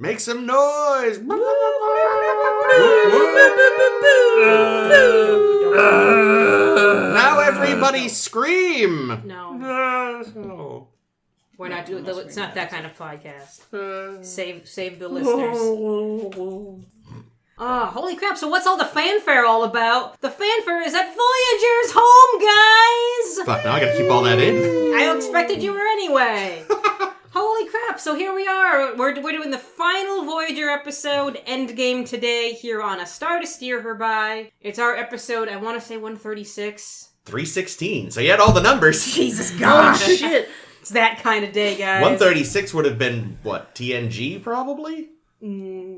Make some noise! Now everybody scream! No. We're not doing. It's not that kind of podcast. Save the listeners. Oh, holy crap! So what's all the fanfare all about? The fanfare is at Voyager's home, guys. Fuck! Now I gotta keep all that in. I expected you were anyway. Holy crap! So here we are. We're doing the final Voyager episode, Endgame, today here on A Star to Steer Her By. It's our episode. I want to say 136. 316. So you had all the numbers. Jesus gosh! Oh, shit! It's that kind of day, guys. 136 would have been what? TNG probably.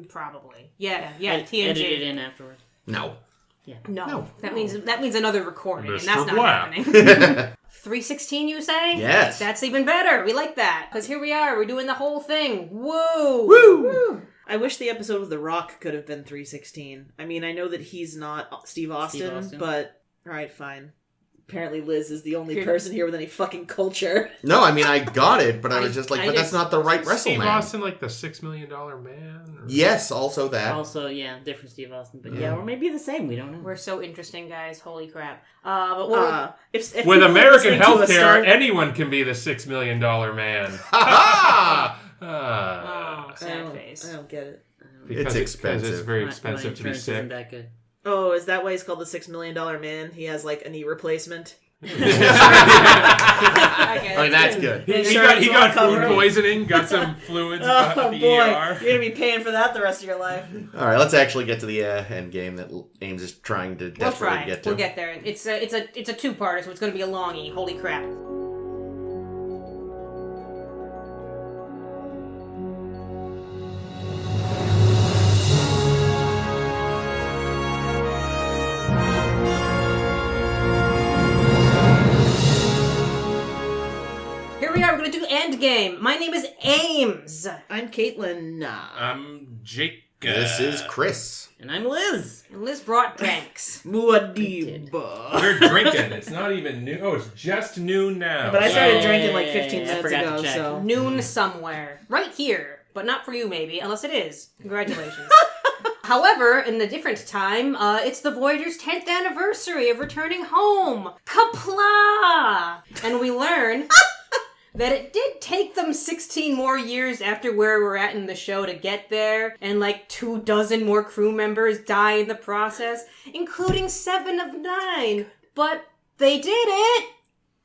Probably. Yeah. TNG. Edit it in afterwards. No. Yeah. No. That means another recording, and Mr. that's not Black. happening. 316, you say? Yes. That's even better. We like that. Because here we are. We're doing the whole thing. Woo! Woo! I wish the episode with The Rock could have been 316. I mean, I know that he's not Steve Austin. But... Alright, fine. Apparently Liz is the only person here with any fucking culture. No, I mean, I got it, but I was just like, but that's not the right WrestleMan. Steve Austin, like the $6 Million Man? Or... Yes, also that. Also, yeah, different Steve Austin. But yeah, or maybe the same. We don't know. We're so interesting, guys. Holy crap. But if with American healthcare, healthcare, anyone can be the $6 Million Man. oh, sad face. I don't get it. It's expensive. Because it's very expensive to be insurance sick. isn't that good. Oh, is that why he's called the $6 Million Man? He has like a knee replacement. I mean, that's good. He got food poisoning, got some fluids at the ER. You're gonna be paying for that the rest of your life. All right, let's actually get to the end game that Ames is trying to desperately get to. We'll get there. It's a two-parter, so it's going to be a longie. Holy crap. We're going to do Endgame. My name is Ames. I'm Caitlin. I'm Jake. This is Chris. And I'm Liz. And Liz brought drinks. Muad'Dib. We're drinking. It's not even noon. Oh, it's just noon now. But I started drinking like 15 minutes ago, to so... Noon somewhere. Right here. But not for you, maybe. Unless it is. Congratulations. However, in a different time, it's the Voyager's 10th anniversary of returning home. Kapla! And we learn... that it did take them 16 more years after where we're at in the show to get there, and like 24 more crew members die in the process, including 7 of 9. But they did it!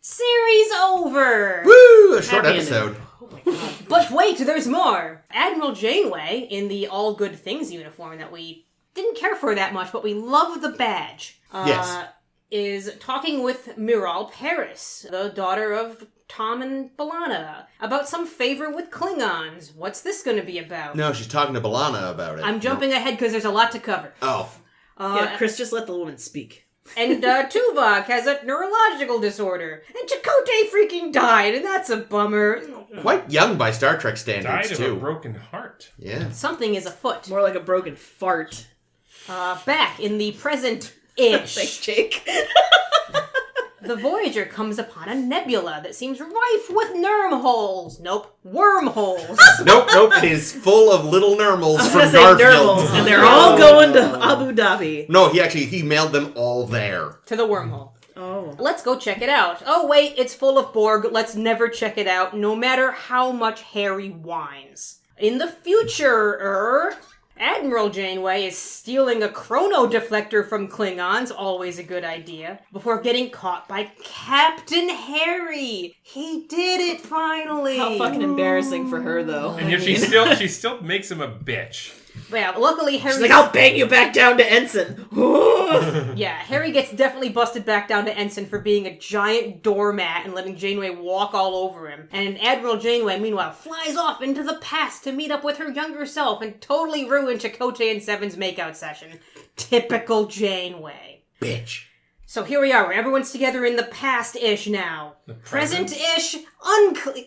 Series over! Woo! A short episode. Oh my god. But wait, there's more! Admiral Janeway, in the All Good Things uniform that we didn't care for that much, but we love the badge, yes, is talking with Miral Paris, the daughter of Tom and B'Elanna, about some favor with Klingons. What's this going to be about? No, she's talking to B'Elanna about it. I'm jumping ahead because there's a lot to cover. Oh. Yeah, Chris, just let the woman speak. And Tuvok has a neurological disorder. And Chakotay freaking died, and that's a bummer. Quite young by Star Trek standards, Died too. of a broken heart. Yeah. Something is afoot. More like a broken fart. Back in the present-ish. Thanks, Jake. The Voyager comes upon a nebula that seems rife with wormholes. Nope, wormholes. Nope. It is full of little Nermals from Nurmals, Garfield. and they're all going to Abu Dhabi. No, he mailed them all there. To the wormhole. Oh. Let's go check it out. Oh, wait, it's full of Borg. Let's never check it out, no matter how much Harry whines. In the future, Admiral Janeway is stealing a chrono deflector from Klingons, always a good idea, before getting caught by Captain Harry. He did it finally. How fucking embarrassing for her, though. And yet she still makes him a bitch. Yeah, luckily Harry... She's like, I'll bang you back down to ensign. Yeah, Harry gets definitely busted back down to ensign for being a giant doormat and letting Janeway walk all over him. And Admiral Janeway, meanwhile, flies off into the past to meet up with her younger self and totally ruin Chakotay and Seven's makeout session. Typical Janeway. Bitch. So here we are, where everyone's together in the past-ish now. The present? Present-ish,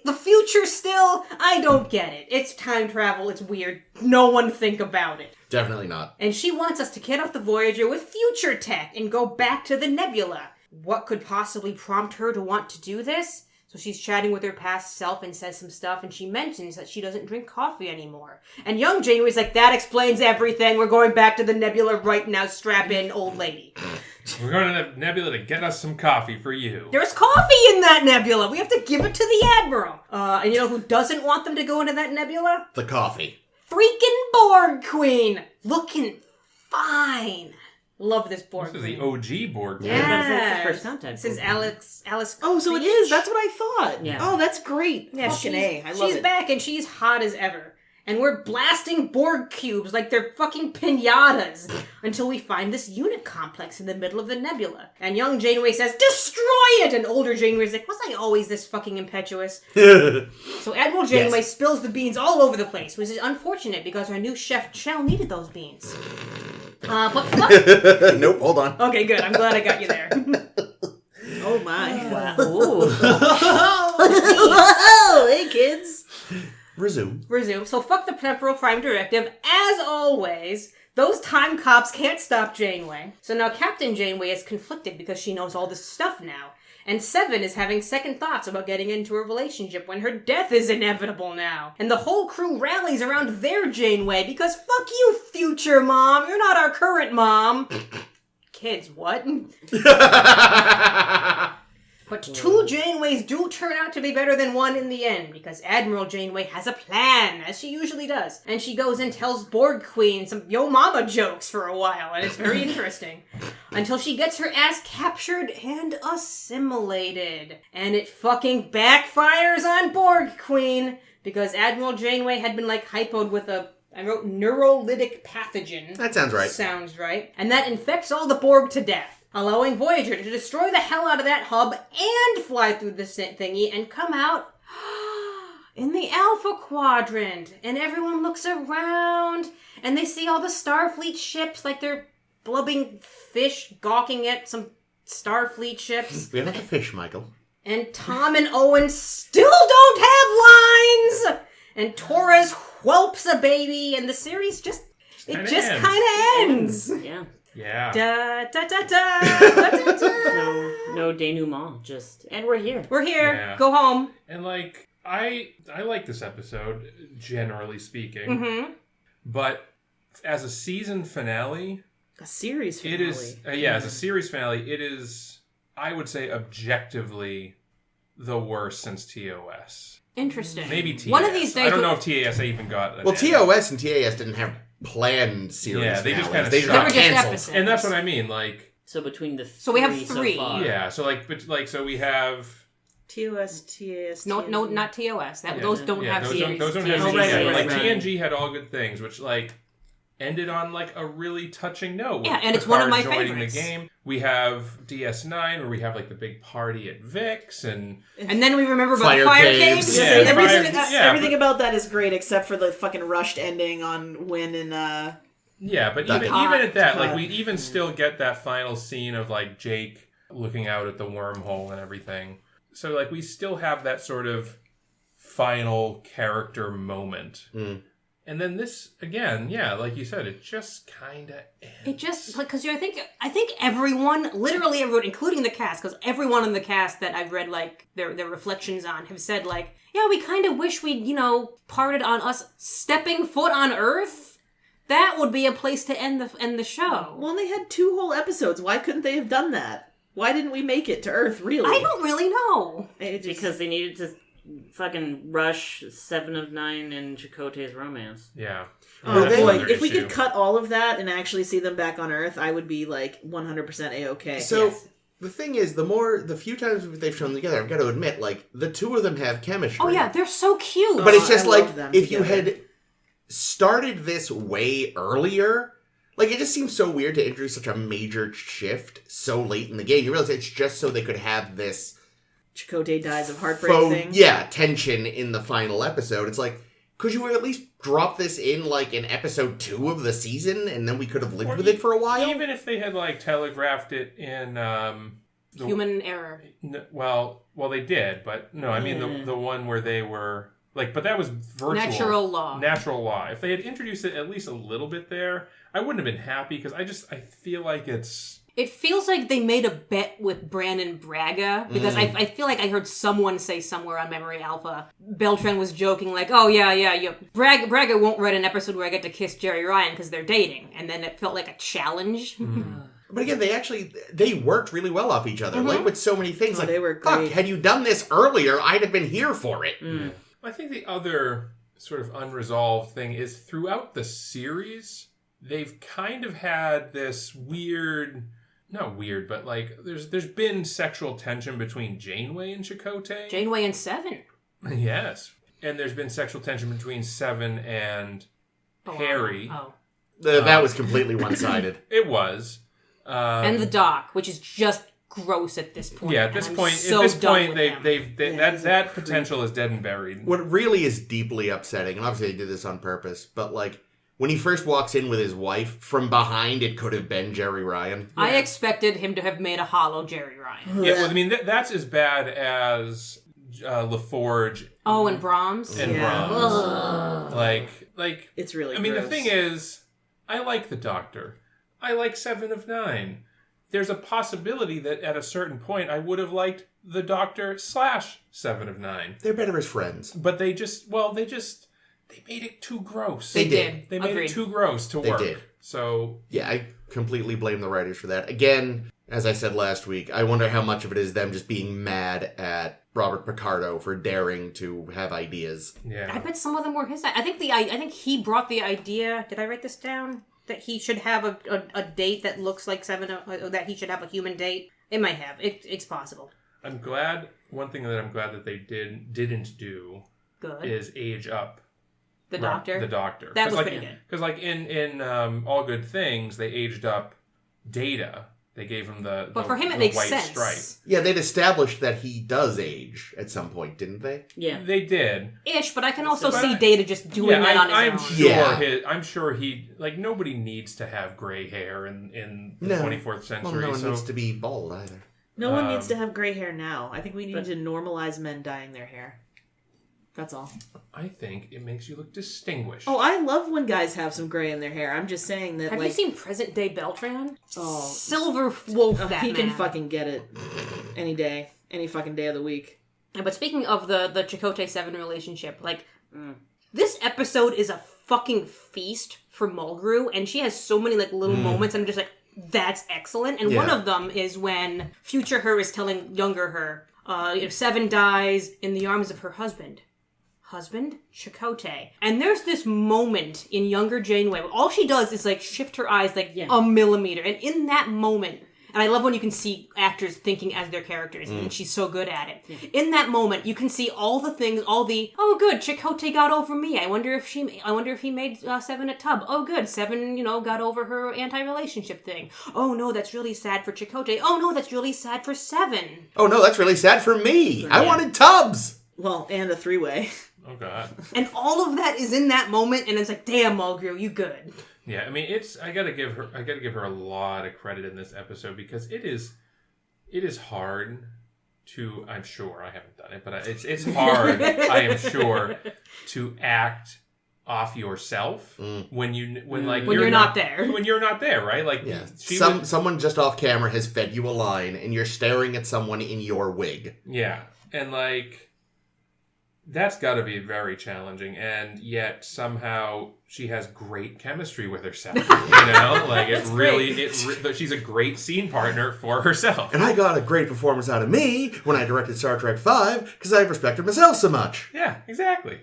the future still, I don't get it. It's time travel, it's weird. No one think about it. Definitely not. And she wants us to get off the Voyager with future tech and go back to the nebula. What could possibly prompt her to want to do this? So she's chatting with her past self and says some stuff, and she mentions that she doesn't drink coffee anymore. And young Janeway's like, that explains everything. We're going back to the Nebula right now. Strap in, old lady. We're going to the Nebula to get us some coffee for you. There's coffee in that nebula. We have to give it to the Admiral. And you know who doesn't want them to go into that nebula? The coffee. Freaking Borg Queen. Looking fine. Love this Borg This is Queen. the OG Borg. Yeah. This is first contact. This is Alice. Oh, so it is. That's what I thought. Yeah. Oh, that's great. Yeah, Fucking A. I love she's it. back and she's hot as ever. And we're blasting Borg cubes like they're fucking pinatas until we find this unit complex in the middle of the nebula. And young Janeway says, destroy it! And older Janeway's like, was I always this fucking impetuous? So Admiral Janeway spills the beans all over the place, which is unfortunate because our new chef Chell needed those beans. But fuck. Nope, hold on. Okay, good. I'm glad I got you there. Oh, my. Wow. Ooh. Oh, hey, kids. Resume. So fuck the Temporal Prime Directive. As always, those time cops can't stop Janeway. So now Captain Janeway is conflicted because she knows all this stuff now. And Seven is having second thoughts about getting into a relationship when her death is inevitable now. And the whole crew rallies around their Janeway because fuck you, future mom. You're not our current mom. Kids, what? But two Janeways do turn out to be better than one in the end, because Admiral Janeway has a plan, as she usually does. And she goes and tells Borg Queen some yo mama jokes for a while, and it's very interesting. Until she gets her ass captured and assimilated. And it fucking backfires on Borg Queen, because Admiral Janeway had been like hypoed with I wrote neurolytic pathogen. That sounds right. Sounds right. And that infects all the Borg to death, allowing Voyager to destroy the hell out of that hub and fly through the thingy and come out in the Alpha Quadrant. And everyone looks around and they see all the Starfleet ships like they're blubbing fish gawking at some Starfleet ships. We have a fish, Michael. And Tom and Owen still don't have lines! And Torres whelps a baby, and the series just kind of ends. Yeah. Yeah. Da da da da da da da. No denouement. Just and we're here. We're here. Yeah. Go home. And like I like this episode, generally speaking. Mm-hmm. But as a season finale, A series finale. it is as a series finale, it is, I would say, objectively the worst since TOS. Interesting. Maybe TAS. One of these days. I don't know if TAS even got an Well, end. TOS and TAS didn't have planned series. Yeah, they just finales. kinda they shot. got They were just canceled. episodes. And that's what I mean. Like, So between the So we have three three. So far. yeah. So so we have. TOS, TAS, No, TNG. not TOS. Yeah, those don't have those series. Those don't TNG. have Oh, series. right, Yeah, right, but, like right. TNG had all good things, which like ended on like a really touching note. With Yeah, and it's one of Picard my joining favorites. the game. We have DS9 where we have like the big party at Vix, and And then we remember about Fire Fire Caves. Caves. Yeah, everything, Fire- yeah, everything but- about that is great except for the fucking rushed ending on Wynn and yeah, but That even hot. at that, like Hot. we even still get that final scene of like Jake looking out at the wormhole and everything. So like we still have that sort of final character moment. Mm. And then this again, yeah, like you said, it just kind of ends. It just because I think everyone, literally everyone, including the cast, because everyone in the cast that I've read like their reflections on have said like, yeah, we kind of wish we'd parted on us stepping foot on Earth. That would be a place to end the show. well, they had 2 whole episodes. Why couldn't they have done that? Why didn't we make it to Earth, really? I don't really know. It just- Because they needed to fucking rush 7 of 9 and Chakotay's romance. Yeah. Oh That's boy, another if we issue. could cut all of that and actually see them back on Earth, I would be like 100% A-okay. So Yes. the thing is, the few times they've shown them together, I've got to admit, like the two of them have chemistry. Oh yeah, they're so cute. But it's just I like love them if you together. had started this way earlier. Like, it just seems so weird to introduce such a major shift so late in the game. You realize it's just so they could have this Chakotay dies of heartbreak thing. tension in the final episode. It's like, could you at least drop this in, like, in episode 2 of the season, and then we could have lived Or with it for a while? Even if they had like telegraphed it in Human error. well, they did, but no, I mean the one where they were like, but that was virtual. Natural law. Natural law. If they had introduced it at least a little bit there, I wouldn't have been happy because I feel like it's It feels like they made a bet with Brandon Braga, because I feel like I heard someone say somewhere on Memory Alpha, Beltran was joking like, oh yeah, Braga won't write an episode where I get to kiss Jerry Ryan because they're dating, and then it felt like a challenge. But again, they worked really well off each other, like with so many things. Like, they were fuck, great. had you done this earlier, I'd have been here for it. I think the other sort of unresolved thing is throughout the series, they've kind of had this weird, not weird, but like there's been sexual tension between Janeway and Chakotay. Janeway and Seven. Yes. And there's been sexual tension between Seven and Harry. Oh. That was completely one-sided. It was. And the Doc, which is just gross at this point. Yeah, at this and point, that potential is dead and buried. What really is deeply upsetting, and obviously they did this on purpose, but like when he first walks in with his wife, from behind it could have been Jerry Ryan. I expected him to have made a hollow Jerry Ryan. Yeah, well, I mean that's as bad as LaForge. Oh, and Brahms. And Brahms. Ugh. Like It's really I mean, gross. the thing is, I like the Doctor. I like 7 of 9. There's a possibility that at a certain point I would have liked the Doctor / 7 of 9. They're better as friends. But they made it too gross. They did. They made Agreed. it too gross to work. They did. So Yeah, I completely blame the writers for that. Again, as I said last week, I wonder how much of it is them just being mad at Robert Picardo for daring to have ideas. I yeah. bet some of them were his. I think he brought the idea. Did I write this down? That he should have a date that looks like that he should have a human date. It might have. It's possible. I'm glad. One thing that I'm glad that they didn't do Good. is age up The Doctor. The Doctor. That was like, pretty good. Because like in All Good Things, they aged up Data. They gave him the But for him, it the makes white sense. stripe. Yeah, they'd established that he does age at some point, didn't they? Yeah. They did. Ish, but I can also But see I- Data just doing that on his I'm own. sure Yeah. I'm sure he like nobody needs to have gray hair in the No. 24th Well, century. no one so needs to be bald either. No one needs to have gray hair now. I think we need But- to normalize men dyeing their hair. That's all. I think it makes you look distinguished. Oh, I love when guys have some gray in their hair. I'm just saying that, Have like, you seen present day Beltran? Oh. Silver Wolf. That he can man. fucking get it any day, any fucking day of the week. But speaking of the Chakotay 7 relationship, like, this episode is a fucking feast for Mulgrew, and she has so many, like, little moments, and I'm just like, that's excellent. And one Yeah. of them is when future her is telling younger her, Seven dies in the arms of her husband. Chakotay. And there's this moment in younger Janeway where all she does is, like, shift her eyes, like, a millimeter. And in that moment, and I love when you can see actors thinking as their characters, and she's so good at it. In that moment, you can see all the things, oh good, Chakotay got over me. I wonder if he made Seven a tub. Oh good, Seven, got over her anti-relationship thing. Oh no, that's really sad for Chakotay. Oh no, that's really sad for Seven. Oh no, that's really sad for me. I wanted tubs. Well, and a three-way. Oh God. And all of that is in that moment, and it's like, damn, Mulgrew, you good. Yeah, I mean, I gotta give her a lot of credit in this episode because it is hard to. I'm sure I haven't done it, but it's hard. I am sure to act off yourself when you're not there. When you're not there, right? Like Yeah. she Someone just off camera has fed you a line, and you're staring at someone in your wig. Yeah, and like. That's got to be very challenging, and yet somehow she has great chemistry with herself. She's a great scene partner for herself. And I got a great performance out of me when I directed Star Trek V because I respected myself so much. Yeah, exactly.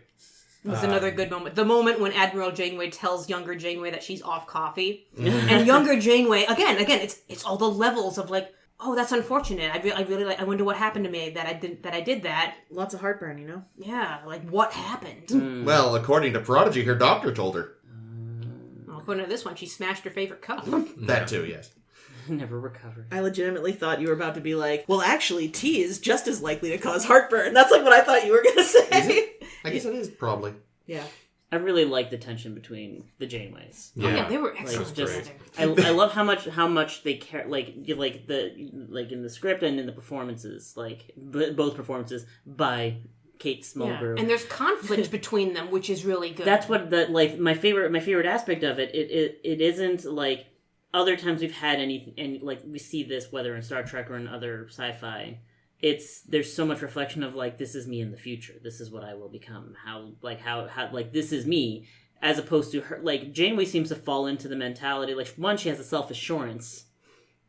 Was another good moment. The moment when Admiral Janeway tells younger Janeway that she's off coffee, and younger Janeway again, it's all the levels of like, oh, that's unfortunate. I really like. I wonder what happened to me that I did that. Lots of heartburn, Yeah, like what happened? Well, according to Prodigy, her doctor told her. Well, according to this one, she smashed her favorite cup. That too, yes. Never recovered. I legitimately thought you were about to be like, well, actually, tea is just as likely to cause heartburn. That's like what I thought you were going to say. Is it? I guess it is, probably. Yeah. I really like the tension between the Janeways. Oh, yeah, they were Like, excellent. just, I love how much they care. Like in the script and in the performances, like both performances by Kate Mulgrew. And there's conflict between them, which is really good. That's what my favorite aspect of it. It isn't like other times we've had and like we see this whether in Star Trek or in other sci-fi, there's so much reflection of like, this is me in the future, this is what I will become, how this is me, as opposed to her. Like, Janeway seems to fall into the mentality, like, one, she has a self-assurance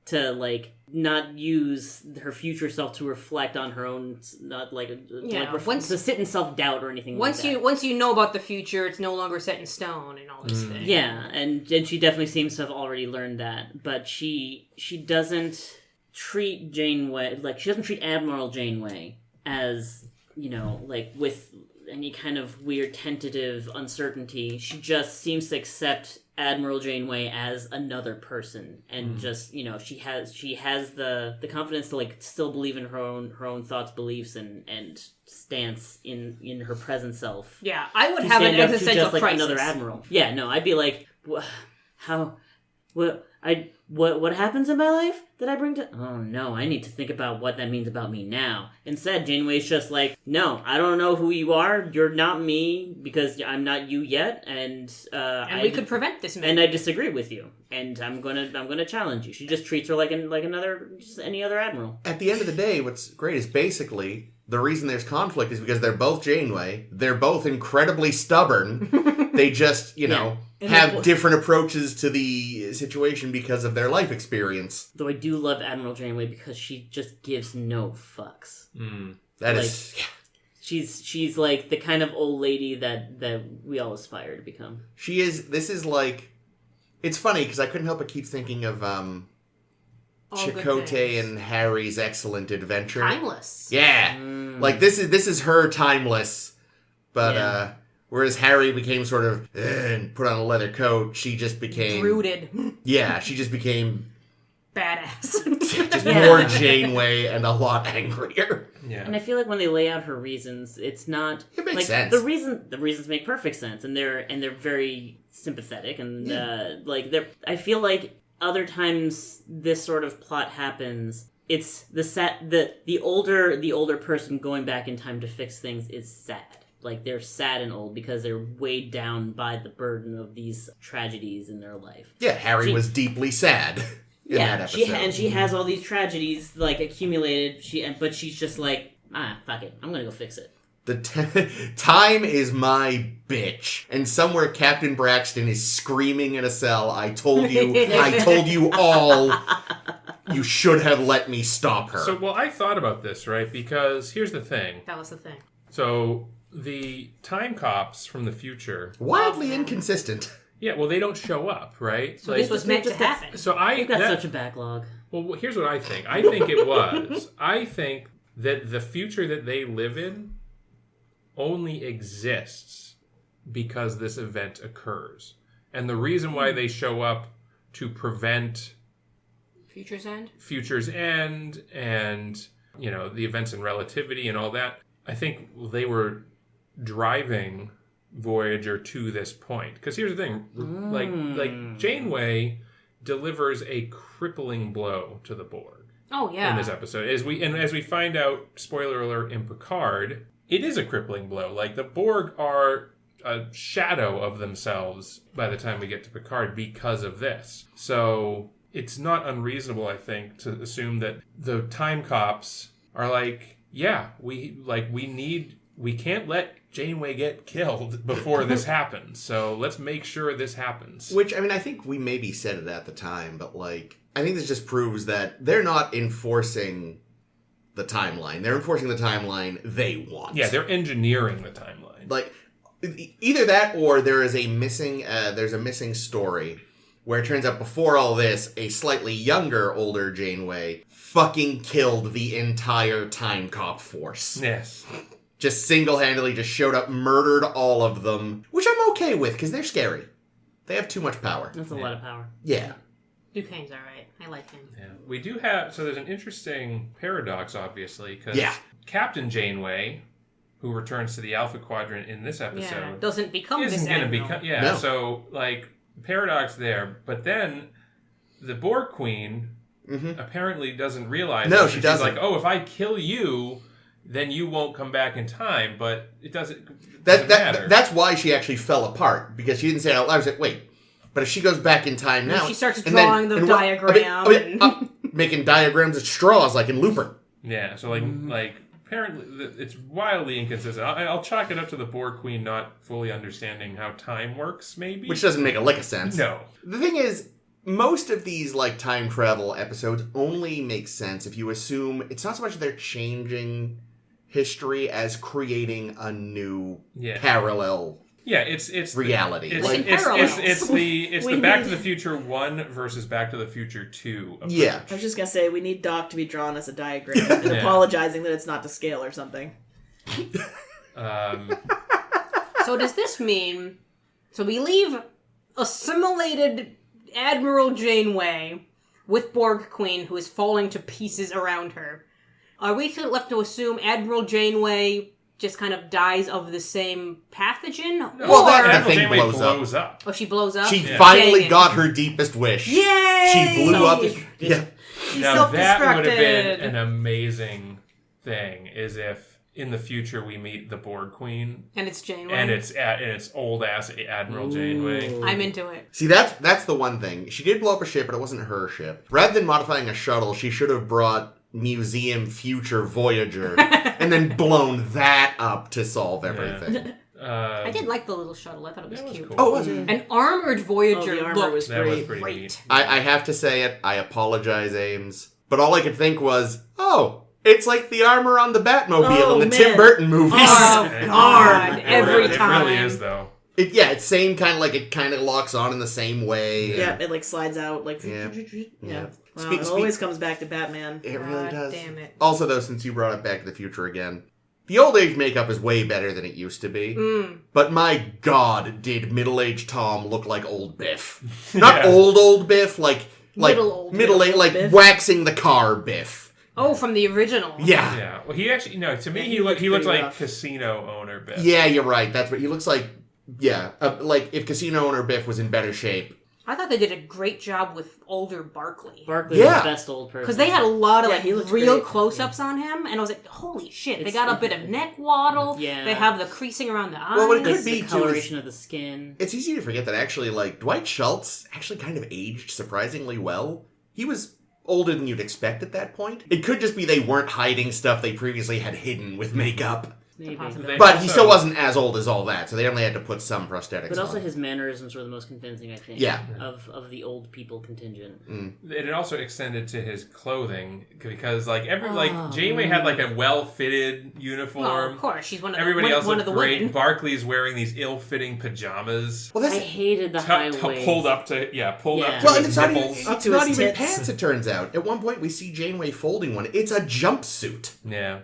to like not use her future self to reflect on her own, not like to sit in self-doubt or anything once like that. Once you know about the future, it's no longer set in stone and all this thing. Yeah, and she definitely seems to have already learned that, but she doesn't treat Janeway, like, she doesn't treat Admiral Janeway as, you know, like, with any kind of weird tentative uncertainty. She just seems to accept Admiral Janeway as another person, and just, you know, she has the confidence to like still believe in her own thoughts, beliefs, and stance in her present self. Yeah, I would have an existential just like crisis. another admiral. Yeah, no, I'd be like, what happens in my life that I bring to... Oh, no, I need to think about what that means about me now. Instead, Janeway's just like, no, I don't know who you are. You're not me, because I'm not you yet, and we could prevent this. And I disagree with you, and I'm gonna challenge you. She just treats her like just any other admiral. At the end of the day, what's great is basically the reason there's conflict is because they're both Janeway. They're both incredibly stubborn. They just, you know... have different approaches to the situation because of their life experience. Though I do love Admiral Janeway because she just gives no fucks. That like, is... Yeah. She's like the kind of old lady that we all aspire to become. She is... This is like... It's funny because I couldn't help but keep thinking of Chakotay and Harry's Excellent Adventure. Timeless. Yeah. Like, this is her timeless. But, whereas Harry became sort of, and put on a leather coat, she just became... Brooded. Yeah, she just became... Badass. just more Janeway and a lot angrier. Yeah. And I feel like when they lay out her reasons, it's not... It makes like, sense. The reasons make perfect sense, and they're very sympathetic, and I feel like other times this sort of plot happens, it's the older person going back in time to fix things is sad. Like, they're sad and old because they're weighed down by the burden of these tragedies in their life. Yeah, Harry was deeply sad in that episode. She has all these tragedies, like, accumulated, but she's just like, fuck it, I'm gonna go fix it. Time is my bitch. And somewhere Captain Braxton is screaming in a cell, I told you all, you should have let me stop her. So, well, I thought about this, right? Because here's the thing. That was the thing. So... the time cops from the future... Wildly inconsistent. Yeah, well, they don't show up, right? So this was meant to happen. So You've got such a backlog. Well, here's what I think. I think it was. I think that the future that they live in only exists because this event occurs. And the reason why they show up to prevent... Future's End and, you know, the events in relativity and all that, I think they were driving Voyager to this point. Because here's the thing, like Janeway delivers a crippling blow to the Borg. Oh yeah. In this episode, as we find out, spoiler alert, in Picard, it is a crippling blow. Like, the Borg are a shadow of themselves by the time we get to Picard because of this. So it's not unreasonable, I think, to assume that the time cops are like, yeah, we can't let Janeway get killed before this happens. So let's make sure this happens. Which, I mean, I think we maybe said it at the time, but, like, I think this just proves that they're not enforcing the timeline. They're enforcing the timeline they want. Yeah, they're engineering the timeline. Like, either that or there is a missing, there's a missing story where it turns out before all this, a slightly younger, older Janeway fucking killed the entire time cop force. Yes. Just single-handedly just showed up, murdered all of them, which I'm okay with, because they're scary. They have too much power. That's a lot of power. Yeah. Duquesne's alright. I like him. Yeah. We do have... So there's an interesting paradox, obviously, because Captain Janeway, who returns to the Alpha Quadrant in this episode... doesn't become isn't this going to admiral. become... Yeah, no. So, like, paradox there. But then, the Borg Queen apparently doesn't realize... No, she doesn't. She's like, oh, if I kill you... then you won't come back in time, but it doesn't matter. That's why she actually fell apart, because she didn't say it out loud. She said, wait, But if she goes back in time now... she starts drawing the diagram. Making diagrams of straws like in Looper. Yeah, so like apparently it's wildly inconsistent. I'll chalk it up to the Borg Queen not fully understanding how time works, maybe. Which doesn't make a lick of sense. No. The thing is, most of these like time travel episodes only make sense if you assume it's not so much they're changing history as creating a new parallel. Yeah, it's reality. It's the Back to the Future 1 versus Back to the Future 2 approach. Yeah. I was just gonna say, we need Doc to be drawn as a diagram and apologizing that it's not to scale or something. So does this mean... So we leave assimilated Admiral Janeway with Borg Queen, who is falling to pieces around her. Are we left to assume Admiral Janeway just kind of dies of the same pathogen? Well, that Admiral thing Janeway blows up. Oh, she blows up? She finally got her deepest wish. Yay! She blew up. Yeah. Now that would have been an amazing thing, is if in the future we meet the Borg Queen. And it's Janeway. And it's old ass Admiral Janeway. I'm into it. See, that's the one thing. She did blow up a ship, but it wasn't her ship. Rather than modifying a shuttle, she should have brought Museum Future Voyager and then blown that up to solve everything. I did like the little shuttle. I thought it was cute. Cool. Oh, was it? An armored Voyager the armor looked was That was great. pretty neat. I have to say it. I apologize, Ames. But all I could think was, it's like the armor on the Batmobile in the Tim Burton movies. Oh, God. Every time. It really is, though. It's same kind of like it kind of locks on in the same way. Yeah, it like slides out like... Yeah. Wow, it always comes back to Batman. It really does. Damn it. Also, though, since you brought up Back to the Future again, the old age makeup is way better than it used to be. But my God, did middle-aged Tom look like old Biff? Not old Biff, like middle-aged, like Biff. Waxing the car Biff. Oh, from the original. Yeah. Yeah. Well, he actually, to me, he looked looked like rough. casino owner Biff. Yeah, you're right. That's what he looks like. Yeah, like if Casino Owner Biff was in better shape. I thought they did a great job with older Barkley. Barkley was the best old person. Because they had a lot of he looked real great. close-ups on him, and I was like, holy shit, they got a bit of neck waddle, they have the creasing around the eyes. Well, what it the, could be, the too, coloration of the skin. It's easy to forget that actually, like, Dwight Schultz actually kind of aged surprisingly well. He was older than you'd expect at that point. It could just be they weren't hiding stuff they previously had hidden with makeup. Maybe. But he still wasn't as old as all that, so they only had to put some prosthetics on. But also his mannerisms were the most convincing, I think. Yeah. Of the old people contingent. It also extended to his clothing because, like, Janeway had like a well-fitted uniform. Oh, of course, she's one of the Everybody else looked great. women. Barkley's wearing these ill-fitting pajamas. Well, I hated the high waist. Pulled up to Well, and his it's not even, nipples. it's to not his even tits. pants, it turns out. At one point, we see Janeway folding one. It's a jumpsuit. Yeah.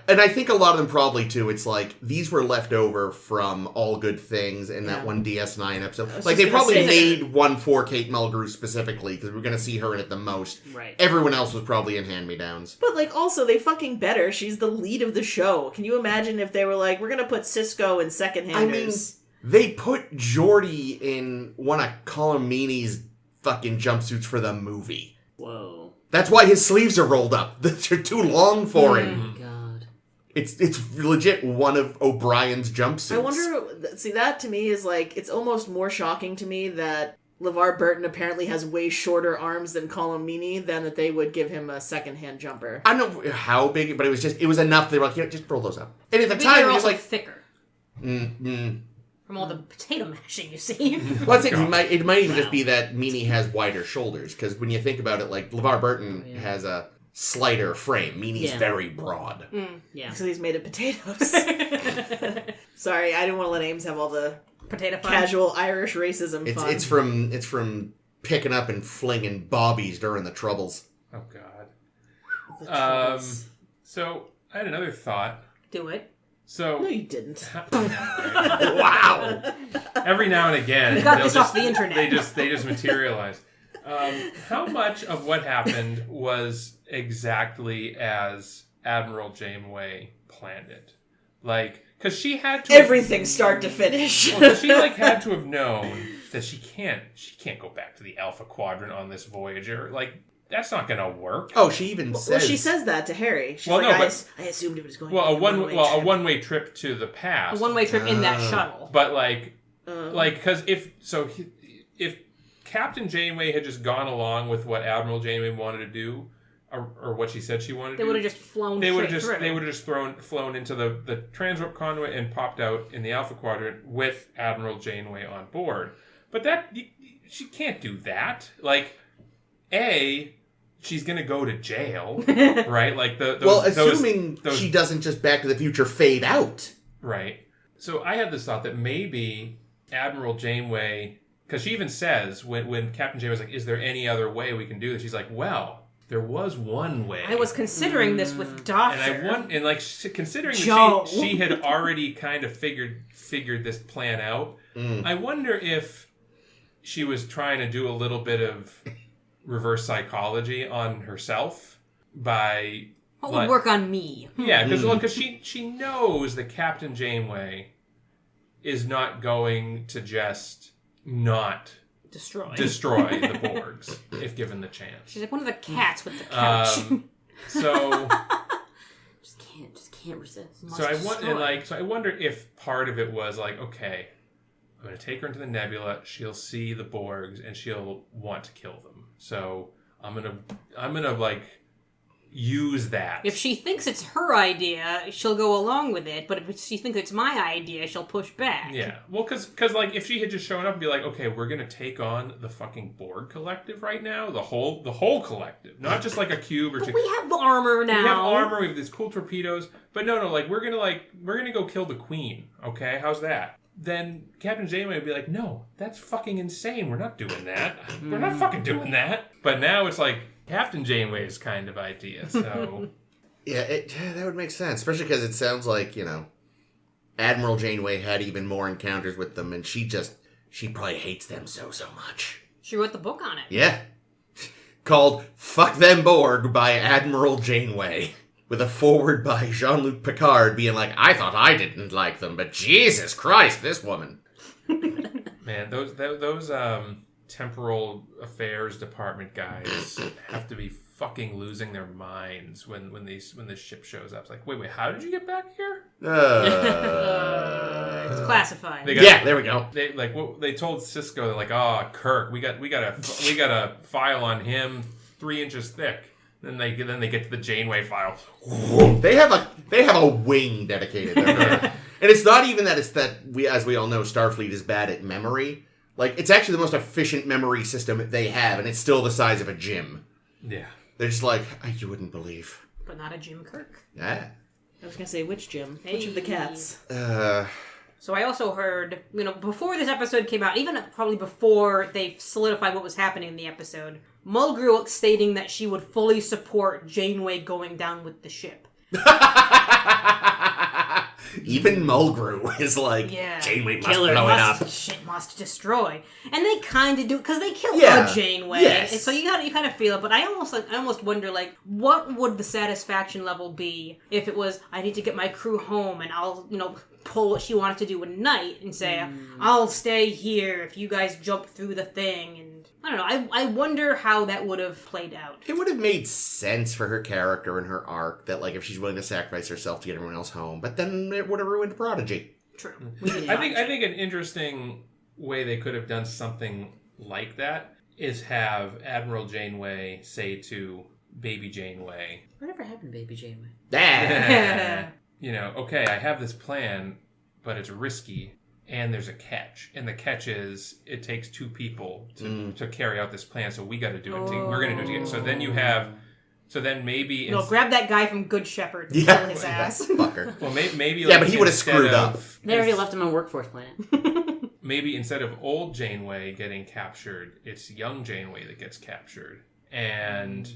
And I think a lot of them probably, too, it's like, these were left over from All Good Things in that one DS9 episode. Like, they probably made one for Kate Mulgrew specifically, because we're going to see her in it the most. Right. Everyone else was probably in Hand-Me-Downs. But, like, also, they fucking better. She's the lead of the show. Can you imagine if they were like, we're gonna put Cisco in second-handers? They put Geordi in one of Colomini's fucking jumpsuits for the movie. Whoa. That's why his sleeves are rolled up. They're too long for him. Oh my god. It's legit one of O'Brien's jumpsuits. I wonder, see, that to me is like, it's almost more shocking to me that LeVar Burton apparently has way shorter arms than Colomini than that they would give him a second-hand jumper. I don't know how big, but it was enough. They were like, just roll those up. And at the Maybe time, they're it was also like... thicker. From all the potato mashing you see. Well, I think it might even just be that Meanie has wider shoulders, because when you think about it, like, LeVar Burton has a slighter frame. Meanie's very broad. Yeah. Because he's made of potatoes. Sorry, I didn't want to let Ames have all the Potato fun. casual Irish racism fun. It's from picking up and flinging bobbies during the Troubles. Oh God. So I had another thought. Do it. So No, you didn't. Wow. Every now and again, We got they'll this off the internet. They just materialize. How much of what happened was exactly as Admiral Janeway planned it? Like, because she had to Everything start to finish. Well, she had to have known that she can't go back to the Alpha Quadrant on this Voyager. Like, that's not going to work. Oh, she even says... Well, she says that to Harry. She's I assumed it was going to be a one-way trip to the past. A one-way trip in that shuttle. But, like... because if Captain Janeway had just gone along with what Admiral Janeway wanted to do, or what she said she wanted to do, they would have just flown. They would have just flown into the transwarp conduit and popped out in the Alpha Quadrant with Admiral Janeway on board. But she can't do that. Like, she's gonna go to jail, right? Like assuming she doesn't just Back to the Future fade out, right? So I had this thought that maybe Admiral Janeway, because she even says when Captain Janeway's like, "Is there any other way we can do this?" She's like, "Well, there was one way." I was considering this with Doctor, considering that she had already kind of figured this plan out. I wonder if she was trying to do a little bit of reverse psychology on herself by what would work on me. Yeah, because she knows that Captain Janeway is not going to just not destroy the Borgs if given the chance. She's like one of the cats with the couch. So just can't resist. So I wonder if part of it was like, okay, I'm going to take her into the nebula. She'll see the Borgs and she'll want to kill them. So I'm gonna like use that. If she thinks it's her idea, she'll go along with it. But if she thinks it's my idea, she'll push back. Yeah. Well, because like if she had just shown up and be like, okay, we're gonna take on the fucking Borg collective right now, the whole collective, not just like a cube or two. We have the armor now. We have armor. We have these cool torpedoes. But no, like we're gonna go kill the Queen. Okay, how's that? Then Captain Janeway would be like, no, that's fucking insane. We're not doing that. We're not fucking doing that. But now it's like Captain Janeway's kind of idea, so... Yeah, that would make sense. Especially because it sounds like, Admiral Janeway had even more encounters with them, and she probably hates them so much. She wrote the book on it. Yeah. Called Fuck Them Borg by Admiral Janeway. With a foreword by Jean-Luc Picard being like, I thought I didn't like them, but Jesus Christ, this woman. Man, those temporal affairs department guys have to be fucking losing their minds when this ship shows up. It's like, wait, how did you get back here? It's classified. There we go. They told Cisco, they're like, Kirk, we got a file on him 3 inches thick. Then they get to the Janeway file. They have a wing dedicated to her. And it's not even that as we all know, Starfleet is bad at memory. Like, it's actually the most efficient memory system they have, and it's still the size of a gym. Yeah. They're just like, you wouldn't believe. But not a Jim Kirk. Yeah. I was going to say, which Jim? Hey. Which of the cats? So I also heard, before this episode came out, even probably before they solidified what was happening in the episode, Mulgrew stating that she would fully support Janeway going down with the ship. Even Mulgrew is like, Janeway must blow it up. Shit must destroy. And they kind of do, because they kill Janeway. Yes. And so you kind of feel it, but I almost wonder, what would the satisfaction level be if it was, I need to get my crew home and I'll, pull what she wanted to do at night and say, I'll stay here if you guys jump through the thing. And I don't know. I wonder how that would have played out. It would have made sense for her character and her arc that, if she's willing to sacrifice herself to get everyone else home, but then it would have ruined Prodigy. True. I think an interesting way they could have done something like that is have Admiral Janeway say to Baby Janeway, whatever happened to Baby Janeway? Okay, I have this plan, but it's risky, and there's a catch. And the catch is it takes 2 people to carry out this plan, so we got to do it. We're going to do it together. So then you have... So then maybe... grab that guy from Good Shepherd and kill his ass. Fucker. Well, maybe but he would have screwed up. They already left him on Workforce Planet. Maybe instead of old Janeway getting captured, it's young Janeway that gets captured. And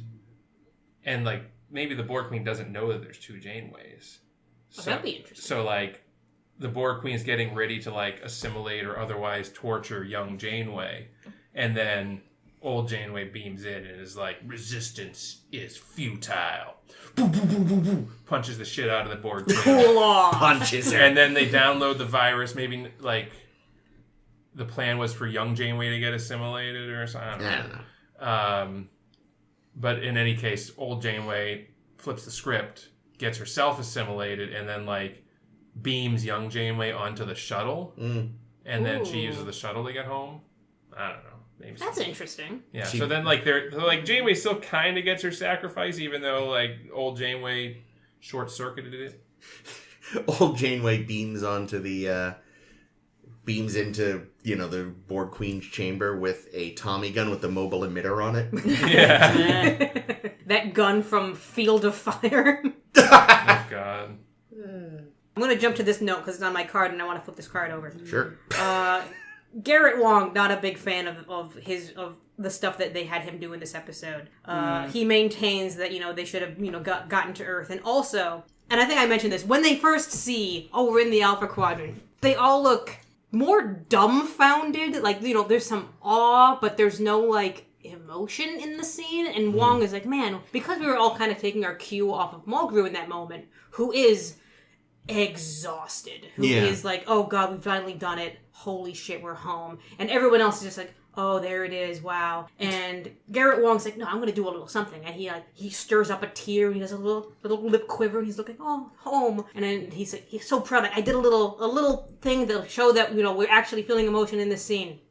maybe the Borg Queen doesn't know that there's 2 Janeways. So, that'd be interesting. So, the Borg Queen's getting ready to, assimilate or otherwise torture young Janeway. And then old Janeway beams in and is like, resistance is futile. Boom, boom, boom, boom, boom. Punches the shit out of the Borg Queen. Cool off. Punches her. And then they download the virus. Maybe, the plan was for young Janeway to get assimilated or something. I don't know. But in any case, old Janeway flips the script, gets herself assimilated, and then beams young Janeway onto the shuttle, and then she uses the shuttle to get home. I don't know. Maybe That's interesting. Yeah. So then, like, Janeway still kind of gets her sacrifice, even though like old Janeway short-circuited it. Old Janeway beams into the Borg Queen's chamber with a Tommy gun with the mobile emitter on it. Yeah. That gun from Field of Fire. Oh God. I'm going to jump to this note because it's on my card and I want to flip this card over. Sure. Garrett Wong, not a big fan of the stuff that they had him do in this episode. He maintains that, they should have, gotten to Earth. And also, and I think I mentioned this, when they first see, we're in the Alpha Quadrant, they all look more dumbfounded. Like, there's some awe, but there's no, like, emotion in the scene. And Wong is like, man, because we were all kind of taking our cue off of Mulgrew in that moment, who is exhausted, who is like, oh God, we've finally done it. Holy shit, we're home. And everyone else is just like, oh, there it is, wow. And Garrett Wong's like, no, I'm going to do a little something. And he stirs up a tear, and he does a little lip quiver, and he's looking, oh, home. And then he's so proud. I did a little thing to show that, we're actually feeling emotion in this scene.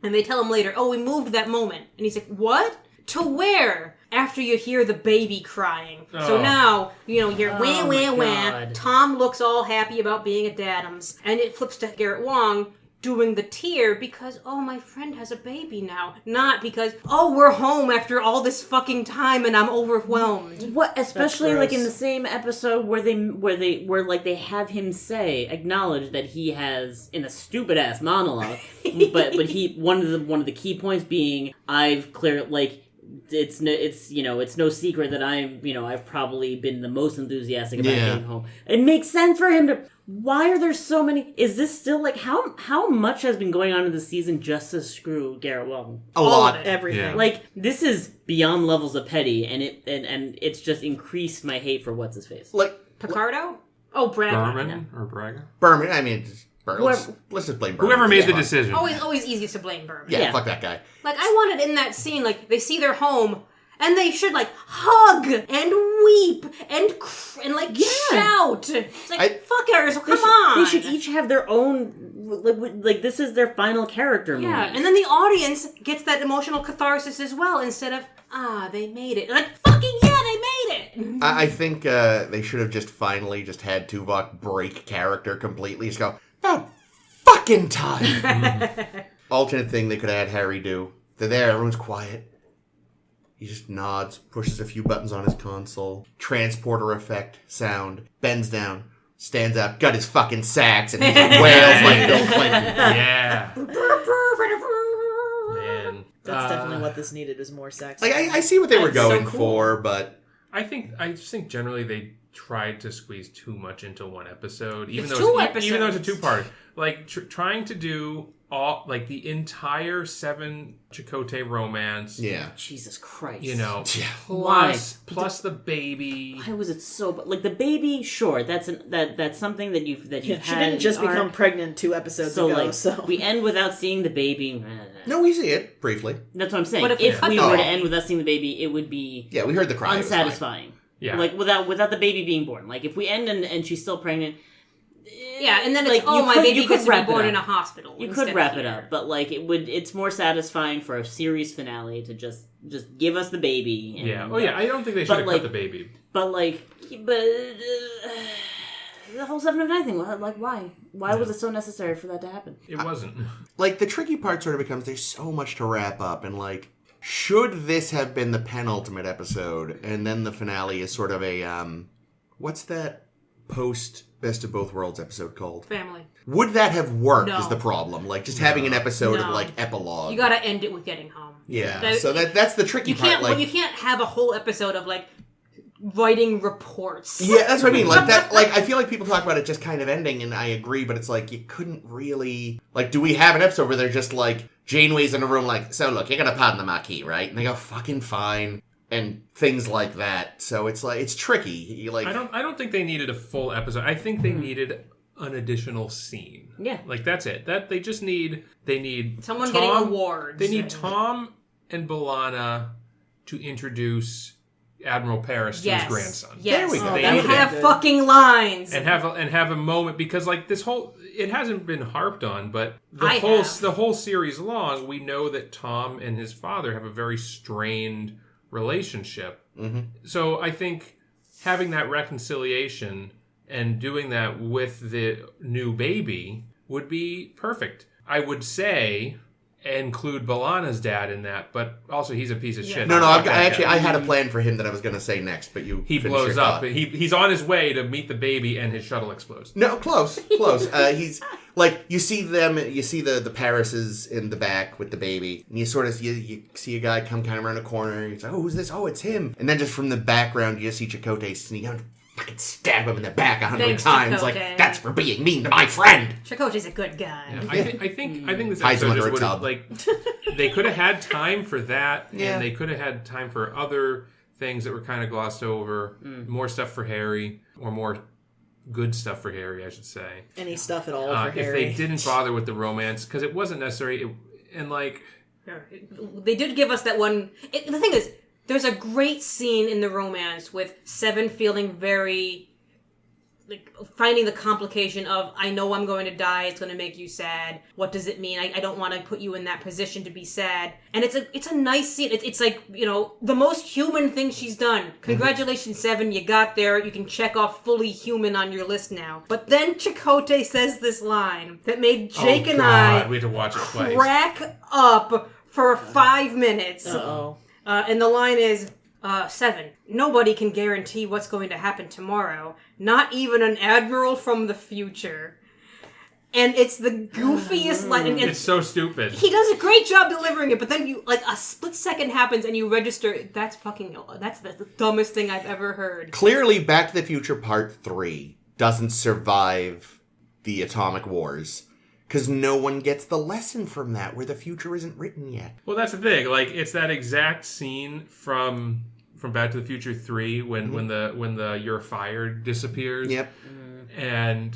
And they tell him later, we moved that moment. And he's like, what? To where? After you hear the baby crying. Oh. So now, you're wah. Tom looks all happy about being at Dadham's. And it flips to Garrett Wong doing the tear because, my friend has a baby now. Not because, we're home after all this fucking time and I'm overwhelmed. What, especially like in the same episode where they have him acknowledge that he has, in a stupid ass monologue, but one of the key points being, I've cleared, like, it's no secret that I've probably been the most enthusiastic about getting home. It makes sense for him to. Why are there so many? Is this still like how much has been going on in the season just to screw Garrett Wong? A lot, everything. Yeah. Like, this is beyond levels of petty, and it's just increased my hate for what's his face. Like Picardo? Oh, Braga. Berman or Braga? Berman. I mean, let's just blame Berman. Whoever made the decision. Always easiest to blame Berman. Yeah, fuck that guy. Like, I wanted in that scene, like, they see their home, and they should, like, hug and weep and shout. It's like, fuckers, come on. They should each have their own, like, this is their final character moment. Yeah, and then the audience gets that emotional catharsis as well, instead of, they made it. Like, fucking yeah, they made it. I think they should have just finally just had Tuvok break character completely. Just go, about fucking time. Alternate thing they could have had Harry do. They're there, everyone's quiet. He just nods, pushes a few buttons on his console. Transporter effect, sound, bends down, stands up, got his fucking sax, and he wails like Bill Clinton. Yeah. Man. That's definitely what this needed, was more sax. Like, I see what they were going so cool. for, but... I just think generally they tried to squeeze too much into one episode. Even It's though two even though it's a episodes. two-part. Like, trying to do all, like, the entire 7 Chakotay romance. Yeah. Jesus Christ. Plus the baby. Why was it so... Like, the baby, sure, that's something that you've she had... didn't just become pregnant 2 episodes ago, so... We end without seeing the baby. No, we see it, briefly. That's what I'm saying. But if we Oh. were to end without seeing the baby, it would be... Yeah, we heard the cry. unsatisfying. Yeah. Like, without the baby being born. Like, if we end and she's still pregnant... Yeah, and then it's, Like, my baby gets to be born in a hospital. You instead could of wrap it here. up, but, like, it's more sasatisfying for a series finale to just give us the baby. And, Yeah. Oh, yeah. I don't think they should have cut the baby. But the whole 7 of 9 thing, like, why? Why was it so necessary for that to happen? It wasn't. Like, the tricky part sort of becomes there's so much to wrap up, and, like, should this have been the penultimate episode, and then the finale is sort of a, what's that post Best of Both Worlds episode called? Family. Would that have worked No. is the problem. Like, just having an episode of, No. like, epilogue. You gotta end it with getting home. Yeah, so that's the tricky part. Like, you can't have a whole episode of, like, writing reports. yeah, that's what I mean. Like, that, like, I feel like people talk about it just kind of ending, and I agree, but it's like, you couldn't really... Like, do we have an episode where they're just, like, Janeway's in a room like, so look, you're gonna pardon the Marquis, right? And they go, fucking fine. And things like that. So it's like, it's tricky. You like... I don't think they needed a full episode. I think they needed an additional scene. Yeah. Like, that's it. They need Someone Tom, getting awards. They need Tom and B'Elanna to introduce Admiral Paris to his grandson. Yes. There we go. They And need have it. fucking lines. And have a moment, because like this whole, it hasn't been harped on, but the whole series long, we know that Tom and his father have a very strained relationship. Mm-hmm. So I think having that reconciliation and doing that with the new baby would be perfect. I would say include B'Elanna's dad in that, but also he's a piece of shit. No, I had a plan for him that I was going to say next, but he blows up. He's on his way to meet the baby, and his shuttle explodes. No, close. He's like, you see the Parises in the back with the baby, and you sort of you see a guy come kind of around a corner, and he's like, oh, who's this? Oh, it's him. And then just from the background, you just see Chakotay sneak out. Fucking stab him in the back 100 times. Chakotay. Like, that's for being mean to my friend. Chakotay's a good guy. Yeah, I think this Hides him episode under a just tub. like they could have had time for that, Yeah. and they could have had time for other things that were kind of glossed over. More stuff for Harry, or more good stuff for Harry, I should say. Any stuff at all for if Harry. they didn't bother with the romance, because it wasn't necessary, They did give us that one. The thing is, there's a great scene in the romance with Seven feeling very, like, finding the complication of, I know I'm going to die, it's going to make you sad. What does it mean? I don't want to put you in that position to be sad. And it's a nice scene. It's like, you know, the most human thing she's done. Congratulations, Seven, you got there. You can check off fully human on your list now. But then Chakotay says this line that made Jake and I we had to watch it twice. crack up for 5 minutes. Uh-oh. And the line is, Seven, nobody can guarantee what's going to happen tomorrow. Not even an admiral from the future. And it's the goofiest line. And It's so stupid. he does a great job delivering it, but then you, like, a split second happens and you register, that's the dumbest thing I've ever heard. Clearly, Back to the Future Part 3 doesn't survive the atomic wars. Because no one gets the lesson from that, where the future isn't written yet. Well, that's the thing. Like, it's that exact scene from Back to the Future 3 when the "you're fired" disappears. Yep. And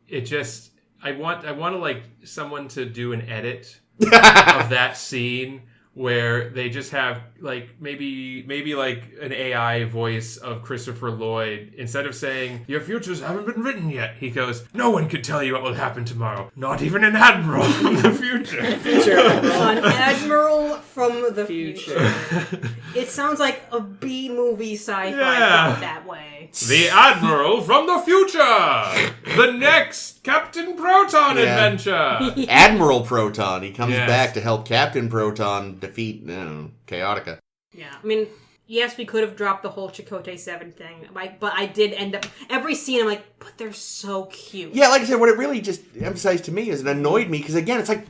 it just, I want to, like, someone to do an edit of that scene where they just have, like, maybe like an AI voice of Christopher Lloyd. Instead of saying, your futures haven't been written yet, he goes, no one could tell you what will happen tomorrow. Not even an admiral from the future. An admiral from the future. It sounds like a B-movie sci-fi plot that way. The admiral from the future! The next Captain Proton adventure! Admiral Proton. He comes Yes. back to help Captain Proton defeat, Chaotica. Yeah, I mean, yes, we could have dropped the whole Chakotay 7 thing, but I did end up, every scene I'm like, but they're so cute. Yeah, like I said, what it really just emphasized to me is it annoyed me, because again, it's like,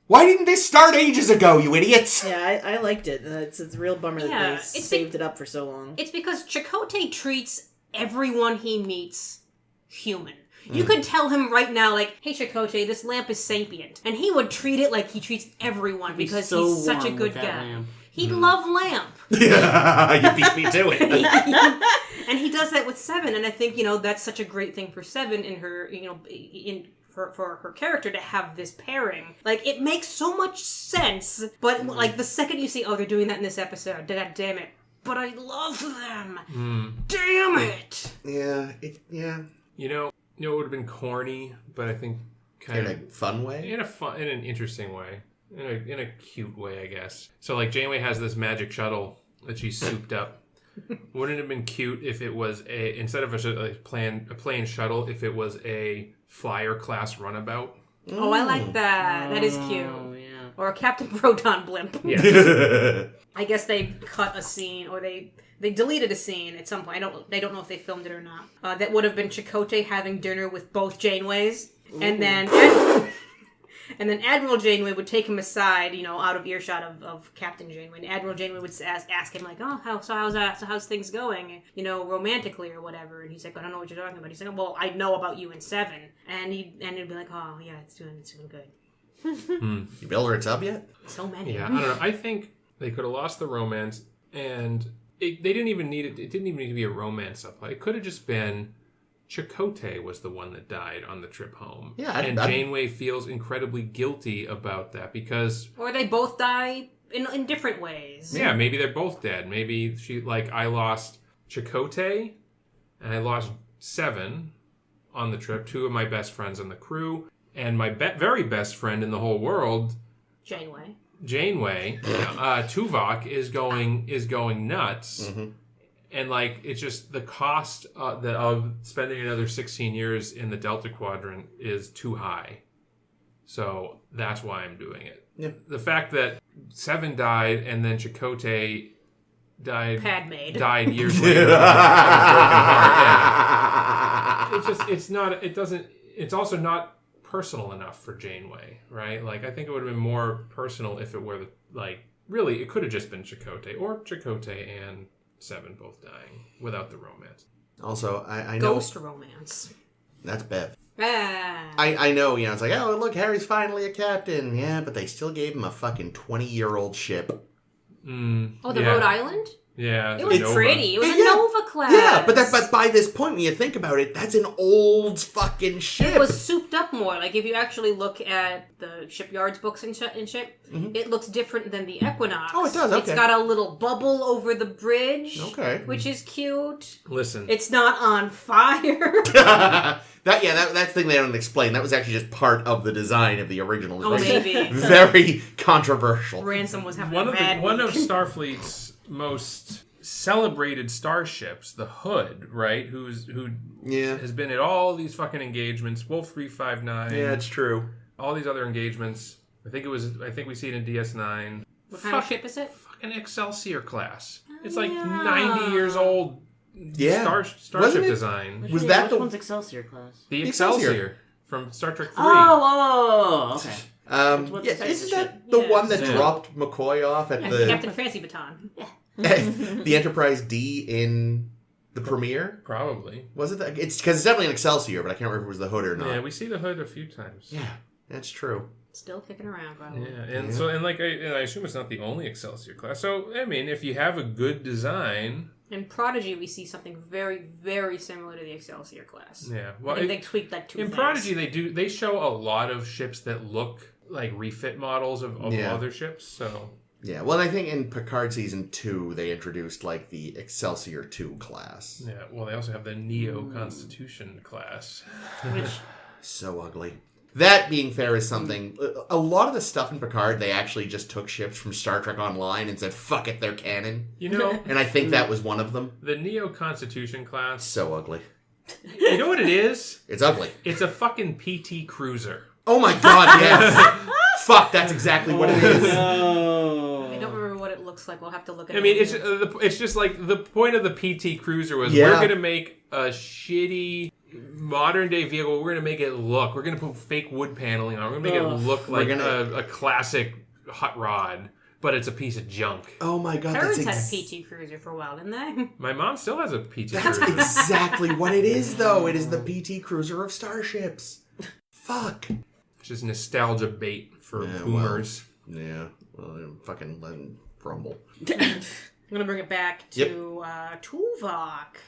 why didn't this start ages ago, you idiots? Yeah, I liked it. It's a real bummer that they saved it up for so long. It's because Chakotay treats everyone he meets human. You could tell him right now, like, hey, Chakotay, this lamp is sapient. And he would treat it like he treats everyone because he's such a good guy. Lamp. He'd love Lamp. Yeah, you beat me to it. And he does that with Seven, and I think, you know, that's such a great thing for Seven in her, you know, for her character to have this pairing. Like, it makes so much sense, but, like, the second you see, oh, they're doing that in this episode, god damn it. But I love them. Damn it. Yeah. You know, it would have been corny, but I think kind In of a fun way? in an interesting way, in a cute way, I guess. So, like, Janeway has this magic shuttle that she's souped up. Wouldn't it have been cute if it was instead of a plane shuttle, if it was a flyer class runabout? Oh, I like that. That is cute. Oh, yeah. Or a Captain Proton blimp. Yeah. I guess they cut a scene, or they deleted a scene at some point. I don't know if they filmed it or not. That would have been Chakotay having dinner with both Janeways, and then Admiral Janeway would take him aside, you know, out of earshot of Captain Janeway. And Admiral Janeway would ask him, like, oh, how's things going, you know, romantically or whatever. And he's like, I don't know what you're talking about. He's like, well, I know about you in Seven. And he'd be like, oh yeah, it's doing good. You build her a tub yet? So many. Yeah, I don't know. I think they could have lost the romance, and they didn't even need it. It didn't even need to be a romance subplot. It could have just been Chakotay was the one that died on the trip home. Yeah, and Janeway feels incredibly guilty about that because... Or they both die in different ways. Yeah, maybe they're both dead. Maybe I lost Chakotay, and I lost Seven on the trip. 2 of my best friends on the crew, and my very best friend in the whole world, Janeway. Tuvok is going nuts. Mm-hmm. And it's just the cost of spending another 16 years in the Delta Quadrant is too high. So that's why I'm doing it. Yep. The fact that Seven died and then Chakotay died years later. It's also not personal enough for Janeway, right? I think it would have been more personal if it were really, it could have just been Chakotay or Chakotay and Seven both dying without the romance. Also, I know... Ghost romance. That's Bev. Ah. I know, it's like, oh, look, Harry's finally a captain. Yeah, but they still gave him a fucking 20-year-old ship. Rhode Island? Yeah. It was Nova. pretty. It was a Nova class. Yeah, but by this point, when you think about it, that's an old fucking ship. It was souped up more. If you actually look at the shipyard's books and ship, Mm-hmm. it looks different than the Equinox. Oh, it does, okay. It's got a little bubble over the bridge. Okay. Which is cute. Listen. It's not on fire. That's the thing they don't explain. That was actually just part of the design of the original. Oh, maybe. Very controversial. Ransom was having one a of Starfleet's most celebrated starships, the Hood, right? Who has been at all these fucking engagements, Wolf 359. Yeah, it's true. All these other engagements. I think we see it in DS9. What kind of ship is it? Fucking Excelsior class. It's 90 years old. Yeah. Starship design. Was that which the one's Excelsior class? The Excelsior from Star Trek 3. Oh, okay. Isn't that the one that dropped McCoy off at the Captain Fancy Baton. the Enterprise D in the premiere? Probably. Was it that? It's because it's definitely an Excelsior, but I can't remember if it was the Hood or not. Yeah, we see the Hood a few times. Yeah, that's true. Still kicking around, by the way. Yeah, and I assume it's not the only Excelsior class. So I mean, if you have a good design. In Prodigy, we see something very, very similar to the Excelsior class. Yeah, well, they tweaked that too. In Prodigy, they show a lot of ships that look like refit models of other ships. So yeah, well, I think in Picard season 2 they introduced the Excelsior 2 class. Yeah, well, they also have the Neo Constitution class, which so ugly. That, being fair, is something... A lot of the stuff in Picard, they actually just took ships from Star Trek Online and said, fuck it, they're canon. And I think that was one of them. The Neo Constitution class. So ugly. You know what it is? It's ugly. It's a fucking PT Cruiser. Oh my god, yes! Fuck, that's exactly what it is. I don't remember what it looks like. We'll have to look at it. I mean, it's just the point of the PT Cruiser was we're going to make a shitty... modern day vehicle. We're going to make it look. We're going to put fake wood paneling on. We're going to make it look like a classic hot rod, but it's a piece of junk. Oh my god, Parents had a PT Cruiser for a while, didn't they? My mom still has a PT That's Cruiser. exactly what it is, though. It is the PT Cruiser of starships. Fuck. It's just nostalgia bait for boomers. Well, fucking let them rumble. I'm going to bring it back to Tuvok.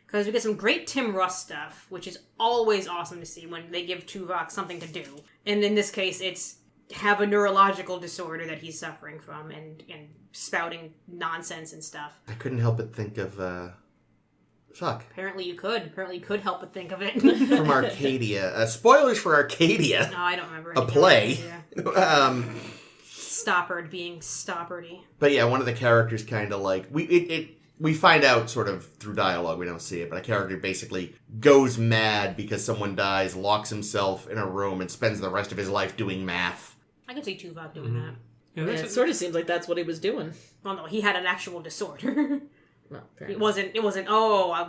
Because we get some great Tim Russ stuff, which is always awesome to see when they give Tuvok something to do. And in this case, it's have a neurological disorder that he's suffering from and spouting nonsense and stuff. I couldn't help but think of, fuck. Apparently you could. Apparently you could help but think of it. From Arcadia. Spoilers for Arcadia. No, I don't remember. A play. Stoppard being stoppardy. But yeah, one of the characters kind of we find out sort of through dialogue, we don't see it, but a character basically goes mad because someone dies, locks himself in a room, and spends the rest of his life doing math. I can see Tuvok doing that. Yeah, it sort of seems like that's what he was doing. Well, no, he had an actual disorder. Well, it wasn't,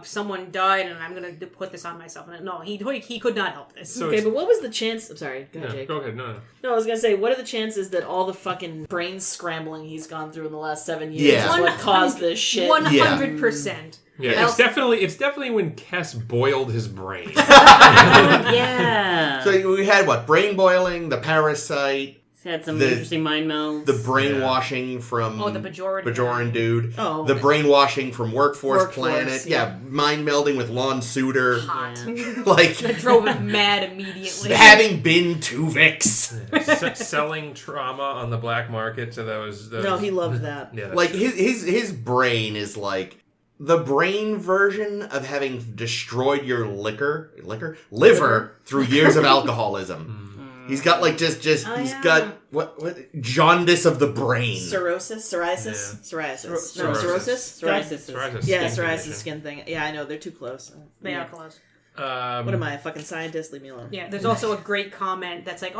someone died and I'm going to put this on myself. No, he could not help this. So okay, but what was the chance... I'm sorry, go ahead, Jake. Go ahead, no. No, I was going to say, what are the chances that all the fucking brain scrambling he's gone through in the last 7 years is what caused this shit? 100%. Yeah, it's definitely when Kess boiled his brain. Yeah. So we had, brain boiling, the parasite... Had some interesting mind melds. The brainwashing from the Bajoran dude. Oh. The brainwashing from Workforce Planet. Yeah, mind melding with Lon Suitor. Hot. Like That drove him mad immediately. having been Tuvix. Selling trauma on the black market to those. No, he loved that. Yeah, Like his brain is like the brain version of having destroyed your liver through years of alcoholism. He's got like he's got what jaundice of the brain. Psoriasis? No, Psoriasis. Yeah, skin psoriasis condition. skin thing. Yeah, I know, they're too close. They are close. What am I, a fucking scientist? Leave me alone. Yeah, there's also a great comment that's like,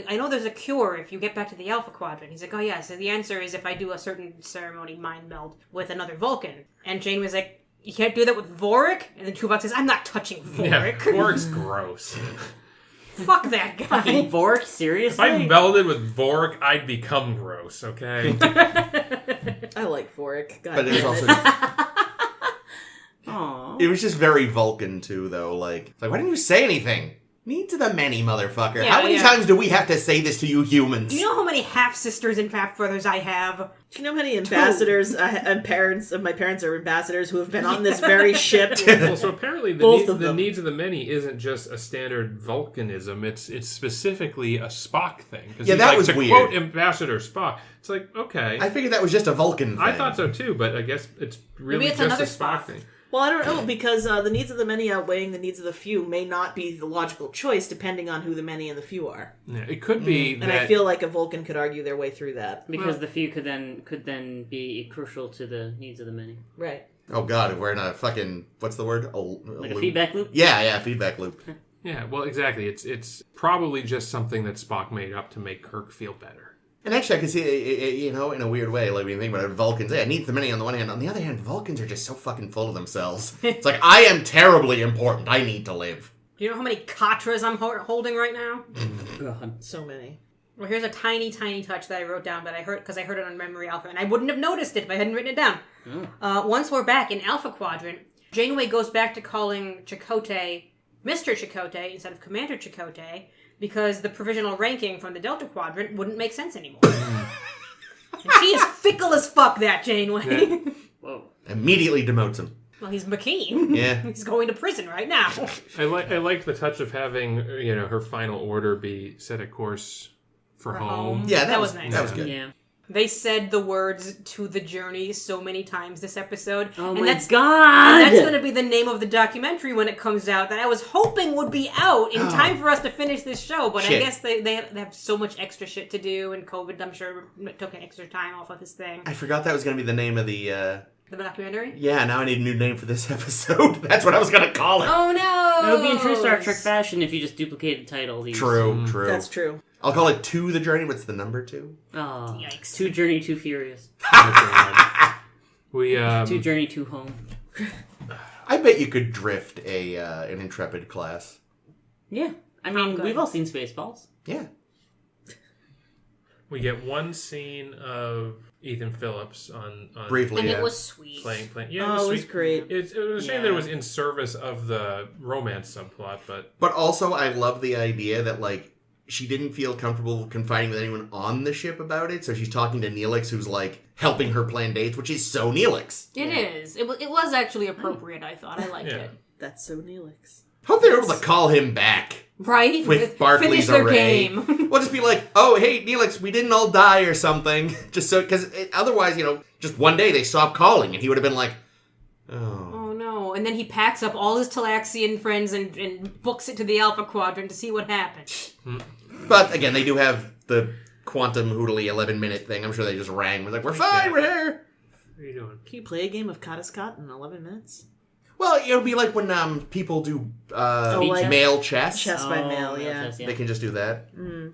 I know there's a cure if you get back to the Alpha Quadrant. He's like, oh yeah, so the answer is if I do a certain ceremony mind meld with another Vulcan. And Jane was like, you can't do that with Vorik? And then Tuvok says, I'm not touching Yeah, Vorik. Vork's gross. Fuck that guy. Fucking Borg, seriously? If I melded with Vork, I'd become gross, okay? I like Vorik. God But it was damn also Aww. it was just very Vulcan too, though. Like why didn't you say anything? Needs of the many, motherfucker. Yeah, How many yeah. times do we have to say this to you humans? Do you know how many half sisters and half brothers I have? Do you know how many ambassadors and parents of my parents are ambassadors who have been on this very ship? Well, so apparently Both of the them. needs of the many isn't just a standard Vulcanism. It's specifically a Spock thing. Yeah, that was to weird. quote Ambassador Spock, it's like, okay. I figured that was just a Vulcan thing. I thought so too, but I guess it's really Maybe it's just another a Spock Spock. thing. Well, I don't know, because the needs of the many outweighing the needs of the few may not be the logical choice depending on who the many and the few are. Yeah, it could be And that I feel like a Vulcan could argue their way through that. Because the few could then be crucial to the needs of the many. Right. Oh god, if we're in a fucking what's the word? Like a loop. feedback loop? Yeah, feedback loop. Yeah, well, exactly. It's probably just something that Spock made up to make Kirk feel better. And actually, I can see it, in a weird way, like when you think about it, Vulcans. Yeah, it needs the many on the one hand. On the other hand, Vulcans are just so fucking full of themselves. It's like I am terribly important. I need to live. Do you know how many Katras I'm holding right now? God. So many. Well, here's a tiny, tiny touch that I wrote down, but I heard it on Memory Alpha, and I wouldn't have noticed it if I hadn't written it down. Once we're back in Alpha Quadrant, Janeway goes back to calling Chakotay Mr. Chakotay instead of Commander Chakotay because the provisional ranking from the Delta Quadrant wouldn't make sense anymore. And she is fickle as fuck, that Janeway. Yeah. Whoa. Immediately demotes him. Well, he's McKean. Yeah. He's going to prison right now. I liked the touch of having her final order be set a course for home. Yeah, That was nice. That was good. Yeah. They said the words "to the journey" so many times this episode. Oh and my that's, god! And that's going to be the name of the documentary when it comes out that I was hoping would be out in time for us to finish this show. But Shit. I guess they have so much extra shit to do, and COVID, I'm sure, took an extra time off of this thing. I forgot that was going to be the name of the... The documentary? Yeah, now I need a new name for this episode. That's what I was going to call it. Oh no! It would be in true Star Trek fashion if you just duplicated the title. True. That's true. I'll call it To the Journey. What's the number 2? Oh, Yikes. Too Journey, Too Furious. We Too Journey, Too Home. I bet you could drift an Intrepid class. Yeah. I mean, good. we've all seen Spaceballs. Yeah. we get one scene of Ethan Phillips on Briefly, And yeah. it was sweet. playing. Yeah, Oh, it was sweet. great. It was a shame that it was in service of the romance subplot, but But also, I love the idea that, like, she didn't feel comfortable confiding with anyone on the ship about it, so she's talking to Neelix, who's, like, helping her plan dates, which is so Neelix. It is. It was actually appropriate, I thought. I liked Yeah. it. That's so Neelix. Hope they're able to call him back. Right? With Barclay's Finish their array. game. We'll just be like, oh, hey, Neelix, we didn't all die or something. Just so, because otherwise, just one day they stopped calling, and he would have been like, oh. Oh no. And then he packs up all his Talaxian friends and books it to the Alpha Quadrant to see what happens. But, again, they do have the quantum hoodly 11-minute thing. I'm sure they just rang. We're like, we're fine, we're here. what are you doing? Can you play a game of Kataskat in 11 minutes? Well, it'll be like when people do like mail chess. Chess by mail, mail yeah. chess, They can just do that.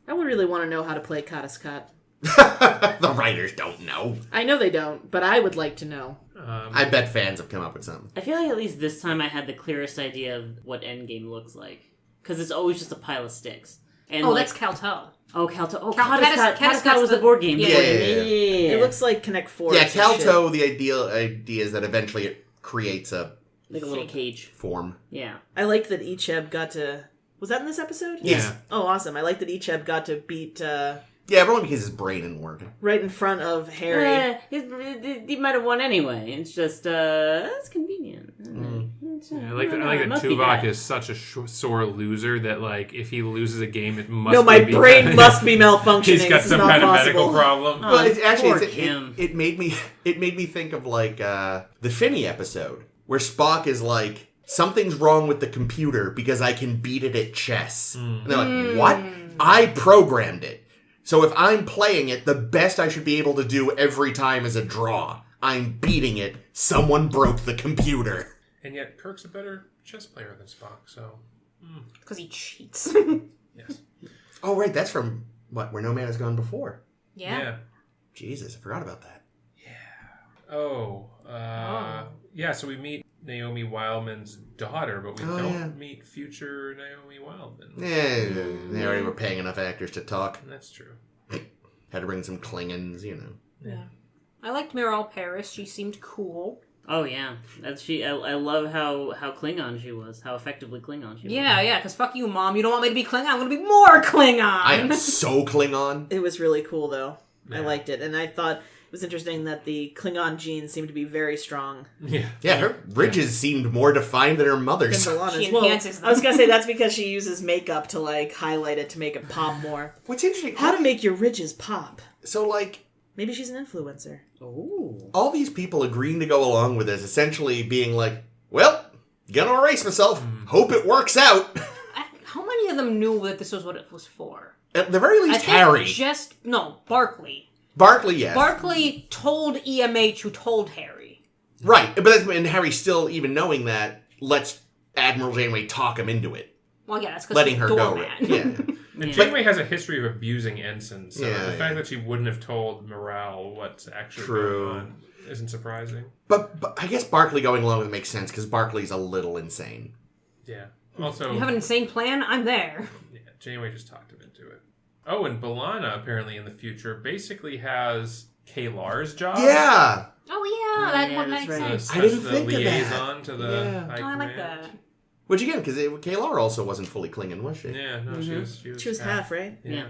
I would really want to know how to play Kataskat. The writers don't know. I know they don't, but I would like to know. I bet fans have come up with something. I feel like at least this time I had the clearest idea of what Endgame looks like. Because it's always just a pile of sticks. And Oh, that's Calto. Oh, Calto. Oh, Catascat- Catascat was the board game. Yeah, yeah, It looks like Connect 4. Yeah, It's shit. Calto, the idea is that eventually it creates a like a little cage. form. Yeah. I liked that Icheb got to... Was that in this episode? Yes. Yeah. Oh, awesome. I like that Icheb got to beat Yeah, but only because his brain isn't working. Right in front of Harry. He might have won anyway. It's just, it's convenient. I like that Tuvok is such a sore loser that, like, if he loses a game, it must No, my brain must be malfunctioning. He's got some kind of medical problem. Well, it's actually Kim. it made me think of like the Finney episode where Spock is like, something's wrong with the computer because I can beat it at chess. And they're like, what? I programmed it. So if I'm playing it, the best I should be able to do every time is a draw. I'm beating it. Someone broke the computer. And yet, Kirk's a better chess player than Spock, so... Because he cheats. Yes. Oh, right. That's from, Where No Man Has Gone Before. Yeah. Jesus, I forgot about that. Yeah, so we meet Naomi Wildman's daughter, but we don't meet future Naomi Wildman. Yeah, they already were paying enough actors to talk. That's true. Had to bring some Klingons, you know. Yeah. I liked Meryl Paris. She seemed cool. Oh yeah, I love how Klingon she was, how effectively Klingon she was. Yeah, because fuck you, Mom. You don't want me to be Klingon? I'm going to be more Klingon. I am so Klingon. It was really cool, though. Yeah. I liked it. And I thought it was interesting that the Klingon genes seemed to be very strong. Yeah, her ridges seemed more defined than her mother's. She enhances them. I was going to say that's because she uses makeup to, like, highlight it to make it pop more. What's interesting... How to make your ridges pop. So, like... Maybe she's an influencer. Ooh. All these people agreeing to go along with this, essentially being like, well, gonna erase myself. Hope it works out. How many of them knew that this was what it was for? At the very least, Harry. Barclay. Barclay, yes. Barclay told EMH who told Harry. Right, and Harry still, even knowing that, lets Admiral Janeway talk him into it. Well, yeah, that's because letting she's her doormat. go. Yeah. And Janeway has a history of abusing ensigns, so Yeah, the fact that she wouldn't have told Morale what's actually going on isn't surprising. But I guess Barclay going along with it makes sense, because Barclay's a little insane. Yeah. Also, you have an insane plan? I'm there. Yeah, Janeway just talked him into it. Oh, and B'Elanna, apparently in the future, basically has K'Ehleyr's job. Yeah! Oh, yeah, that one makes right. sense. I didn't think of that. Liaison to the High I like Command. that. Which again, because K'Ehleyr also wasn't fully Klingon, was she? Yeah, no, she was half, right? Yeah.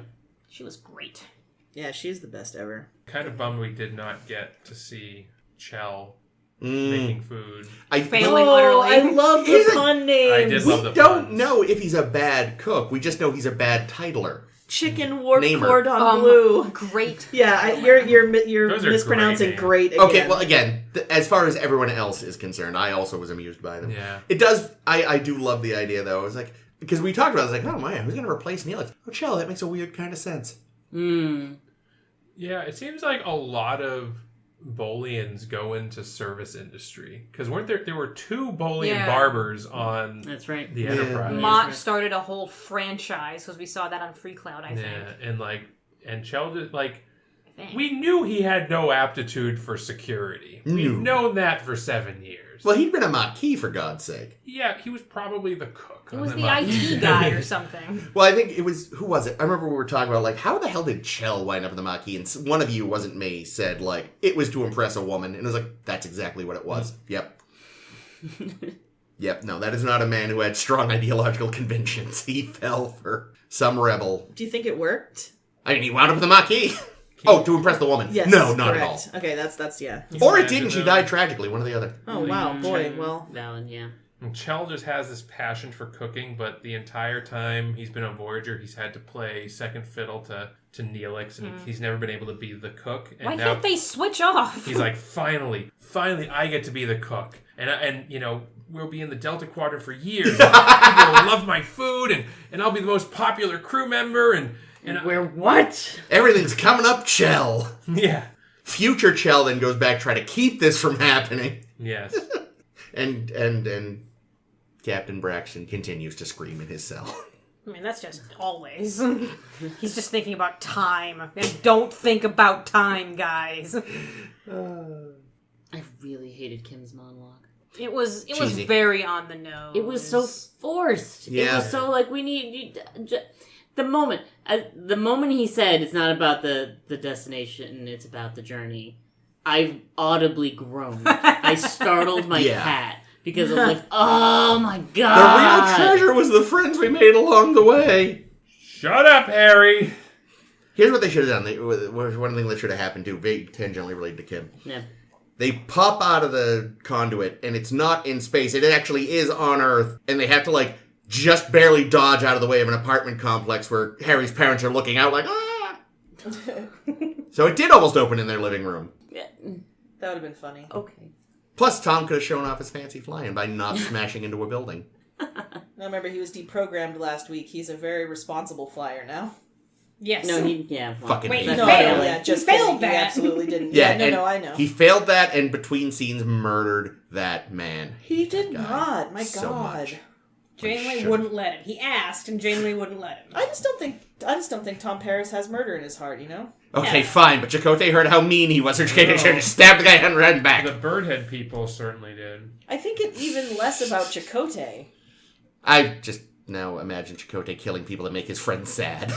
She was great. Yeah, she's the best ever. Kind of bummed we did not get to see Chell making food. Failing utterly. I love the pun names. I did love the We don't puns. know if he's a bad cook. We just know he's a bad titler. Chicken warp Namer. cordon bleu. Great. Yeah, you're Those are mispronouncing great great again. Okay, well, again, as far as everyone else is concerned, I also was amused by them. Yeah. It does, I do love the idea, though. I was like, because we talked about it, I was like, oh, man, who's going to replace Neelix? Oh, Chell, that makes a weird kind of sense. Yeah, it seems like a lot of Bolians go into service industry. Because weren't there were 2 Bolian barbers on That's right. the Enterprise. Mott started a whole franchise, because we saw that on Free Cloud, I think. Yeah, and Chell did, we knew he had no aptitude for security. We've known that for 7 years. Well, he'd been a Maquis, for God's sake. Yeah, he was probably the cook. He was the IT guy or something. Well, I think it was, who was it? I remember we were talking about, how the hell did Chell wind up in the Maquis? And one of you, wasn't me, said, it was to impress a woman. And it was like, that's exactly what it was. Yep. Yep, no, that is not a man who had strong ideological convictions. He fell for some rebel. Do you think it worked? I mean, he wound up in the Maquis. Oh, to impress the woman. Yes, no, not correct. at all. Okay, that's yeah. Or it didn't. She died tragically, one or the other. Oh, wow, boy, well. Valid, yeah. And Chell just has this passion for cooking, but the entire time he's been on Voyager, he's had to play second fiddle to Neelix, and he's never been able to be the cook. And Why now can't they switch off? he's like, finally, I get to be the cook. And we'll be in the Delta Quadrant for years. People will love my food, and I'll be the most popular crew member, and We're what? Everything's coming up, Chell. yeah. Future Chell then goes back, try to keep this from happening. Yes. And Captain Braxton continues to scream in his cell. I mean, that's just always. He's just thinking about time. And don't think about time, guys. I really hated Kim's monologue. It was Cheesy. very on the nose. It was so forced. Yeah. It was so we need the moment he said it's not about the destination, it's about the journey. I audibly groaned. I startled my cat because I was like, oh my god! The real treasure was the friends we made along the way. Shut up, Harry! Here's what they should have done. One thing that should have happened too, very tangentially related to Kim. Yeah. They pop out of the conduit, and it's not in space. It actually is on Earth, and they have to, like, just barely dodge out of the way of an apartment complex where Harry's parents are looking out like, ah! So it did almost open in their living room. Yeah. That would have been funny. Okay. Plus, Tom could have shown off his fancy flying by not smashing into a building. Now remember, he was deprogrammed last week. He's a very responsible flyer now. Yes. No, well, Fucking Wait, hate no, him. Yeah, just He failed kidding. He that. absolutely didn't. Yeah, no, I know. He failed that, and between scenes murdered that man. He did God, not. My so God. much. Janeway Sure. wouldn't let him. He asked, and Janeway wouldn't let him. I just don't think Tom Paris has murder in his heart. You know. Okay, Yeah. fine, but Chakotay heard how mean he was, so Chakotay should have stabbed the guy and ran back. The Birdhead people certainly did. I think it even less about Chakotay. I just now imagine Chakotay killing people that make his friends sad.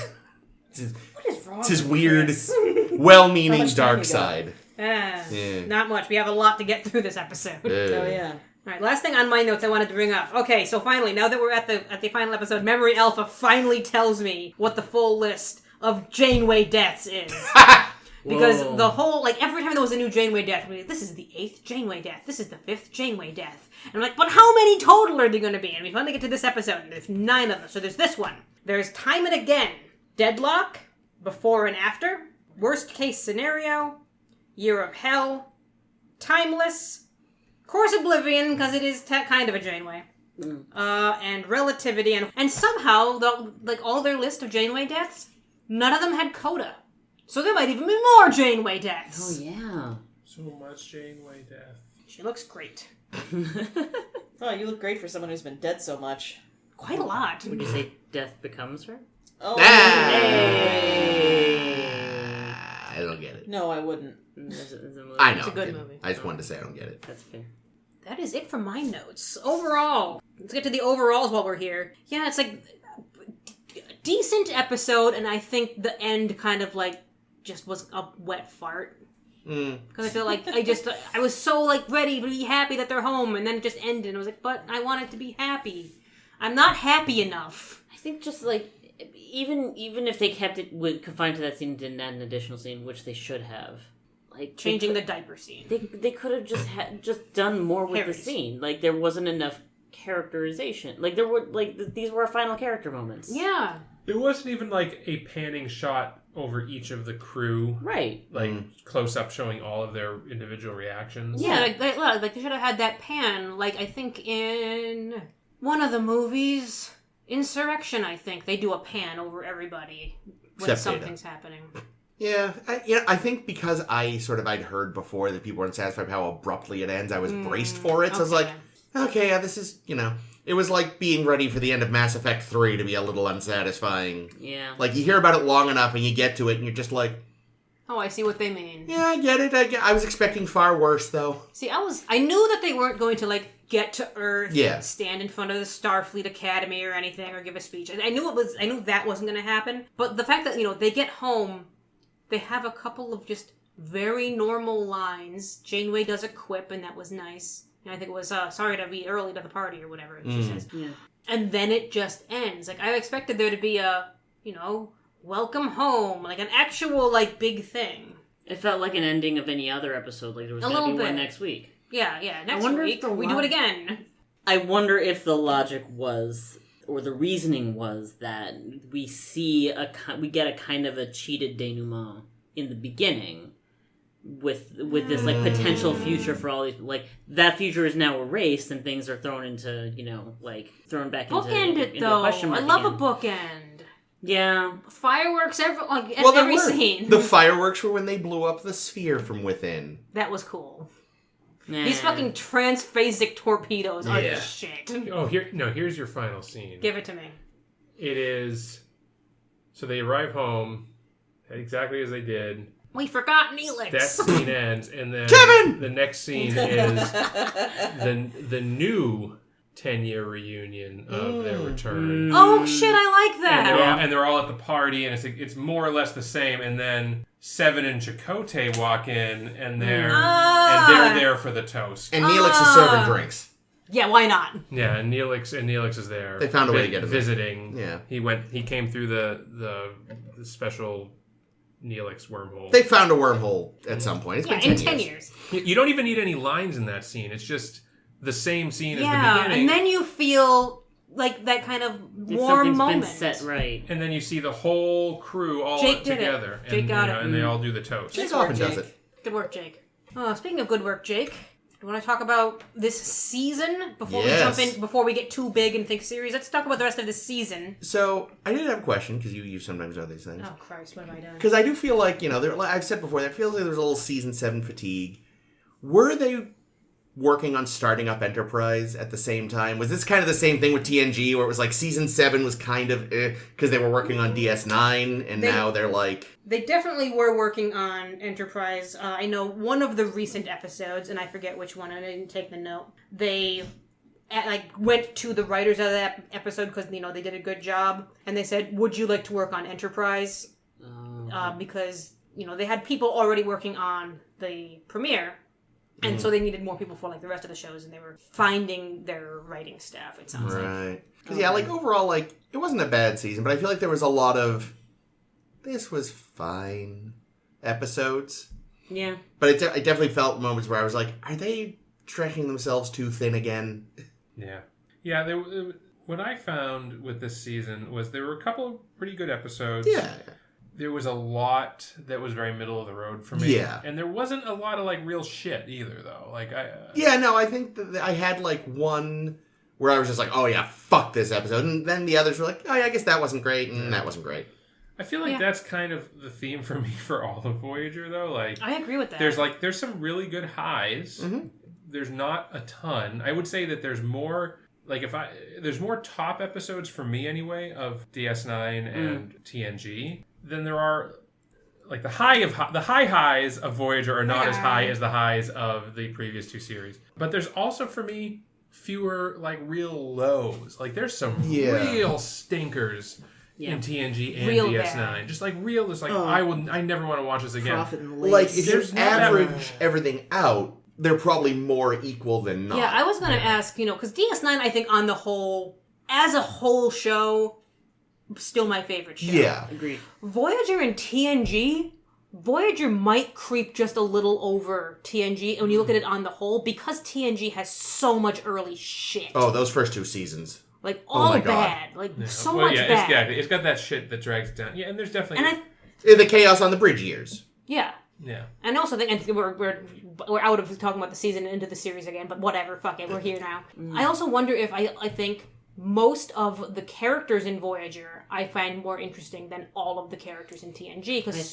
What is wrong It's his with weird, Chris? How well-meaning much time dark you got? side. Yeah. Not much. We have a lot to get through this episode. Oh yeah. All right, last thing on my notes I wanted to bring up. Okay, so finally, now that we're at the final episode, Memory Alpha finally tells me what the full list of Janeway deaths is. Because Whoa. the whole, like, every time there was a new Janeway death, I'm like, this is the 8th Janeway death, this is the 5th Janeway death. And I'm like, but how many total are there going to be? And we finally get to this episode, and there's 9 of them. So there's this one. There's Time and Again, Deadlock, Before and After, Worst Case Scenario, Year of Hell, Timeless, Course Oblivion, because it is kind of a Janeway, and Relativity, and somehow, all their list of Janeway deaths, none of them had Coda. So there might even be more Janeway deaths. Oh, yeah. So much Janeway death. She looks great. Oh, you look great for someone who's been dead so much. Quite a lot. Would you say death becomes her? Oh. I don't get it. No, I wouldn't. There's a movie. I know. It's a good I'm kidding. movie. I just wanted to say I don't get it. That's fair. That is it for my notes. Overall, let's get to the overalls while we're here. Yeah, it's like decent episode, and I think the end kind of like just was a wet fart. Because I feel like I was so like ready to be happy that they're home, and then it just ended. And I was like, but I wanted to be happy. I'm not happy enough. I think just like even if they kept it confined to that scene and didn't add an additional scene, which they should have, like Changing the diaper scene. they could have just done more with Harry's. the scene. Like there wasn't enough characterization. Like there were these were our final character moments. Yeah. It wasn't even like a panning shot over each of the crew, Right. like close up showing all of their individual reactions. Yeah, like they should have had that pan. Like I think in one of the movies, Insurrection, I think they do a pan over everybody when Except something's happening. Yeah, I think because I'd heard before that people weren't satisfied with how abruptly it ends, I was braced for it. So I was like, okay, yeah, this is, it was like being ready for the end of Mass Effect 3 to be a little unsatisfying. Yeah. Like, you hear about it long enough and you get to it and you're just like, Oh, I see what they mean. yeah, I get it. I was expecting far worse, though. See, I knew that they weren't going to get to Earth, Yeah. stand in front of the Starfleet Academy or anything, or give a speech. I knew that wasn't going to happen. But the fact that they get home, they have a couple of just very normal lines. Janeway does a quip, and that was nice. And I think it was sorry to be early to the party or whatever she says. Yeah. And then it just ends. Like I expected there to be a welcome home, like an actual big thing. It felt like an ending of any other episode. Like there was A going to little be one bit. next week. Yeah. Next wonder if week the we do it again. I wonder if the logic was, or the reasoning was, that we get a kind of a cheated denouement in the beginning with this potential future for all these, that future is now erased and things are thrown into thrown back Bookend it into though. a question mark I love again. a bookend. Yeah. Fireworks every There were. scene. The fireworks were when they blew up the sphere from within. That was cool. Nah. These fucking transphasic torpedoes are Yeah. the shit. Oh, here's your final scene. Give it to me. It is. So they arrive home exactly as they did. We forgot Neelix. That scene ends, and then Kevin! the next scene is the new 10-year reunion of their return. Oh shit! I like that. And they're all at the party, and it's more or less the same. And then Seven and Chakotay walk in, and they're there for the toast. And Neelix is serving drinks. Yeah, why not? Yeah, and Neelix is there. They found a way to get him visiting. Yeah. He came through the special Neelix's wormhole. They found a wormhole at some point. It's been 10 in 10 years. You don't even need any lines in that scene. It's just the same scene as the beginning. And then you feel like that kind of warm moment. Been set right. And then you see the whole crew all Jake did together. it. Jake got it. And they all do the toast. Jake often does it. Good work, Jake. Speaking of good work, Jake, do you want to talk about this season before we jump in? Before we get too big and think series, let's talk about the rest of this season. So I did have a question because you sometimes know these things. Oh Christ, what have I done? Because I do feel like I've said before, there feels like there's a little season 7 fatigue. Were they working on starting up Enterprise at the same time? Was this kind of the same thing with TNG, where it was like season 7 was kind of because they were working on DS9, and now they're like... They definitely were working on Enterprise. I know one of the recent episodes, and I forget which one, I didn't take the note, they went to the writers of that episode because, they did a good job, and they said, would you like to work on Enterprise? Because, they had people already working on the premiere, and so they needed more people for, the rest of the shows, and they were finding their writing staff, it sounds like. Right. Because, overall, it wasn't a bad season, but I feel like there was a lot of, this was fine episodes. Yeah. But I definitely felt moments where I was like, are they stretching themselves too thin again? Yeah. Yeah, what I found with this season was there were a couple pretty good episodes. Yeah. There was a lot that was very middle of the road for me. Yeah. And there wasn't a lot of, real shit either, though. I think that I had, one where I was just like, oh, yeah, fuck this episode. And then the others were like, oh, yeah, I guess that wasn't great, and that wasn't great. I feel like that's kind of the theme for me for all of Voyager, though. I agree with that. There's some really good highs. Mm-hmm. There's not a ton. I would say that there's more... there's more top episodes for me, anyway, of DS9 and TNG than there are... the high highs of Voyager are not as high as the highs of the previous two series. But there's also, for me, fewer, real lows. There's some real stinkers in TNG and real DS9. Bad. Just, real, just, I never want to watch this again. If you average everything out, they're probably more equal than not. Yeah, I was going to ask, because DS9, I think, on the whole, as a whole show, still my favorite show. Yeah. Agreed. Voyager and TNG, Voyager might creep just a little over TNG when you look at it on the whole, because TNG has so much early shit. Oh, those first 2 seasons. All bad. So much bad. It's got that shit that drags it down. Yeah, and there's definitely... the chaos on the bridge years. Yeah. Yeah. And also, we're out of talking about the season and into the series again, but whatever, fuck it, we're here now. I also wonder if I think most of the characters in Voyager I find more interesting than all of the characters in TNG, because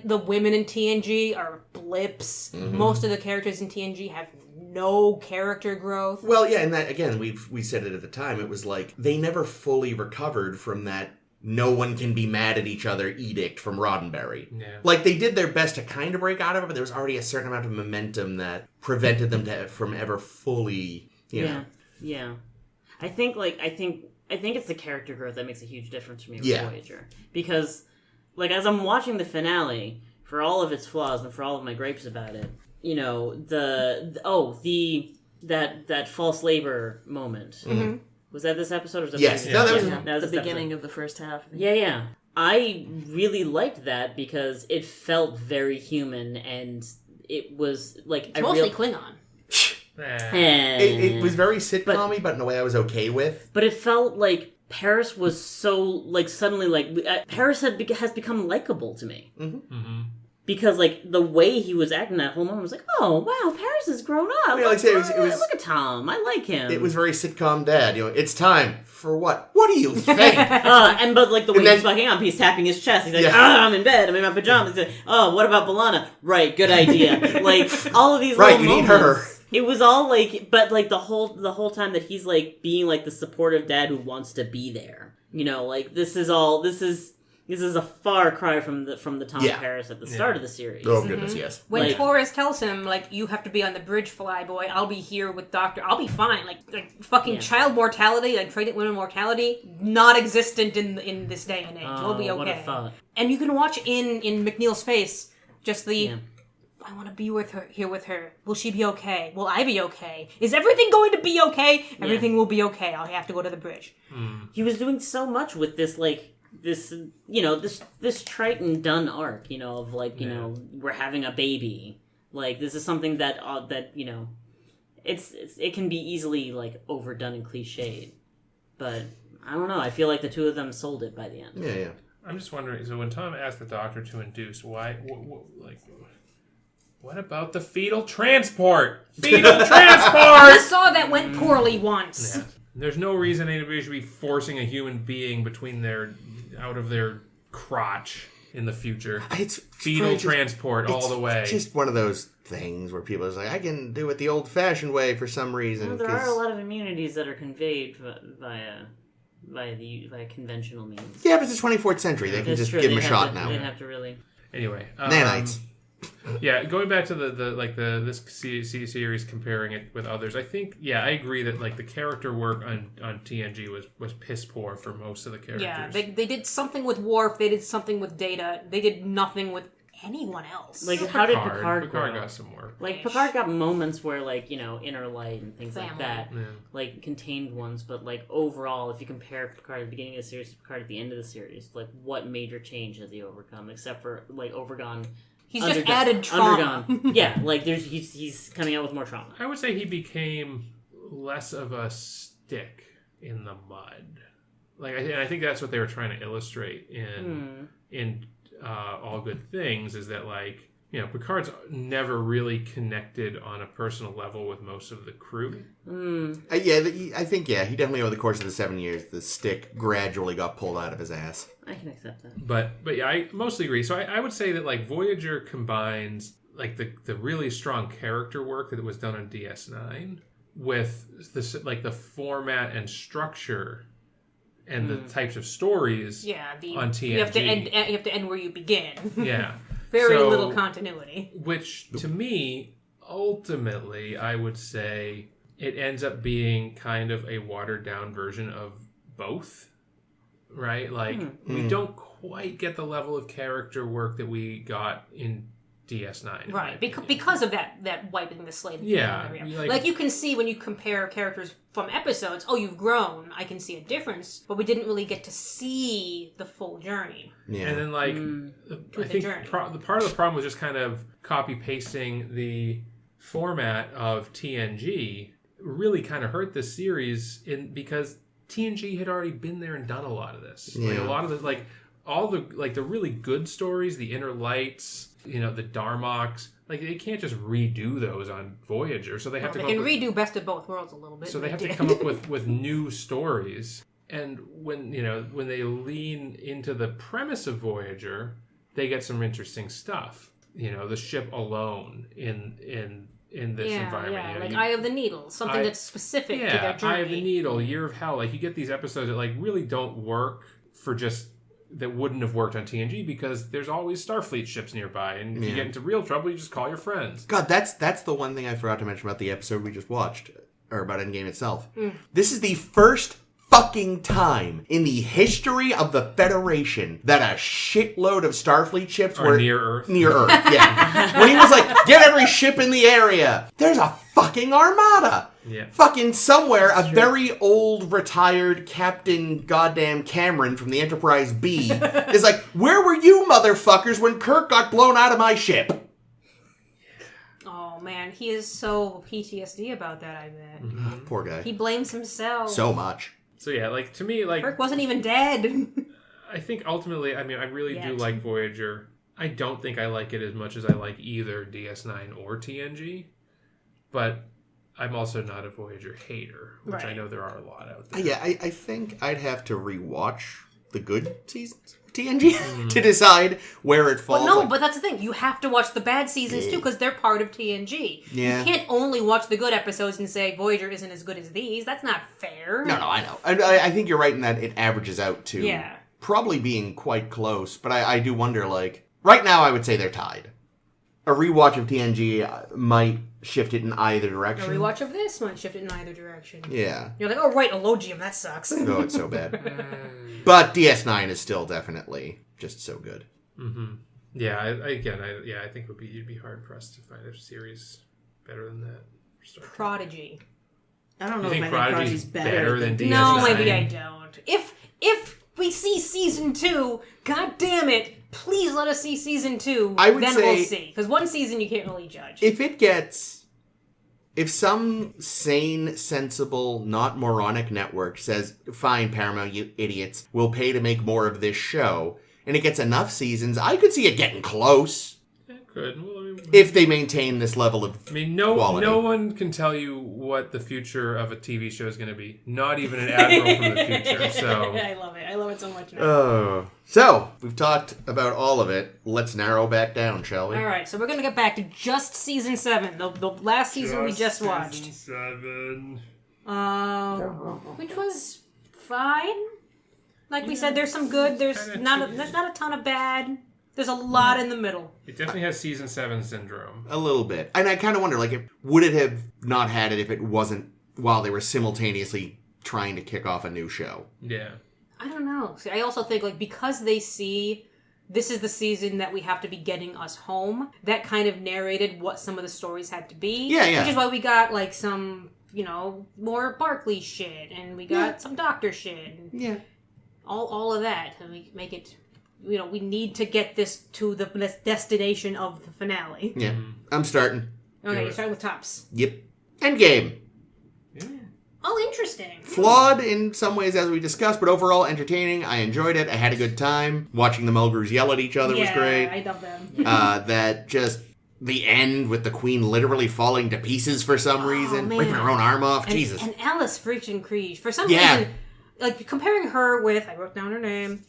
the women in TNG are blips. Mm-hmm. Most of the characters in TNG have no character growth. Well, yeah, and that, again, we said it at the time, it was they never fully recovered from that no one can be mad at each other edict from Roddenberry. Yeah. They did their best to kind of break out of it, but there was already a certain amount of momentum that prevented them from ever fully, you know. Yeah. I think it's the character growth that makes a huge difference for me with Voyager. Because, as I'm watching the finale, for all of its flaws and for all of my gripes about it, that false labor moment. Mm-hmm. Was that this episode? Or was that yes. No, that was the beginning of the first half. Yeah. I really liked that because it felt very human, and it was it's mostly Klingon. It was very sitcom-y, but in a way I was okay with. But it felt like Paris was so, suddenly, Paris has become likable to me. Mm-hmm. Mm-hmm. Because, the way he was acting that whole moment, I was like, oh, wow, Paris has grown up. Yeah, look at Tom. I like him. It was very sitcom dad. It's time for what? What do you think? But, the way he's fucking up, he's tapping his chest. He's like, I'm in bed. I'm in my pajamas. He's like, oh, what about B'Elanna? Right, good idea. All of these little moments. Right, you need her. It was all, but, the whole time that he's, being, the supportive dad who wants to be there. This is a far cry from the Tom Paris at the start of the series. Oh, goodness, yes. When Torres tells him, you have to be on the bridge, Flyboy, I'll be here with Doctor, I'll be fine. Fucking child mortality, pregnant women mortality, not existent in this day and age. We'll be okay. What a thought. And you can watch in McNeil's face, just I want to be here with her. Will she be okay? Will I be okay? Is everything going to be okay? Everything will be okay. I'll have to go to the bridge. He was doing so much with this, this Triton done arc, of like, we're having a baby. Like, this is something that it can be easily like overdone and cliched. But I don't know. I feel like the two of them sold it by the end. Yeah. I'm just wondering. So when Tom asked the doctor to induce, why? What about the fetal transport? Fetal transport. I saw that went poorly once. Yeah. There's no reason anybody should be forcing a human being out of their crotch in the future. It's fetal transport all the way. It's just one of those things where people are like, I can do it the old-fashioned way for some reason. Well, there are a lot of immunities that are conveyed via conventional means. Yeah, but it's the 24th century. They can just give them a shot now. They'd have to really... Anyway. Nanites. Yeah, going back to this series, comparing it with others, I think, I agree that like the character work on TNG was piss poor for most of the characters. Yeah, they did something with Worf, they did something with Data, they did nothing with anyone else. Like, how did Picard got some work. Like, Picard got moments where, like, Inner Light and things like that, yeah. like, contained ones, but, like, overall, if you compare Picard at the beginning of the series to Picard at the end of the series, like, what major change has he overcome, except for, like, He's just added trauma. Yeah, like, he's coming out with more trauma. I would say he became less of a stick in the mud. Like, I think that's what they were trying to illustrate in All Good Things, is that, like, Picard's never really connected on a personal level with most of the crew. I think he definitely, over the course of the 7 years, the stick gradually got pulled out of his ass. I can accept that. But yeah, I mostly agree. So I would say that, like, Voyager combines, like, the really strong character work that was done on DS9 with this, like, the format and structure and the types of stories on TNG. You have to end where you begin. Yeah. Very little continuity. Which, to me, ultimately, I would say it ends up being kind of a watered-down version of both, right? Like, we don't quite get the level of character work that we got in DS9. Right, because of that wiping the slate. Yeah. Like, you can see when you compare characters from episodes, you've grown, I can see a difference, but we didn't really get to see the full journey. Yeah. And then, like, I think the part of the problem was just kind of copy-pasting the format of TNG really kind of hurt this series because TNG had already been there and done a lot of this. Yeah. Like, a lot of the, like, all the, like, the really good stories, the Inner Lights, the Darmoks, like, they can't just redo those on Voyager, so they have to They can redo Best of Both Worlds a little bit. So they have to come up with new stories. And when they lean into the premise of Voyager, they get some interesting stuff. The ship alone in this environment. Yeah, like Eye of the Needle, something that's specific to their journey. Eye of the Needle, Year of Hell. Like, you get these episodes that, like, really don't work for just... that wouldn't have worked on TNG because there's always Starfleet ships nearby, and if you get into real trouble, you just call your friends. God, that's the one thing I forgot to mention about the episode we just watched, or about Endgame itself. This is the first fucking time in the history of the Federation that a shitload of Starfleet ships were near Earth. Near Earth, yeah. When he was like, get every ship in the area. There's a fucking armada. Yeah. Fucking somewhere, a very old, retired Captain Goddamn Cameron from the Enterprise B is like, where were you motherfuckers when Kirk got blown out of my ship? Oh, man, he is so PTSD about that, I bet. Mm-hmm. Poor guy. He blames himself. So much. So yeah, like, to me, like... Kirk wasn't even dead. I think ultimately, I mean, I really do like Voyager. I don't think I like it as much as I like either DS9 or TNG. But I'm also not a Voyager hater, which I know there are a lot out there. Yeah, I think I'd have to rewatch the good seasons of TNG to decide where it falls. Well, no, but that's the thing. You have to watch the bad seasons too, because they're part of TNG. Yeah. You can't only watch the good episodes and say Voyager isn't as good as these. That's not fair. No, I know. I think you're right in that it averages out to probably being quite close. But I do wonder, like, right now I would say they're tied. A rewatch of TNG might shift it in either direction. A rewatch of this might shift it in either direction. Yeah. You're like, oh, right, Elogium, that sucks. No, it's so bad. But DS9 is still definitely just so good. Mm-hmm. Yeah, I think you'd be hard pressed to find a series better than that. Prodigy. I don't know if I think Prodigy's better than DS9. No, maybe I don't. If we see season 2, god damn it, please let us see season 2. I would then say, we'll see. Because one season you can't really judge. If some sane, sensible, not moronic network says, fine, Paramount, you idiots, we'll pay to make more of this show, and it gets enough seasons, I could see it getting close. It could. Well, if they maintain this level of quality. No one can tell you what the future of a TV show is going to be. Not even an Admiral from the future. So I love it. I love it so much now. So, we've talked about all of it. Let's narrow back down, shall we? All right, so we're going to get back to just season 7, the last season we just watched. Season 7. Which was fine. Like we said, there's some good. There's not a ton of bad. There's a lot in the middle. It definitely has season 7 syndrome. A little bit. And I kind of wonder, would it have not had it if it wasn't while they were simultaneously trying to kick off a new show? Yeah. I don't know. See, I also think, because they see this is the season that we have to be getting us home, that kind of narrated what some of the stories had to be. Yeah. Which is why we got, some, more Barclay shit, and we got some Doctor shit. And yeah. All of that. And we make it... we need to get this to the destination of the finale. Yeah. I'm starting. Okay, you're starting with tops. Yep. Endgame. Yeah. Oh, interesting. Flawed in some ways, as we discussed, but overall entertaining. I enjoyed it. I had a good time. Watching the Mulgrews yell at each other was great. I love them. That just... the end with the Queen literally falling to pieces for some reason. Man. Ripping her own arm off. And, Jesus. And Alice freaking Kriege. For some reason... comparing her with, I wrote down her name,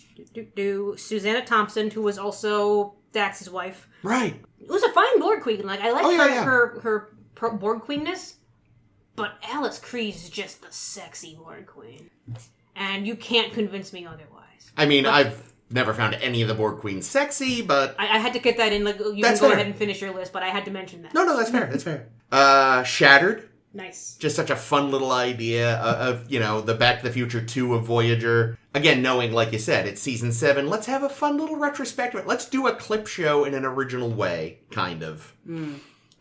Susanna Thompson, who was also Dax's wife. Right. It was a fine Borg Queen. I liked her Borg Queenness, but Alice Kriege is just the sexy Borg Queen. And you can't convince me otherwise. I mean, I've never found any of the Borg Queens sexy, but... I had to get that in. You can go ahead and finish your list, but I had to mention that. No, that's fair. That's fair. Shattered. Nice. Just such a fun little idea of the Back to the Future 2 of Voyager. Again, knowing, like you said, it's season 7. Let's have a fun little retrospective. Let's do a clip show in an original way, kind of.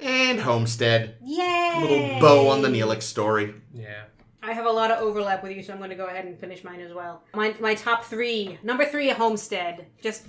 And Homestead. Yay! A little bow on the Neelix story. Yeah. I have a lot of overlap with you, so I'm going to go ahead and finish mine as well. My top 3. Number 3, Homestead. Just,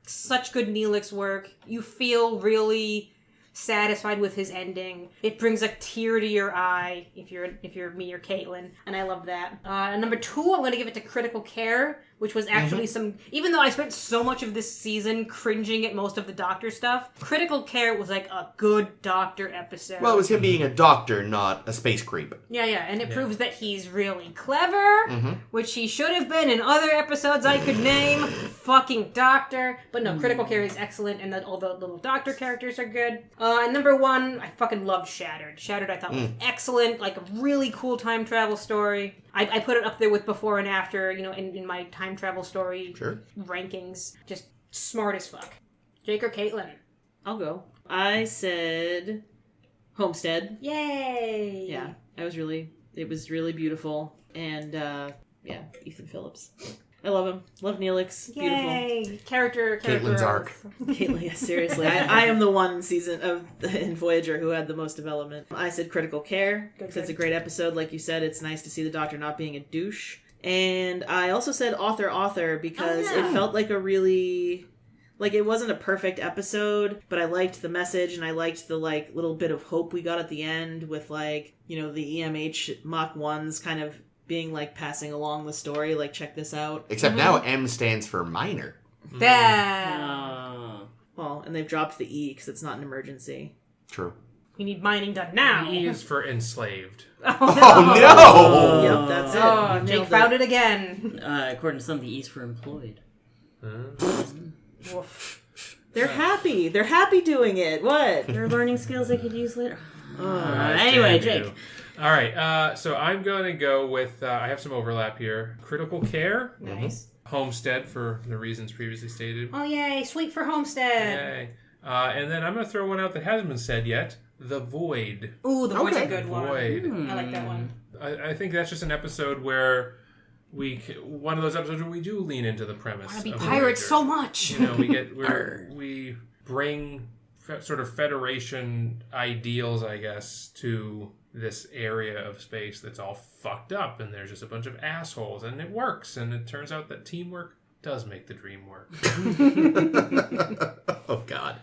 such good Neelix work. You feel really... satisfied with his ending. It brings a tear to your eye if you're me or Caitlin, and I love that. Number 2, I'm going to give it to Critical Care, which was actually even though I spent so much of this season cringing at most of the Doctor stuff, Critical Care was a good Doctor episode. Well, it was him being a doctor, not a space creep. Yeah, and it proves that he's really clever, which he should have been in other episodes I could name. Fucking Doctor. But no, Critical Care is excellent, and all the little Doctor characters are good. And number 1, I fucking loved Shattered. Shattered I thought was excellent, a really cool time travel story. I put it up there with Before and After, in my time travel story rankings. Just smart as fuck. Jake or Caitlin? I'll go. I said Homestead. Yay! Yeah, it was really beautiful. And, Ethan Phillips. I love him. Love Neelix. Yay! Beautiful. Character Caitlin's arc. Caitlin, yeah, seriously. I am the one in Voyager who had the most development. I said Critical Care, because it's a great episode. Like you said, it's nice to see the Doctor not being a douche. And I also said Author, because it felt like a really... it wasn't a perfect episode, but I liked the message, and I liked the, little bit of hope we got at the end with, the EMH Mach 1s kind of being, passing along the story, check this out. Except now M stands for minor. That. Well, and they've dropped the E because it's not an emergency. True. We need mining done now. E is for enslaved. Oh, no! Yep, that's it. Oh, Jake found it again. According to some, the E's for employed. They're happy. They're happy doing it. What? They're learning skills they could use later. Anyway, Jake. All right, so I'm going to go with, I have some overlap here. Critical Care. Nice. Homestead, for the reasons previously stated. Oh, yay. Sweet for Homestead. Yay. And then I'm going to throw one out that hasn't been said yet. The Void. Ooh, The Void's a good one. Void. I like that one. I think that's just an episode where one of those episodes where we do lean into the premise. I want to be of pirates Voyager. so much. We bring sort of Federation ideals, I guess, to this area of space that's all fucked up, and there's just a bunch of assholes, and it works, and it turns out that teamwork does make the dream work. Oh, God.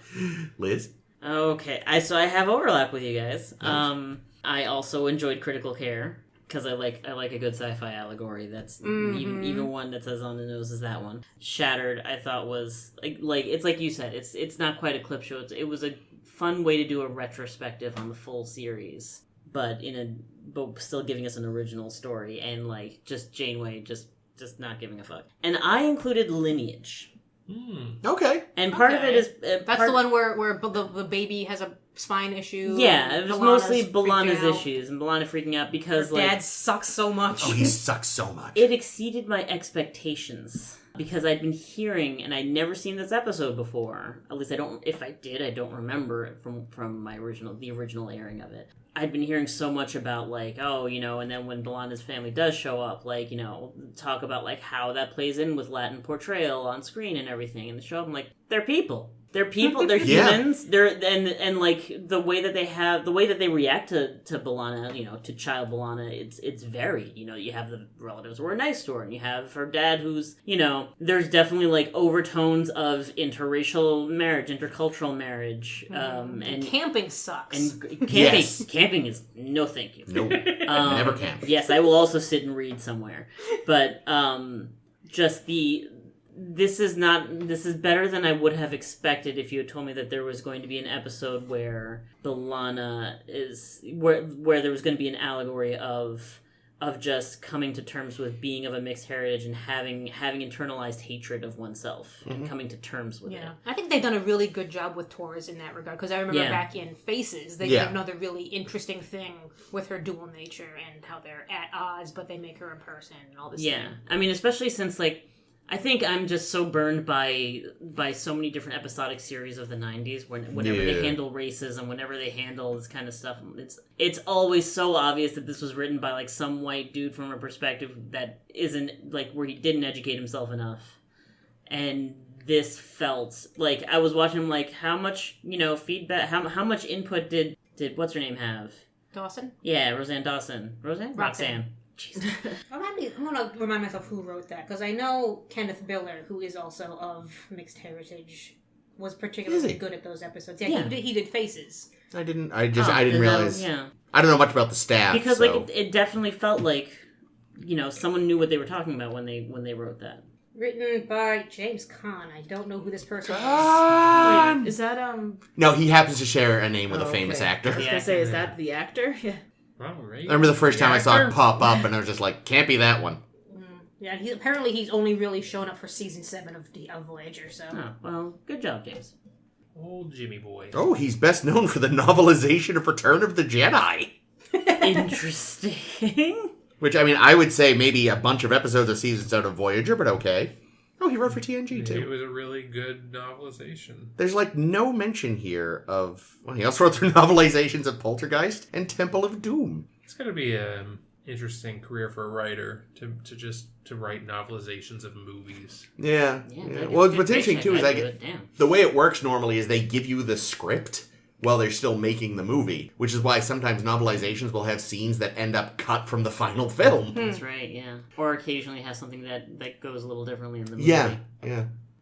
Liz? Okay, so I have overlap with you guys. I also enjoyed Critical Care because I like a good sci-fi allegory. That's even one that's as on the nose as that one. Shattered, I thought was like it's like you said. It's not quite a clip show. It was a fun way to do a retrospective on the full series, but still giving us an original story, and like just Janeway just not giving a fuck. And I included Lineage. Okay. And part of it is... That's the one where the baby has a spine issue. Yeah, it was mostly B'Elanna's issues, and B'Elanna freaking out because, her dad sucks so much. Oh, he sucks so much. It exceeded my expectations. Because I'd been hearing, and I'd never seen this episode before. At least if I did, I don't remember it from the original airing of it. I'd been hearing so much about, like, and then when B'Elanna's family does show up, like, talk about, like, how that plays in with Latin portrayal on screen and everything. And the show, I'm like, they're people. They're people. They're humans. They're and like the way that they react to B'Elanna, to child B'Elanna, it's varied. You have the relatives who are nice to her, and you have her dad who's, there's definitely like overtones of interracial marriage, intercultural marriage, and camping sucks. And camping is no thank you. Nope. Never camp. Yes, I will also sit and read somewhere, but just This is better than I would have expected if you had told me that there was going to be an episode where B'Elanna where there was going to be an allegory of just coming to terms with being of a mixed heritage and having internalized hatred of oneself and coming to terms with it. I think they've done a really good job with Torres in that regard, because I remember back in Faces, they did another really interesting thing with her dual nature and how they're at odds, but they make her a person and all this stuff. I mean, especially since, like, I think I'm just so burned by so many different episodic series of the 90s whenever they handle racism, whenever they handle this kind of stuff. It's always so obvious that this was written by like some white dude from a perspective that isn't like where he didn't educate himself enough. And this felt like I was watching him like how much, feedback, how much input did what's her name have? Dawson? Yeah, Roseanne Dawson. Roxanne. Jeez. I'm going to remind myself who wrote that, because I know Kenneth Biller, who is also of mixed heritage, was particularly good at those episodes. Yeah. He did Faces. I didn't realize. Yeah. I don't know much about the staff. Because like it definitely felt like, someone knew what they were talking about when they wrote that. Written by James Caan. I don't know who this person is. Wait, is that No, he happens to share a name with a famous actor. I was gonna say, is that the actor? Yeah. Right. I remember the first time I saw it pop up, and I was just like, can't be that one. Yeah, apparently he's only really shown up for season 7 of Voyager, so... Oh, well, good job, James. Old Jimmy boy. Oh, he's best known for the novelization of Return of the Jedi. Interesting. Which, I mean, I would say maybe a bunch of episodes or seasons out of Voyager, but okay. Oh, he wrote for TNG, too. It was a really good novelization. There's, like, no mention here of... Well, he also wrote the novelizations of Poltergeist and Temple of Doom. It's going to be an interesting career for a writer to write novelizations of movies. Yeah. Well, what's interesting, too, is the way it works normally is they give you the script while they're still making the movie, which is why sometimes novelizations will have scenes that end up cut from the final film. That's right, yeah. Or occasionally has something that goes a little differently in the movie. Yeah.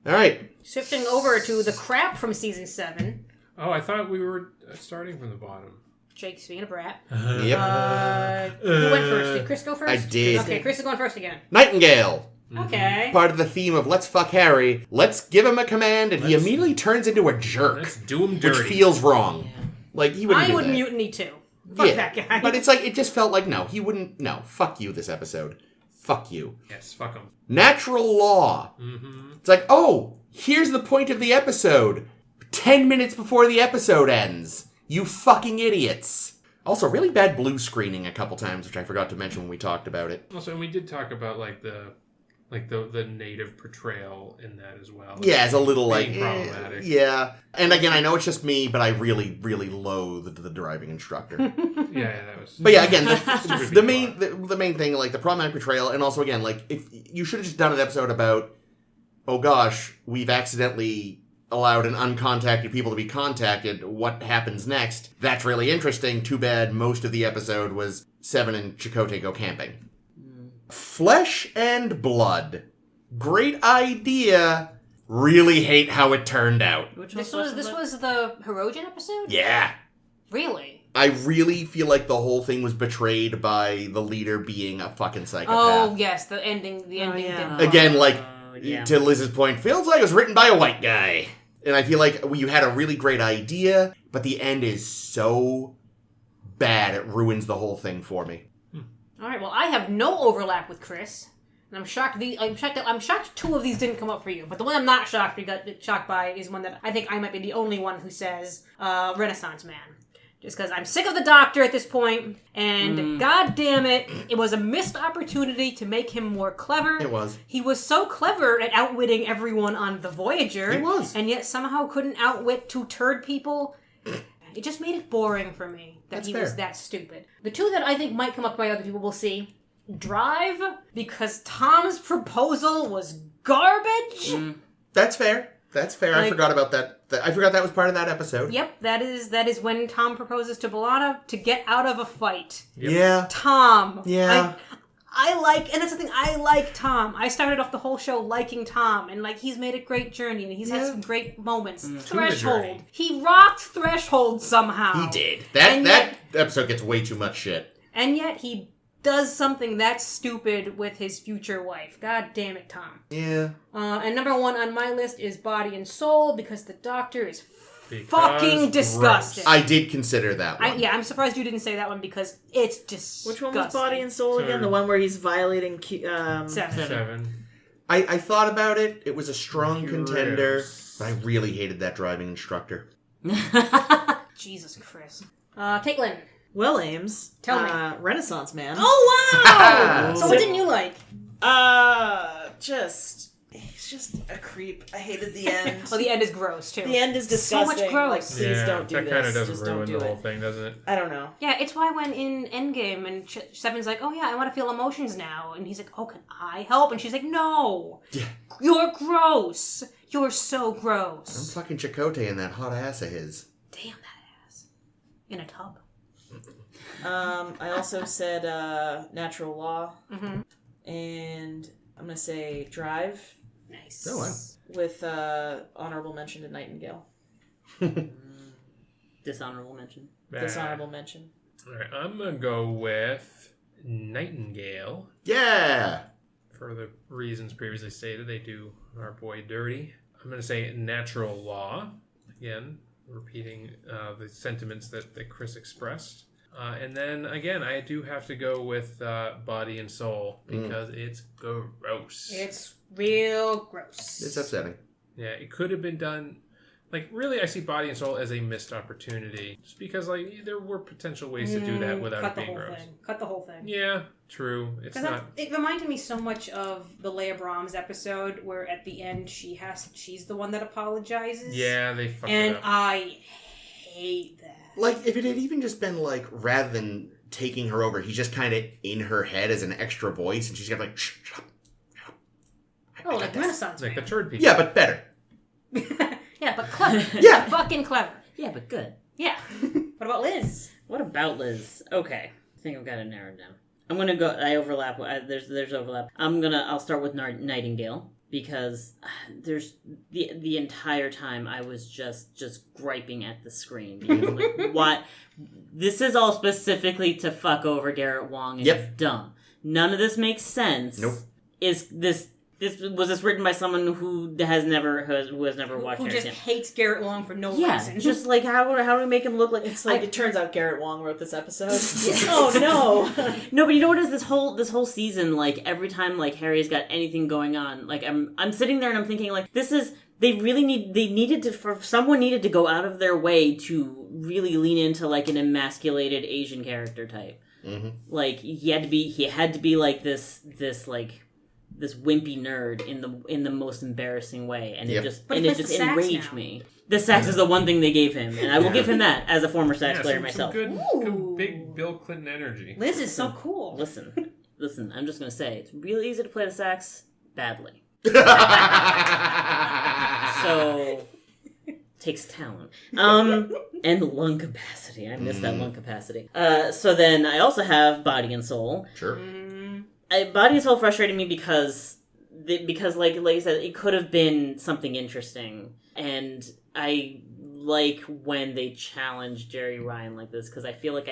All right. Shifting over to the crap from season 7. Oh, I thought we were starting from the bottom. Jake's being a brat. Yep. Who went first? Did Chris go first? I did. Okay, Chris is going first again. Nightingale. Okay. Part of the theme of Let's Fuck Harry. Let's give him a command, and he immediately turns into a jerk. Let's do him dirty. Which feels wrong. Yeah. Like, he wouldn't do would that. mutiny too. Fuck that guy. But it's like, it just felt like, no, he wouldn't. No, fuck you this episode. Fuck you. Yes, fuck him. Natural law. Mm-hmm. It's like, oh, here's the point of the episode. 10 minutes before the episode ends. You fucking idiots. Also, really bad blue screening a couple times, which I forgot to mention when we talked about it. Also, and we did talk about, like, the native portrayal in that as well. Yeah, it's a little like problematic. Yeah, and again, I know it's just me, but I really, really loathe the driving instructor. yeah, that was. But yeah, again, the main thing, like the problematic portrayal, and also again, like if you should have just done an episode about, oh gosh, we've accidentally allowed an uncontacted people to be contacted. What happens next? That's really interesting. Too bad most of the episode was Seven and Chakotay go camping. Flesh and blood. Great idea. Really hate how it turned out. This was the Hirogen episode? Yeah. Really? I really feel like the whole thing was betrayed by the leader being a fucking psychopath. Oh, yes, the ending yeah. didn't Again, like, yeah. to Liz's point, feels like it was written by a white guy. And I feel like you had a really great idea, but the end is so bad it ruins the whole thing for me. All right, well, I have no overlap with Chris. And I'm shocked two of these didn't come up for you. But the one I'm not shocked by is one that I think I might be the only one who says Renaissance Man. Just because I'm sick of the Doctor at this point, and god damn it, it was a missed opportunity to make him more clever. It was. He was so clever at outwitting everyone on the Voyager. He was. And yet somehow couldn't outwit two turd people. It just made it boring for me that That's he fair. was that stupid. The two that I think might come up by other people we'll see. Drive, because Tom's proposal was garbage. That's fair. I forgot about that. I forgot that was part of that episode. Yep, that is when Tom proposes to B'Elanna to get out of a fight. Yep. Yeah. Tom. Yeah. I like, and that's the thing, I like Tom. I started off the whole show liking Tom, and like he's made a great journey, and he's had some great moments. Threshold. He rocked Threshold somehow. He did. That episode gets way too much shit. And yet he does something that stupid with his future wife. God damn it, Tom. Yeah. And number one on my list is Body and Soul, because the Doctor is fucking disgusting. I did consider that one. I'm surprised you didn't say that one, because it's disgusting. Which one was Body and Soul again? The one where he's violating... Seven. I thought about it. It was a strong contender, Gross. but I really hated that driving instructor. Jesus Christ. Caitlin. Well, Ames. Tell me. Renaissance Man. Oh, wow! So what didn't you like? He's just a creep. I hated the end. Oh, the end is gross, too. The end is disgusting. So much gross. Like, please don't do that this. kind of does Just ruin don't do the whole it. thing, doesn't it? I don't know. Yeah, it's why when in Endgame and Seven's like, oh yeah, I want to feel emotions now. And he's like, oh, can I help? And she's like, no. Yeah. You're gross. You're so gross. I'm fucking Chakotay in that hot ass of his. Damn that ass. In a tub. I also said Natural Law. Mm-hmm. And I'm going to say Drive. Nice. Oh, wow. With honorable mention to Nightingale. Dishonorable mention. Dishonorable mention. All right, I'm going to go with Nightingale. Yeah. For the reasons previously stated, they do our boy dirty. I'm going to say Natural Law. Again, repeating the sentiments that Chris expressed. And then, again, I do have to go with Body and Soul because it's gross. It's real gross. It's upsetting. Yeah, it could have been done... Like, really, I see Body and Soul as a missed opportunity. Just because, like, there were potential ways to do that without it being gross. Cut the whole thing. Yeah, true. It's not... It reminded me so much of the Leia Brahms episode where at the end she's the one that apologizes. Yeah, they fucked it And up. I hate that. Like, if it had even just been, like, rather than taking her over, he's just kind of in her head as an extra voice, and she's got like, shh, shut up. Oh, like Renaissance Like Man. the turd people. Yeah, but better. Yeah, but clever. Yeah. Fucking clever. Yeah, but good. Yeah. What about Liz? What about Liz? Okay, I think I've got it narrowed down. I'm gonna go. I overlap. There's overlap. I'll start with Nightingale because there's the entire time I was just griping at the screen. Because I'm like, what? This is all specifically to fuck over Garrett Wong and it's dumb. None of this makes sense. Nope. Was this written by someone who has never watched? Who just Harry hates Garrett Wong for no Yeah, reason. just like how do we make him look like It's like, it turns out Garrett Wong wrote this episode. Oh, no. No, but you know what is this whole season, like, every time, like, Harry's got anything going on, like, I'm sitting there and I'm thinking, like, someone needed to go out of their way to really lean into, like, an emasculated Asian character type. Mm-hmm. Like, he had to be, like, this wimpy nerd in the most embarrassing way, and it just enraged me. The sax is the one thing they gave him, and I will give him that as a former sax player myself. Some good big Bill Clinton energy. Liz is so cool. Listen, I'm just gonna say it's really easy to play the sax badly. So takes talent. And lung capacity. I miss that lung capacity. So then I also have body and soul. Sure. Body and soul frustrated me because like you said, it could have been something interesting. And I like when they challenge Jerry Ryan like this, because I feel like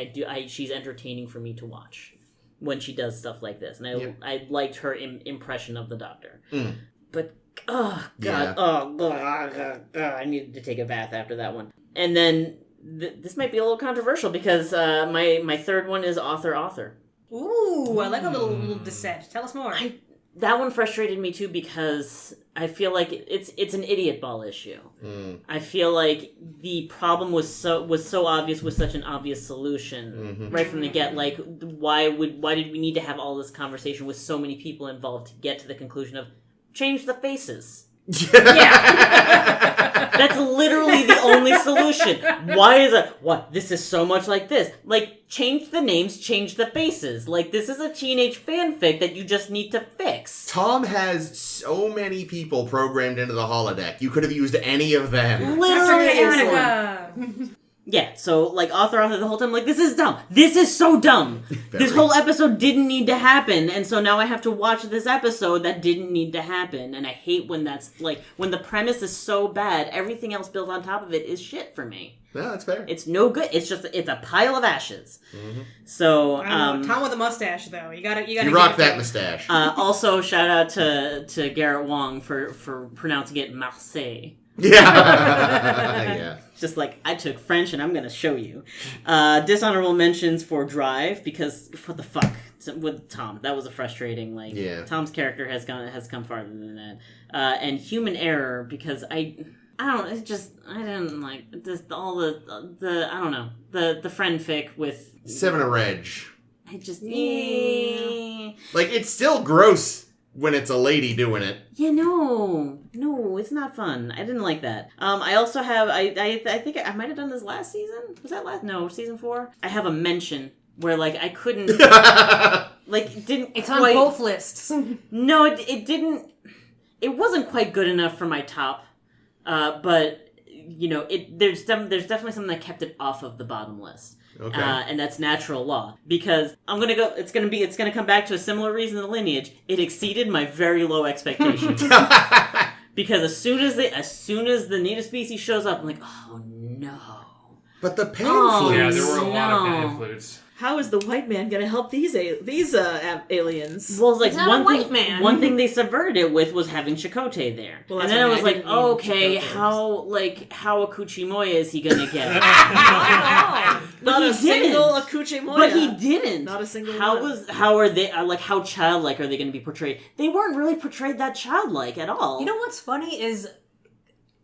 she's entertaining for me to watch when she does stuff like this. And I liked her impression of the Doctor. But oh god, I needed to take a bath after that one. And then this might be a little controversial because my third one is author. Ooh, I like a little dissent. Tell us more. That one frustrated me too because I feel like it's an idiot ball issue. I feel like the problem was so obvious, with such an obvious solution right from the get. Like, why did we need to have all this conversation with so many people involved to get to the conclusion of change the faces? That's literally the only solution. Why is it? What? This is so much like this. Like, change the names, change the faces. Like, this is a teenage fanfic that you just need to fix. Tom has so many people programmed into the holodeck. You could have used any of them. Literally. Yeah, so, like, author the whole time, like, this is dumb. This is so dumb. This whole episode didn't need to happen, and so now I have to watch this episode that didn't need to happen. And I hate when that's, like, when the premise is so bad, everything else built on top of it is shit for me. No, that's fair. It's no good. It's a pile of ashes. So, Tom with a mustache, though. You gotta rock that mustache. Also, shout out to Garrett Wong for pronouncing it Marseille. Yeah. Just like, I took French and I'm gonna show you. Dishonorable mentions for Drive, because what the fuck with Tom, that was a frustrating, like, Tom's character has come farther than that. And Human Error, because I don't know, I didn't like this, all the I don't know, the friend fic with Seven of Reg. I just like, it's still gross when it's a lady doing it. Yeah, no, it's not fun. I didn't like that. I also have, I think I might have done this last season. Was that season 4? I have a mention where, like, I couldn't, like, it didn't. It's quite, on both lists. No, it didn't. It wasn't quite good enough for my top. But you know, there's definitely something that kept it off of the bottom list. Okay. And that's Natural Law, because it's gonna come back to a similar reason in the lineage. It exceeded my very low expectations. Because as soon as the native species shows up, I'm like, oh no. But the pan flutes. Yeah, there were a lot of pan flutes. How is the white man going to help these aliens? Well, it's like one thing they subverted it with was having Chakotay there. Well, and then I was like, oh, okay, how Akuchi Moya is he going to get? Not a single Akuchi Moya. But he didn't. Not a single how are they, like, how childlike are they going to be portrayed? They weren't really portrayed that childlike at all. You know what's funny is,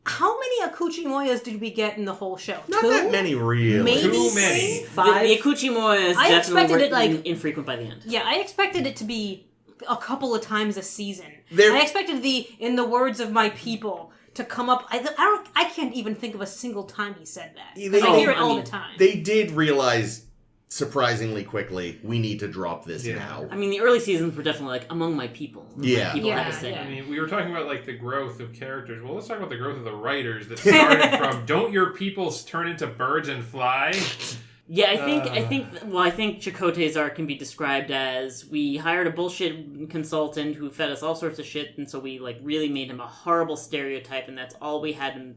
how many Akuchi Moyas did we get in the whole show? Not 2? that many, really. Maybe too many. 5? The Akuchi Moya is definitely infrequent by the end. Yeah, I expected it to be a couple of times a season. I expected in the words of my people, to come up. I can't even think of a single time he said that. I hear it all the time. They did realize surprisingly quickly, we need to drop this now. I mean, the early seasons were definitely like, among my people. Yeah. People had to say. Yeah. I mean, we were talking about, like, the growth of characters. Well, let's talk about the growth of the writers that started from, don't your peoples turn into birds and fly? Yeah, I think Chakotay's arc can be described as, we hired a bullshit consultant who fed us all sorts of shit, and so we, like, really made him a horrible stereotype, and that's all we had him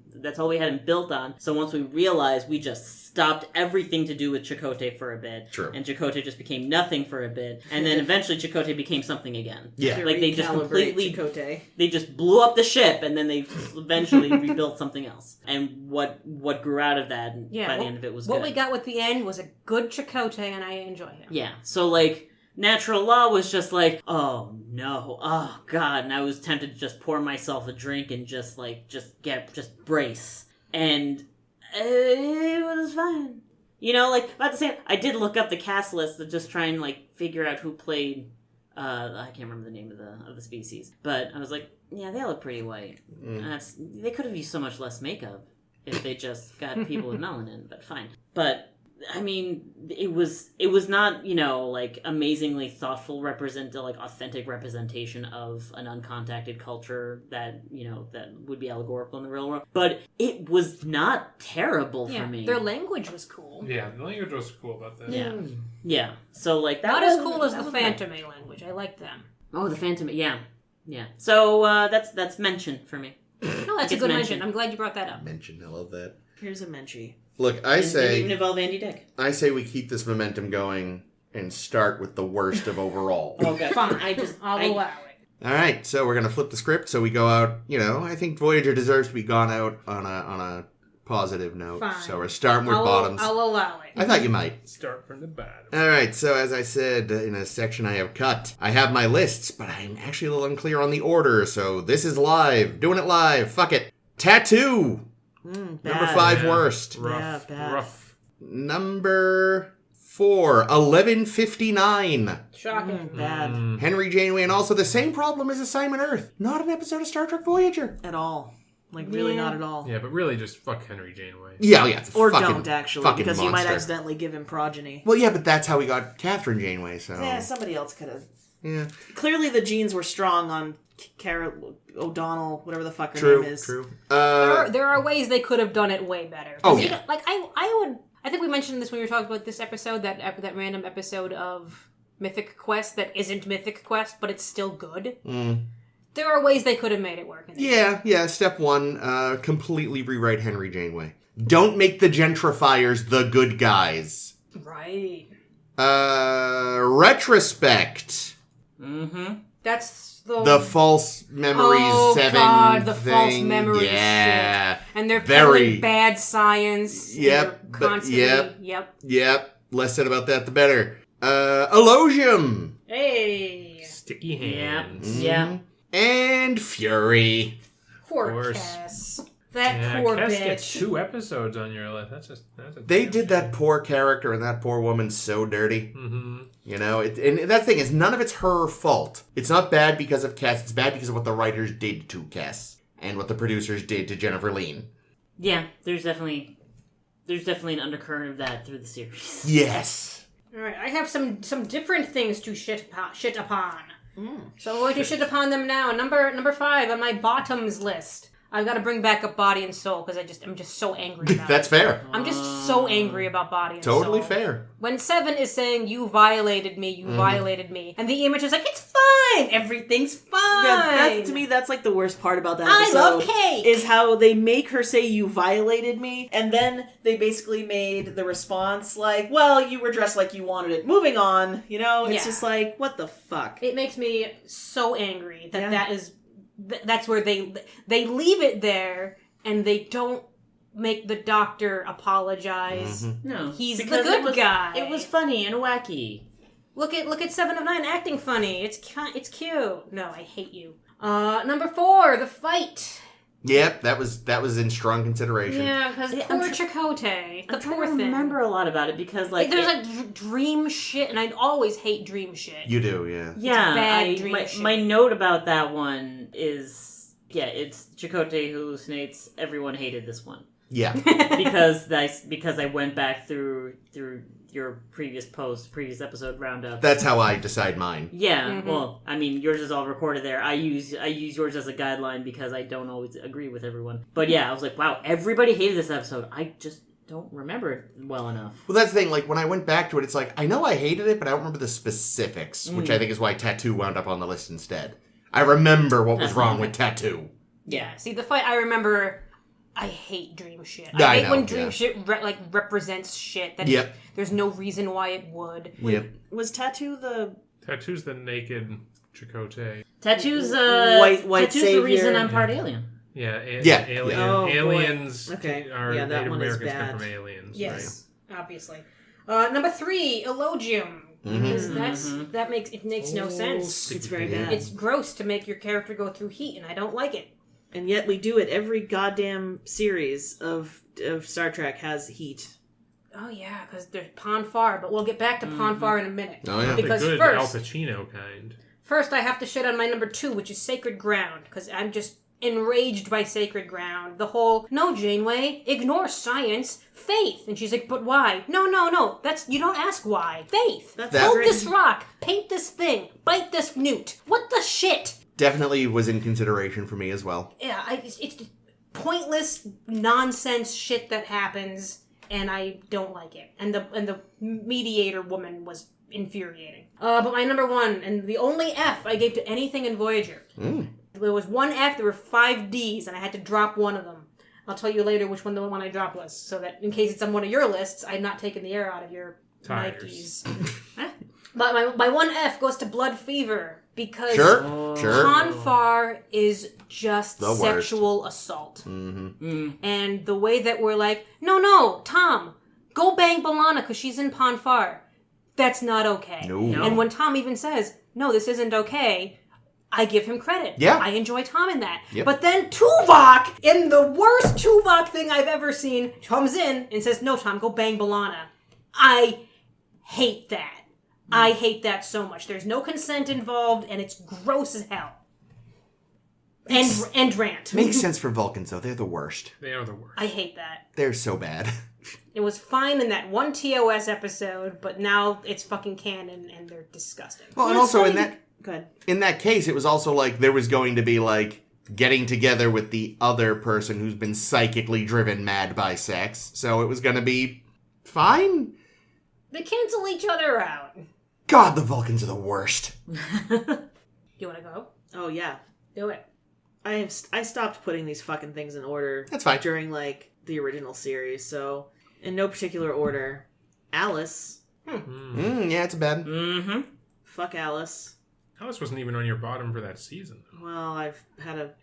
built on. So once we realized, we just stopped everything to do with Chakotay for a bit. True. And Chakotay just became nothing for a bit, and then eventually Chakotay became something again. Yeah. Like, they just completely Chakotay. They just blew up the ship, and then they eventually rebuilt something else. And what grew out of that by the end of it was what good. we got with the end was a good Chakotay, and I enjoy him. Yeah, so, like, Natural Law was just like, oh no, oh god, and I was tempted to just pour myself a drink and just brace. And it was fine. You know, like, about the same, I did look up the cast list to just try and, like, figure out who played, I can't remember the name of the species, but I was like, yeah, they look pretty white. They could have used so much less makeup if they just got people with melanin, but fine. But I mean, it was not, like amazingly thoughtful authentic representation of an uncontacted culture that, that would be allegorical in the real world. But it was not terrible for me. Their language was cool. Yeah, the language was cool about that. Yeah. Yeah. So that not as cool as the Phantom language. I like them. Oh, the Phantom, yeah. Yeah. So that's mention for me. No, that's a good mention. I'm glad you brought that up. Mention, I love that. Here's a Menchie. Look, I Didn't say even involve Andy Dick. we keep this momentum going and start with the worst of overall. Okay. Fine. I'll allow it. All right, so we're gonna flip the script. So we go out. I think Voyager deserves to be gone out on a positive note. Fine. So we're starting with bottoms. I'll allow it. I thought you might. Start from the bottom. All right, so as I said in a section I have cut, I have my lists, but I'm actually a little unclear on the order. So this is live, doing it live. Fuck it. Tattoo. Bad. Number 5 worst. Rough. Yeah, bad. Rough. Number 4, 1159. Shocking. Bad. Henry Janeway, and also the same problem as Assignment Earth. Not an episode of Star Trek Voyager. At all. Really not at all. Yeah, but really just fuck Henry Janeway. Yeah. Or fucking, don't, actually, fucking because you might monster. accidentally give him progeny. Well, yeah, but that's how we got Catherine Janeway, so... Yeah, somebody else could have. Yeah. Clearly the genes were strong on Cara O'Donnell, whatever the fuck her True, name is. true. There are ways they could have done it way better. Oh, You yeah. know, I think we mentioned this when we were talking about this episode, that random episode of Mythic Quest that isn't Mythic Quest, but it's still good. There are ways they could have made it work. Yeah. Step 1, completely rewrite Henry Janeway. Don't make the gentrifiers the good guys. Right. Retrospect. Mm-hmm. That's The false memories 7 God, the thing. false memory yeah. shit. And they're Very. peddling bad science. and Yep, they're but- constantly, Yep. Less said about that, the better. Elogium. Hey. Sticky hands. Yeah. And Fury. Poor course. Cass. That Yeah, poor Cass bitch. gets 2 episodes on your list. That's a They did that poor character and that poor woman so dirty. Mm-hmm. And that thing is, none of it's her fault. It's not bad because of Cass. It's bad because of what the writers did to Cass and what the producers did to Jennifer Lean. Yeah, there's definitely an undercurrent of that through the series. Yes. All right, I have some different things to shit upon. So I'm going to shit upon them now. Number 5 on my bottoms list. I've got to bring back up Body and Soul because I'm just so angry about That's it. fair. I'm just so angry about Body and Soul. Totally fair. When 7 is saying, you violated me, violated me, and the image is like, it's fine, everything's fine. Yeah, to me, that's like the worst part about that I episode. love cake. Is how they make her say you violated me, and then they basically made the response like, well, you were dressed like you wanted it. Moving on, It's just like, what the fuck? It makes me so angry that that's where they leave it there, and they don't make the Doctor apologize. No, He's the because good guy. It was funny and wacky. Look at 7 of 9 acting funny. It's cute. No, I hate you. Number 4, the fight. Yep, that was in strong consideration. Yeah, because poor Chakotay, the I'm trying poor to thing. remember a lot about it because There's dream shit, and I always hate dream shit. You do, yeah. yeah, bad dream shit. my note about that one is it's Chakotay who hallucinates. Everyone hated this one. Yeah. because I went back through your previous episode roundup. That's how I decide mine. Yeah, well, I mean, yours is all recorded there. I use yours as a guideline because I don't always agree with everyone. But yeah, I was like, wow, everybody hated this episode. I just don't remember it well enough. Well, that's the thing. Like, when I went back to it, it's like, I know I hated it, but I don't remember the specifics, which I think is why Tattoo wound up on the list instead. I remember what was wrong with Tattoo. Yeah, see, the fight I remember... I hate dream shit. I I hate know, when dream shit represents shit that there's no reason why it would. Yep. Was Tattoo the... Tattoo's the naked Chakotay. Tattoo's white Tattoo's savior. the reason I'm part alien. Yeah, Alien. Oh, boy. aliens Okay. are Yeah, that Native one is Americans bad. come from aliens. Yes, obviously. Number 3, Elogium. Because that makes no sense. It's very bad. It's gross to make your character go through heat, and I don't like it. And yet we do it. Every goddamn series of Star Trek has heat. Oh yeah, because there's Pon Farr, but we'll get back to Pon Farr in a minute. Oh, yeah. Because The good Al first Pacino kind. I have to shit on my number 2, which is Sacred Ground, because I'm just enraged by sacred ground. The whole, no, Janeway, ignore science, faith. And she's like, but why? No, that's, you don't ask why. Faith. Hold this rock, paint this thing, bite this newt. What the shit? Definitely was in consideration for me as well. Yeah, it's pointless nonsense shit that happens, and I don't like it. And the mediator woman was infuriating. But my number one, and the only F I gave to anything in Voyager. There was one F, there were 5 Ds, and I had to drop one of them. I'll tell you later which one the one I dropped was, so that in case it's on one of your lists, I'm not taking the air out of your Nikes. But my one F goes to Blood Fever, because Sure. Ponfar is just The sexual assault. And the way that we're like, no, Tom, go bang B'Elanna because she's in Ponfar. That's not okay. No. And when Tom even says, no, this isn't okay, I give him credit. Yeah. I enjoy Tom in that. Yep. But then Tuvok, in the worst Tuvok thing I've ever seen, comes in and says, no, Tom, go bang B'Elanna. I hate that. I hate that so much. There's no consent involved, and it's gross as hell. And rant. Makes sense for Vulcans, though. They're the worst. They are the worst. I hate that. They're so bad. It was fine in that one TOS episode, but now it's fucking canon, and they're disgusting. Well, and also Go ahead. in that case, it was also like there was going to be like getting together with the other person who's been psychically driven mad by sex. So it was going to be fine. They cancel each other out. God, the Vulcans are the worst. You want to go? Oh, yeah. Do it. I stopped putting these fucking things in order. That's fine. During, like, the original series, so in no particular order. Alice. Yeah, it's bad. Mm-hmm. Fuck Alice. Alice wasn't even on your bottom for that season. Well, I've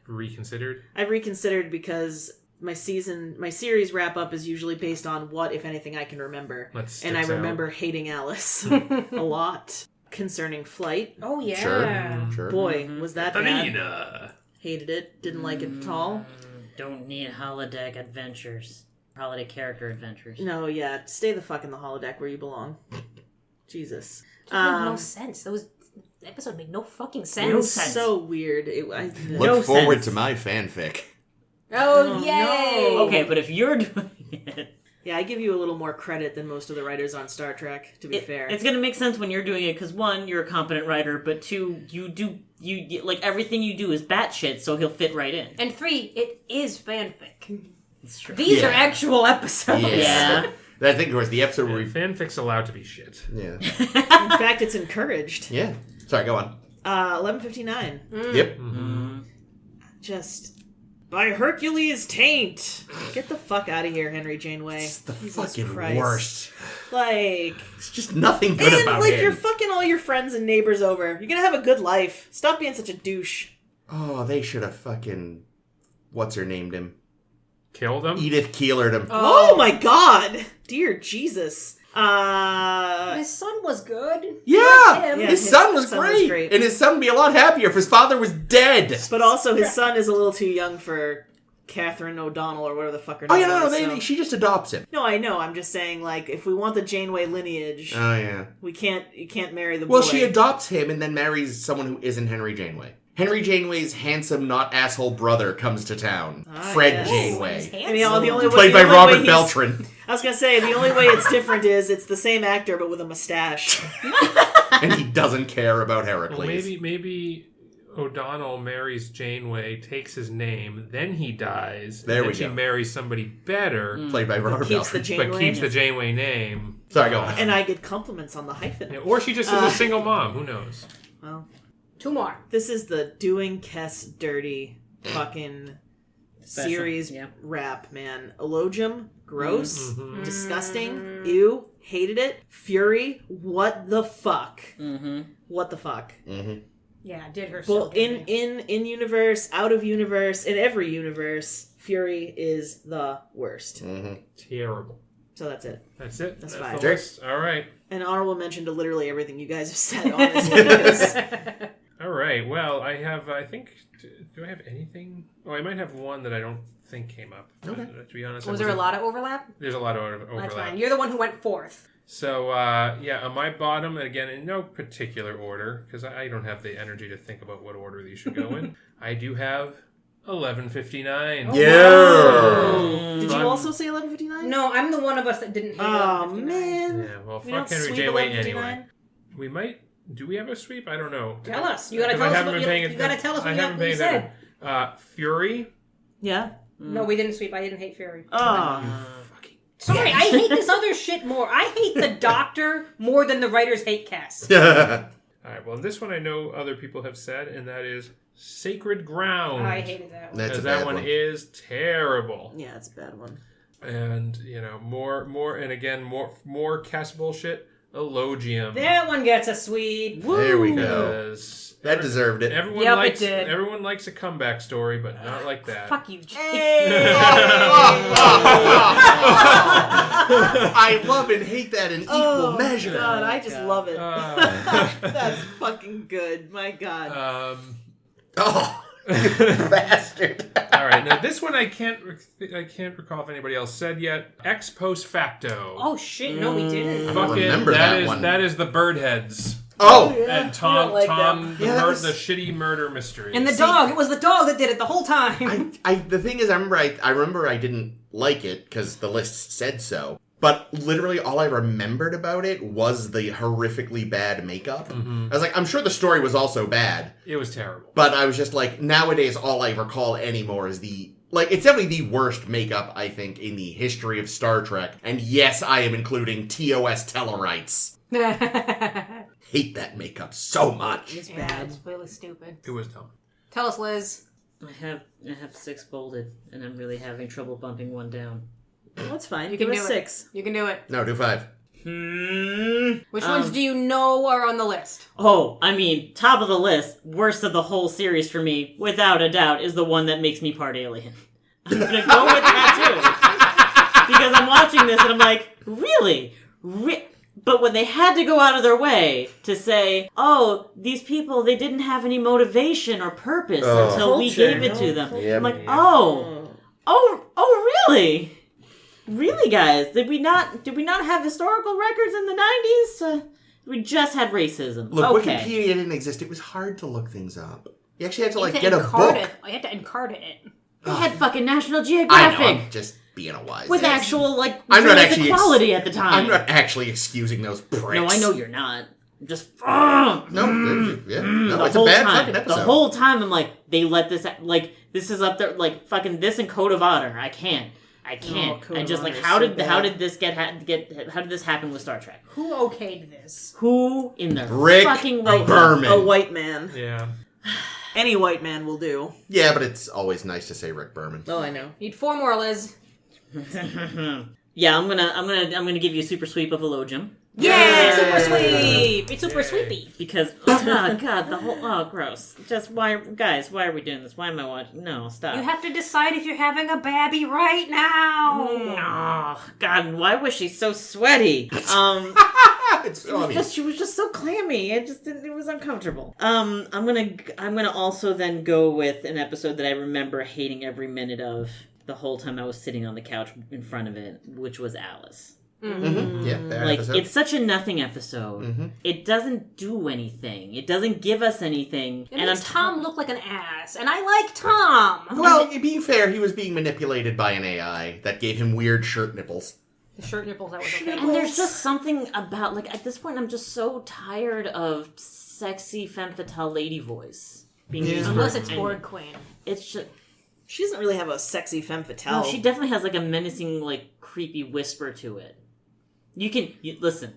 Reconsidered? reconsidered because my series wrap up is usually based on what, if anything, I can remember. And I remember hating Alice a lot. Concerning Flight. Oh, yeah. Sure. Boy, was that bad. Anita. Hated it. Didn't like it at all. Don't need holodeck adventures. Holiday character adventures. No, yeah. Stay the fuck in the holodeck where you belong. Jesus. It made no sense. The episode made no fucking sense. No sense. So weird. Look forward to my fanfic. Oh, yay! no. Okay, but if you're doing it... Yeah, I give you a little more credit than most of the writers on Star Trek, to be fair. It's going to make sense when you're doing it, because one, you're a competent writer, but two, you like, everything you do is batshit, so he'll fit right in. And 3, it is fanfic. It's true. These are actual episodes. Yeah. I think it was the episode where we... Fanfic's allowed to be shit. Yeah. In fact, it's encouraged. Yeah. Sorry, go on. 11:59. Yep. Just... By Hercules' taint! Get the fuck out of here, Henry Janeway. It's the Jesus fucking Christ. worst. Like... It's just nothing good about like, him. you're fucking all your friends and neighbors over. You're gonna have a good life. Stop being such a douche. Oh, they should have fucking... What's her named him? Killed him? Edith Keelered him. Oh my god! Dear Jesus. His son was good. Yeah! Him. Yeah, his son was great. And his son would be a lot happier if his father was dead. But also, his son is a little too young for Catherine O'Donnell or whatever the fuck her Oh, name yeah, no, is, so. she just adopts him. No, I know. I'm just saying, like, if we want the Janeway lineage, Oh, yeah. you can't marry the boy. Well, she adopts him and then marries someone who isn't Henry Janeway. Henry Janeway's handsome, not asshole brother comes to town. Fred yes. Janeway. I mean, the only way, Played by Robert Beltran. I was gonna say, the only way it's different is it's the same actor but with a mustache. And he doesn't care about Heracles. Well, maybe O'Donnell marries Janeway, takes his name, then he dies. There and we then she go. marries somebody better, Played by Robert keeps the Beltran. Janeway. but keeps the Janeway name. Sorry, go on. And I get compliments on the hyphen. Yeah, or she just is a single mom. Who knows? Well, 2 more. this is the doing Kess dirty fucking Special. series Yeah. rap, man. Elogium, gross, disgusting, ew, hated it. Fury, what the fuck? Mm-hmm. What the fuck? Yeah, did her Well, so good. in universe, out of universe, in every universe, Fury is the worst. Terrible. So that's it. That's it. That's the fine. list. All right. An honorable mention to literally everything you guys have said, honestly. because All right. Well, I have, I think, do I have anything? Oh, I might have one that I don't think came up. Okay. To be honest. Was there a lot of overlap? There's a lot of overlap. That's fine. You're the one who went 4th. So, yeah, on my bottom, again, in no particular order, because I don't have the energy to think about what order these should go in, I do have 11:59. Yeah. Did you also say 11:59? No, I'm the one of us that didn't hate Oh 11:59. man. Yeah, well, We fuck don't Henry sweep Janeway 11:59? anyway. We might. Do we have a sweep? I don't know. Tell us. You gotta Because tell us what you gotta tell us I what haven't you paid said. attention. Fury. Yeah. No, we didn't sweep. I didn't hate Fury. Oh. Sorry, I hate this other shit more. I hate the Doctor more than the writers hate Cass. All right. Well, this one I know other people have said, and that is Sacred Ground. I hated that one. That's a Because bad that one one. is terrible. Yeah, it's a bad one. And more, and again, more Cass bullshit. Elogium. That one gets a sweep. There we go. Because That deserved it. everyone Yep, it likes did. everyone likes a comeback story, but not like that. Fuck you, Jake. I love and hate that in equal measure. God, I just love it. Uh, That's fucking good. My God. Oh, bastard. all right, now this one I can't recall if anybody else said yet. Ex post facto. Oh shit, no, we didn't. I don't Fucking remember that is one. that is the bird heads. Oh, And Tom, like Tom, that. Yeah, that was- the shitty murder mystery. And the dog. It was the dog that did it the whole time. the thing is, I remember I didn't like it because the list said so. But literally all I remembered about it was the horrifically bad makeup. I was like, I'm sure the story was also bad. It was terrible. But I was just like, nowadays all I recall anymore is it's definitely the worst makeup, I think, in the history of Star Trek. And yes, I am including TOS Tellarites. Hate that makeup so much. It's Yeah, bad. it's really stupid. It was dumb. Tell us, Liz. I have 6 bolded, and I'm really having trouble bumping one down. That's fine. You Give can us do it. 6. You can do it. No, do 5. Which ones do you know are on the list? Oh, I mean, top of the list, worst of the whole series for me, without a doubt, is the one that makes me part alien. I'm gonna go with that too. Because I'm watching this and I'm like, really? But when they had to go out of their way to say, oh, these people, they didn't have any motivation or purpose until we Culture. gave it to them. Yeah, I'm like, man. oh, really? Really, guys? Did we not have historical records in the 90s? We just had racism. Look, okay. Wikipedia didn't exist. It was hard to look things up. You actually had to, You had get a book. I had to encarta it. They had fucking National I Geographic. know, I'm just being a wise with ass. actual, I'm not journalistic actually quality at the time. I'm not actually excusing those pricks. No, I know you're not. Just No, it's a bad fucking episode. The whole time I'm like, they let this this is up there fucking this and Code of Honor. I can't. Code I of just Honor is how so did bad. this how did this happen with Star Trek? Who okayed this? Who in the Rick fucking right Berman. A white man. Yeah. Any white man will do. Yeah, but it's always nice to say Rick Berman. Oh, I know. Need 4 more, Liz. Yeah, I'm gonna give you a super sweep of Elogium. Yeah, super sweep. It's super sweepy. Because God, the whole gross. Just why are we doing this? Why am I watching? No, stop. You have to decide if you're having a babby right now. Oh, God, why was she so sweaty? She was just so clammy. It was uncomfortable. I'm gonna also then go with an episode that I remember hating every minute of the whole time I was sitting on the couch in front of it, which was Alice. Mm-hmm. Yeah, bad episode. It's such a nothing episode. Mm-hmm. It doesn't do anything. It doesn't give us anything. It makes Tom look like an ass, and I like Tom. Well, being fair, he was being manipulated by an AI that gave him weird shirt nipples. The shirt nipples, that was okay. And there's just something about, at this point, I'm just so tired of sexy femme fatale lady voice being used. Unless it's Borg Queen. It's just... She doesn't really have a sexy femme fatale. No, she definitely has, a menacing, creepy whisper to it. Listen,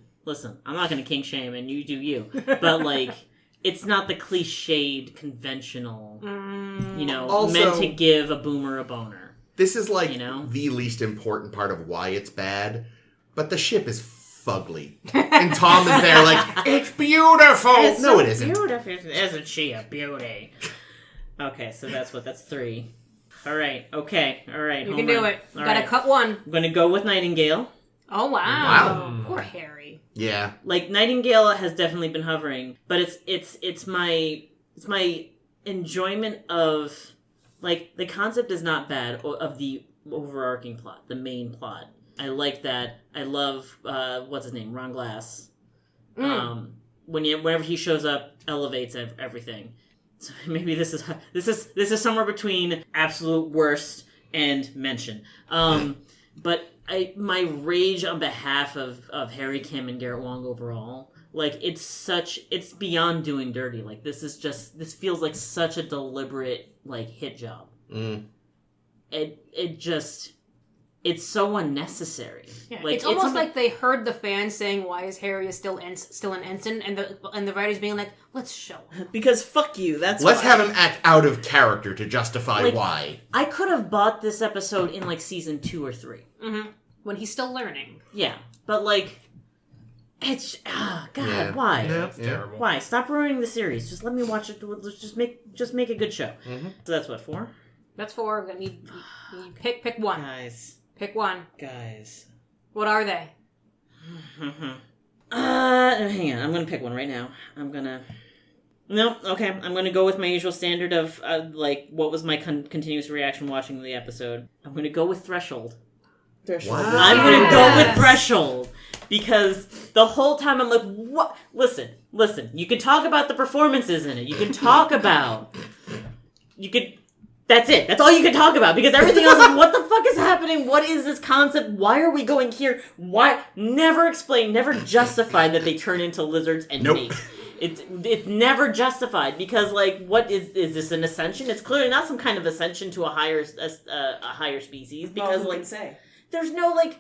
I'm not going to kink shame, and you do you. But, it's not the cliched, conventional, Also, meant to give a boomer a boner. This is the least important part of why it's bad, but the ship is fugly. And Tom is there it's beautiful! It's no, so it isn't. Beautiful. Isn't she a beauty? Okay, so that's 3. All right, okay, all right. You can do it. You gotta right. cut one. I'm going to go with Nightingale. Oh, wow. Poor Harry. Yeah. Nightingale has definitely been hovering, but it's my enjoyment of the concept is not bad of the overarching plot, the main plot. I like that. I love what's his name, Ron Glass. Whenever he shows up, elevates everything. So maybe this is somewhere between absolute worst and mention. But my rage on behalf of Harry Kim and Garrett Wang overall, like it's beyond doing dirty. Like this feels like such a deliberate like hit job. It's so unnecessary. Yeah, like, it's almost like they heard the fans saying, "Why is Harry still an ensign?" and the writers being like, "Let's show him." Because fuck you. Let's have him act out of character to justify like, why. I could have bought this episode in like season 2 or 3. Mm-hmm. When he's still learning. Yeah, but like, it's God, Yeah. Why? Yeah. That's terrible. Why? Stop ruining the series. Just let me watch it. Let's just make a good show. Mm-hmm. So that's what 4. That's 4. You pick one. Pick one. Guys. What are they? Hang on. I'm gonna pick one right now. No, okay. I'm gonna go with my usual standard of like what was my continuous reaction watching the episode. I'm gonna go with Threshold. Threshold. Wow. I'm gonna go with Threshold because the whole time I'm like, what? Listen. You can talk about the performances in it. You can talk about. That's it. That's all you can talk about because everything else is what the fuck is happening? What is this concept? Why are we going here? Why? Never explained, never justified that they turn into lizards and mate. It's never justified because like what is this an ascension? It's clearly not some kind of ascension to a higher species because who like can say? there's no like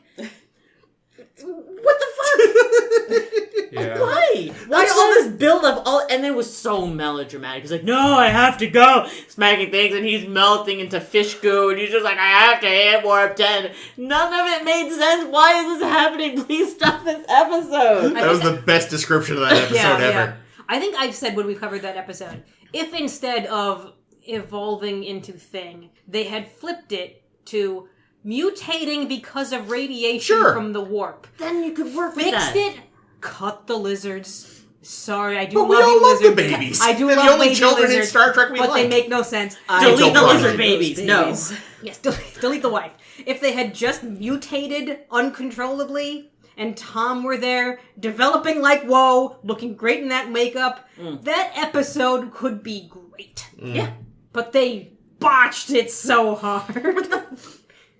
what the fuck? Yeah. Why all this build up? And it was so melodramatic. He's like, no, I have to go. Smacking things, and he's melting into fish goo, and he's just like, I have to hit warp 10. None of it made sense. Why is this happening? Please stop this episode. That was the best description of that episode ever. Yeah. I think I've said when we covered that episode, if instead of evolving into Thing, they had flipped it to mutating because of radiation from the warp. Then you could work with Fixed that. it, cut the lizards. Sorry, I do But love we all you love lizards. the babies. I do They're love the only baby children in lizards, Star Trek we but like. they make no sense. Delete the don't lizard like babies. those No. babies. Yes, delete the wife. If they had just mutated uncontrollably and Tom were there, developing like whoa, looking great in that makeup, that episode could be great. Yeah. But they botched it so hard.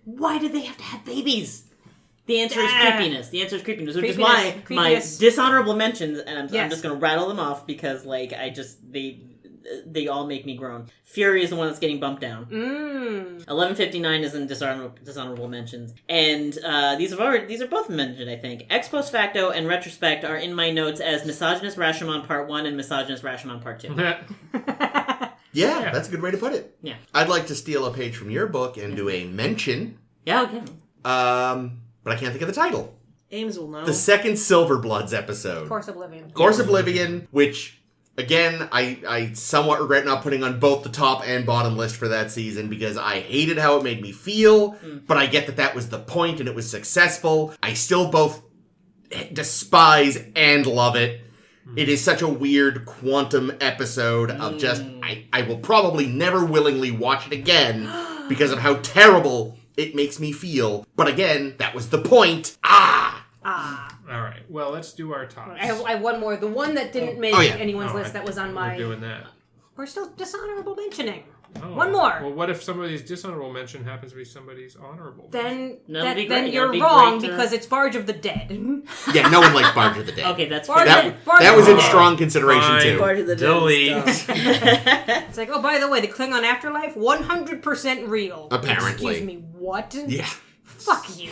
Why did they have to have babies? The answer is creepiness. Which is Creepiness. why my Creepiness. dishonorable mentions, and I'm Yes. just going to rattle them off because, like, they all make me groan. Fury is the one that's getting bumped down. 1159 is in dishonorable mentions, and these are both mentioned. I think ex post facto and retrospect are in my notes as misogynist Rashomon Part 1 and misogynist Rashomon Part 2. Yeah, that's a good way to put it. Yeah. I'd like to steal a page from your book and do a mention. Yeah, okay. But I can't think of the title. Ames will know. The second Silverbloods episode. Course Oblivion. Course Oblivion, which, again, I somewhat regret not putting on both the top and bottom list for that season because I hated how it made me feel, but I get that was the point and it was successful. I still both despise and love it. It is such a weird quantum episode of just, I will probably never willingly watch it again because of how terrible it makes me feel. But again, that was the point. All right. Well, let's do our tops. I have one more. The one that didn't make anyone's list that was on my... We're doing that. We're still dishonorable mentioning. Oh. One more. Well, what if somebody's dishonorable mention happens to be somebody's honorable? Then That'd be then great. you're That'd be wrong great to- because it's Barge of the Dead. Yeah, no one liked Barge of the Dead. Okay, that's Barge fair. That was in Dead. strong consideration, Fine. too. Part of the Delete. stuff. It's like, oh, by the way, the Klingon afterlife, 100% real. Apparently. Excuse me, what? Yeah. Fuck you.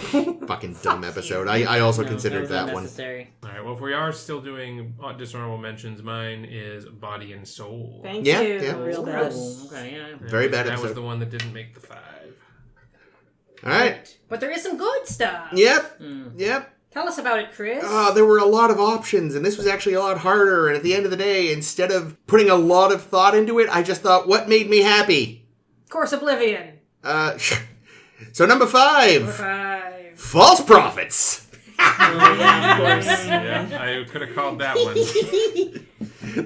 Fucking dumb episode. I also No, considered that one. unnecessary. All right. Well, if we are still doing dishonorable mentions, mine is Body and Soul. Thank Yeah, you. yeah. Real bad. Okay, yeah. Very bad That episode. was the one that didn't make the 5. All right. But there is some good stuff. Yep. Yep. Tell us about it, Chris. There were a lot of options, and this was actually a lot harder. And at the end of the day, instead of putting a lot of thought into it, I just thought, what made me happy? Course Oblivion. So number 5. Number 5. False prophets. Oh, yeah, of course. Yeah, I could have called that one.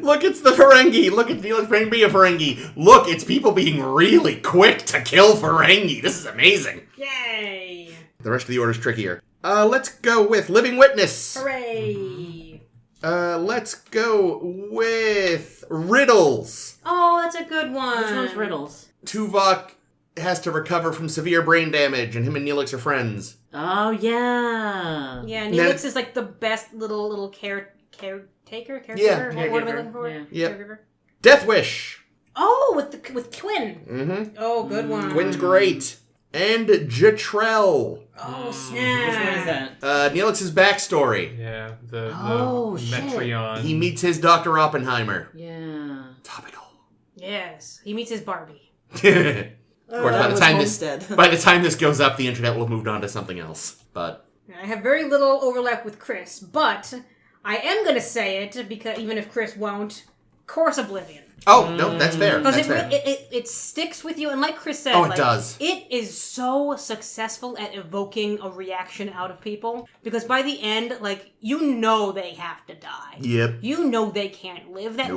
Look, it's the Ferengi. Look, it's Neelix bringing me a Ferengi. Look, it's people being really quick to kill Ferengi. This is amazing. Yay. The rest of the order's trickier. Let's go with Living Witness. Hooray. Let's go with riddles. Oh, that's a good one. Which one's riddles? Tuvok has to recover from severe brain damage, and him and Neelix are friends. Oh, yeah. Yeah, Neelix is like the best little caretaker? Caregiver? Yeah. What am I looking for? Yeah. Yep. Caregiver. Death Wish. Oh, with Quinn. Mm-hmm. Oh, good one. Quinn's great. And Jatrell. Oh, snap. Which one is that? Neelix's backstory. Yeah, the Shit. Metreon. He meets his Dr. Oppenheimer. Yeah. Topical. Yes, he meets his Barbie. Of course, That by the was time Homestead. by the time this goes up, the internet will have moved on to something else. But I have very little overlap with Chris, but I am going to say it because even if Chris won't, Course Oblivion. no, that's fair. Because That's fair. it sticks with you, and like Chris said, Oh, it does. It is so successful at evoking a reaction out of people, because by the end, like, you know they have to die. Yep. You know they can't live. That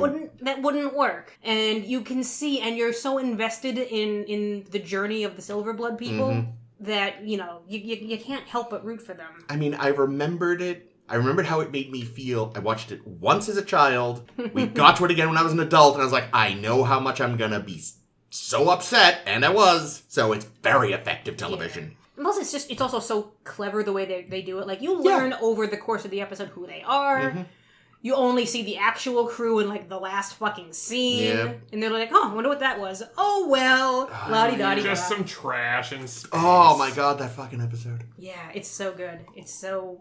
wouldn't work. And you can see, and you're so invested in the journey of the Silverblood people that, you know, you can't help but root for them. I mean, I remembered it. I remembered how it made me feel. I watched it once as a child. We got to it again when I was an adult, and I was like, I know how much I'm gonna be so upset, and I was. So it's very effective television. Plus, it's also so clever the way they do it. Like, you learn over the course of the episode who they are. You only see the actual crew in, like, the last fucking scene. Yep. And they're like, oh, I wonder what that was. Oh, well. La-di-da-di-da. Just some trash and space. Oh my god, that fucking episode. Yeah, it's so good. It's so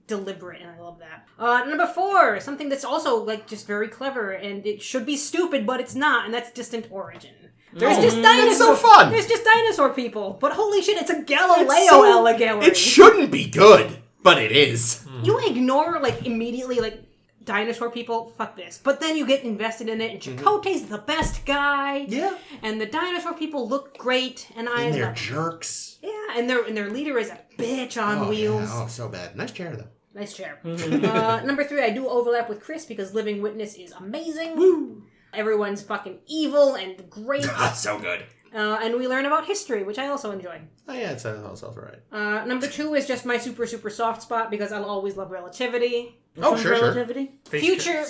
deliberate, and I love that. Number 4, something that's also, like, just very clever, and it should be stupid, but it's not, and that's Distant Origin. There's just dinosaur. It's so fun. There's just dinosaur people, but holy shit, it's a Galileo It's so- allegory. It shouldn't be good, but it is. You ignore, like, immediately, like, dinosaur people, fuck this. But then you get invested in it, and Chakotay's the best guy. Yeah. And the dinosaur people look great, and I And they're love jerks. Yeah, and their leader is a bitch on wheels. Yeah. Oh, so bad. Nice chair, though. Nice chair. Number 3, I do overlap with Chris because Living Witness is amazing. Woo! Everyone's fucking evil and great. So good. And we learn about history, which I also enjoy. Oh, yeah, it's also right. Number 2 is just my super soft spot because I'll always love relativity. Sure. Relativity? Future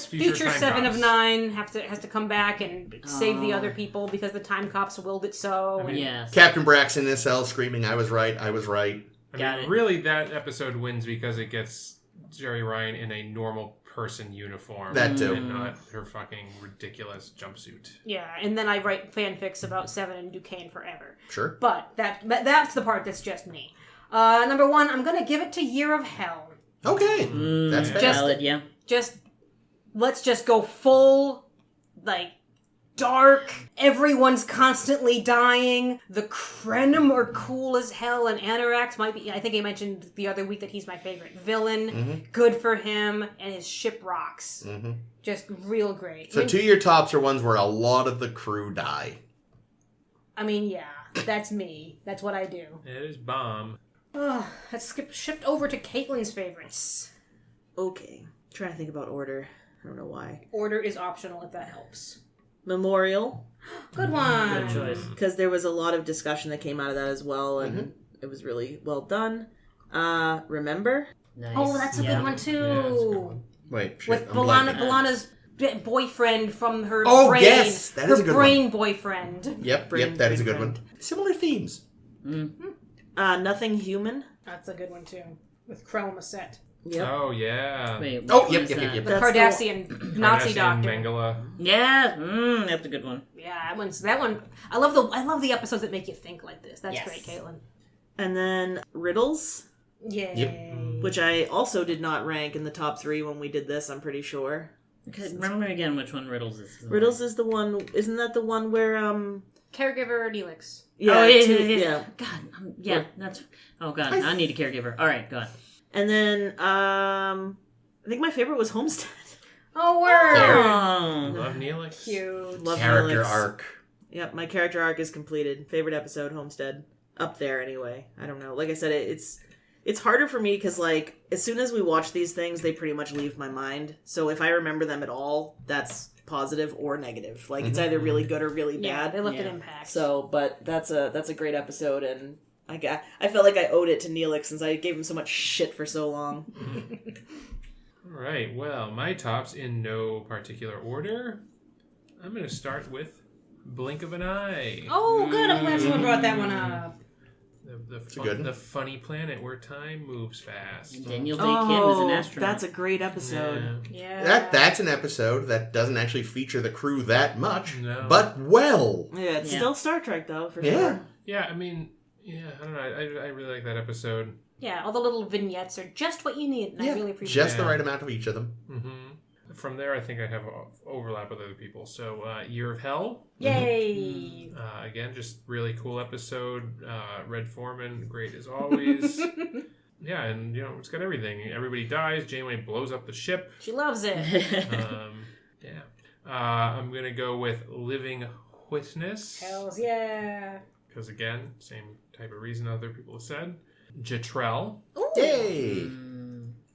time 7 cops. of 9 has to come back and save the other people because the time cops willed it so. I mean, Yes. Captain Braxton in his cell screaming, I was right. I Got mean, it. really, that episode wins because it gets Jerry Ryan in a normal person uniform. That too. And not her fucking ridiculous jumpsuit. Yeah, and then I write fanfics about Seven and Duquesne forever. Sure. But that's the part that's just me. Number 1, I'm gonna give it to Year of Hell. Okay. That's fair. Valid, yeah. Let's just go full, like, dark. Everyone's constantly dying. The Krenim are cool as hell, and Anorax might be. I think I mentioned the other week that he's my favorite villain. Good for him, and his ship rocks. Just real great. So 2 of your tops are ones where a lot of the crew die. I mean, yeah, that's me. That's what I do. It is bomb. Let's shift over to Caitlin's favorites. Okay. Trying to think about order. I don't know why. Order is optional if that helps. Memorial. Good one. Good choice. Because there was a lot of discussion that came out of that as well, and it was really well done. Remember? Nice. Oh, that's a good one too. Yeah, that's a good one. Wait, shit. With I'm blanking. Balana's boyfriend from her Oh, brain. yes, that is her a good brain boyfriend. Yep, that is a good one. Similar themes. Nothing Human. That's a good one too. With Krell Set. Yep. Oh, yeah. Wait, Oh, which yep, one is yep, that? yep. The That's Cardassian Nazi Cardassian doctor. Mengele. Yeah, that's a good one. Yeah, that one. I love the episodes that make you think like this. That's Yes. great, Caitlin. And then Riddles, Yay. which I also did not rank in the top 3 when we did this, I'm pretty sure. Okay, remember again which one Riddles is. Riddles is the one, isn't that the one where, Caregiver Neelix. yeah, Oh, yeah, two- yeah. God, yeah, that's... Oh, God, I need a caregiver. All right, go on. And then, I think my favorite was Homestead. Oh, word. Oh. Love Neelix. Cute. Love Character Neelix. arc. Yep, my character arc is completed. Favorite episode, Homestead. Up there, anyway. I don't know. Like I said, it's harder for me because, like, as soon as we watch these things, they pretty much leave my mind. So if I remember them at all, that's positive or negative. Like, it's either really good or really Yeah, bad. they left an Yeah. impact. So, but that's a great episode, and I felt like I owed it to Neelix since I gave him so much shit for so long. All right. Well, my tops in no particular order. I'm going to start with Blink of an Eye. Oh, good. I'm glad someone brought that one up. The funny planet where time moves fast. And Daniel Day Kim is an astronaut. That's a great episode. Yeah. That's an episode that doesn't actually feature the crew that much, No. but well. Yeah, it's still Star Trek, though, for Yeah. sure. Yeah, I mean, I don't know. I really like that episode. Yeah, all the little vignettes are just what you need, and I really appreciate just it. the right amount of each of them. Mm-hmm. From there, I think I have overlap with other people. So, Year of Hell. Yay! Again, just really cool episode. Red Foreman, great as always. Yeah, and, it's got everything. Everybody dies. Janeway blows up the ship. She loves it. I'm going to go with Living Witness. Hells yeah. Because, again, same type of reason other people have said. Jetrel. Ooh. Yay!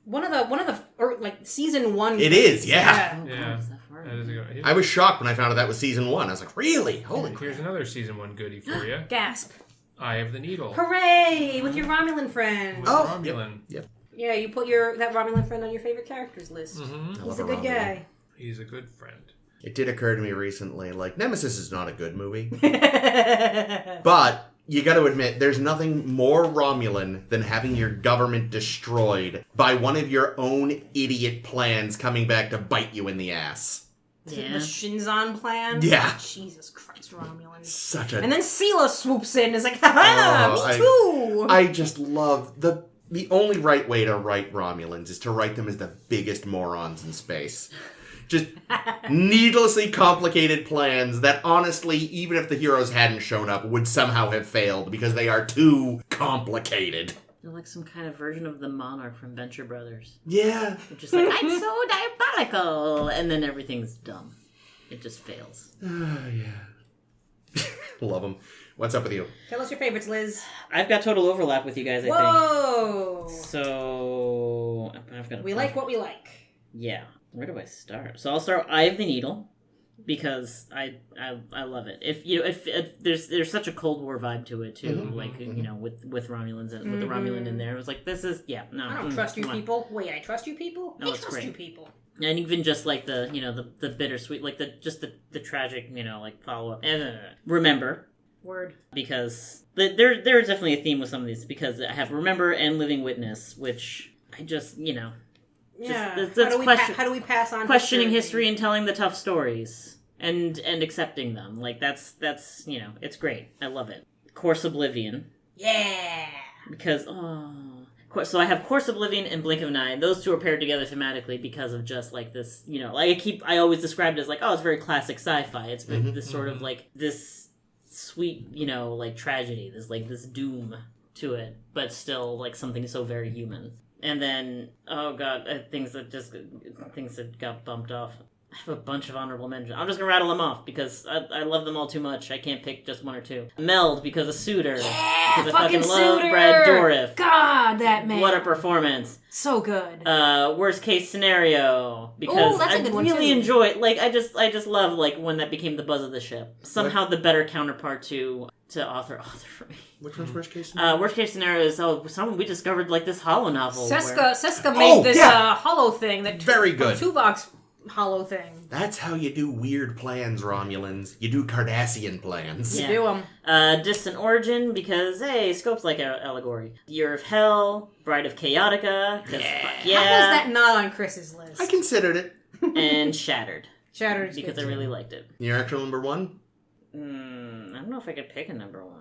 One of the season 1. It is, yeah. Oh, Yeah. God, is that far? That is a good, I was shocked when I found out that was season 1. I was like, really? Holy crap. Here's another season 1 goodie for you. Gasp. Eye of the Needle. Hooray! With your Romulan friend. With Oh, Romulan. Yep. Yeah, you put that Romulan friend on your favorite characters list. Mm-hmm. He's a good guy. He's a good friend. It did occur to me recently, Nemesis is not a good movie. But you got to admit, there's nothing more Romulan than having your government destroyed by one of your own idiot plans coming back to bite you in the ass. Yeah. The Shinzon plan? Yeah. Jesus Christ, Romulan. Such a... And then Sela swoops in and is like, haha, me too! I just love... The only right way to write Romulans is to write them as the biggest morons in space. Just needlessly complicated plans that honestly, even if the heroes hadn't shown up, would somehow have failed because they are too complicated. They're like some kind of version of the Monarch from Venture Brothers. Yeah. They're just like, I'm so diabolical! And then everything's dumb. It just fails. Yeah. Love them. What's up with you? Tell us your favorites, Liz. I've got total overlap with you guys, I Whoa! think. So... I've got We like what we like. Yeah. Where do I start? So I'll start Eye of the Needle because I love it. If there's such a Cold War vibe to it too, with Romulans and with the Romulan in there. It was like I don't trust you people. Wait, I trust you people? No, I it's trust great. you people. And even just like the bittersweet, like the tragic, follow up. Remember. Word. Because there is definitely a theme with some of these because I have Remember and Living Witness, which I just Yeah. That's how do we pass on questioning history and telling the tough stories and accepting them. Like that's it's great. I love it. Course Oblivion. Yeah. Because so I have Course Oblivion and Blink of an Eye, and those two are paired together thematically because of just like this, I always describe it as like, oh, it's very classic sci-fi. It's this sort of like this sweet, tragedy. There's like this doom to it, but still like something so very human. And then, oh god, things that got bumped off. I have a bunch of honorable mentions. I'm just gonna rattle them off because I love them all too much. I can't pick just one or two. Meld because of Suitor. Yeah, because I fucking love Suitor! Brad Dourif. God, that man. What a performance. So good. Worst case scenario because that's a I good one, really too. enjoy. Like I just love like when that became the buzz of the ship. Somehow the better counterpart to author for me. Which one's worst case scenario? Worst case scenario is we discovered like this hollow novel. Seska made this hollow thing that Very good. Tuvok's hollow thing. That's how you do weird plans, Romulans. You do Cardassian plans. Yeah. Do them. Distant Origin because hey, scope's like an allegory. Year of Hell, Bride of Chaotica. Fuck yeah. How was that not on Chris's list? I considered it. And Shattered Shattered because I really liked it. Your actual number one? I don't know if I could pick a number one.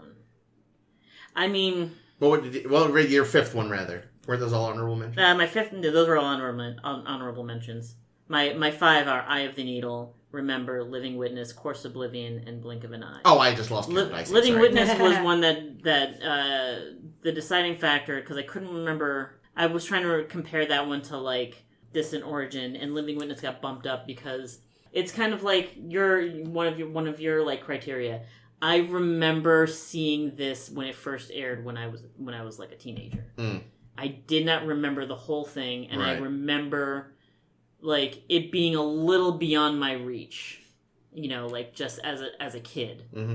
I mean, your fifth one rather. Were those all honorable mentions? my fifth. Those were all honorable mentions. My five are Eye of the Needle, Remember, Living Witness, Course Oblivion, and Blink of an Eye. Oh, I just lost count. Living Witness was one that the deciding factor because I couldn't remember. I was trying to compare that one to like Distant Origin, and Living Witness got bumped up because it's kind of like one of your like criteria. I remember seeing this when it first aired when I was like a teenager. Mm. I did not remember the whole thing, and Right. I remember like it being a little beyond my reach. Like just as a kid. Mm-hmm.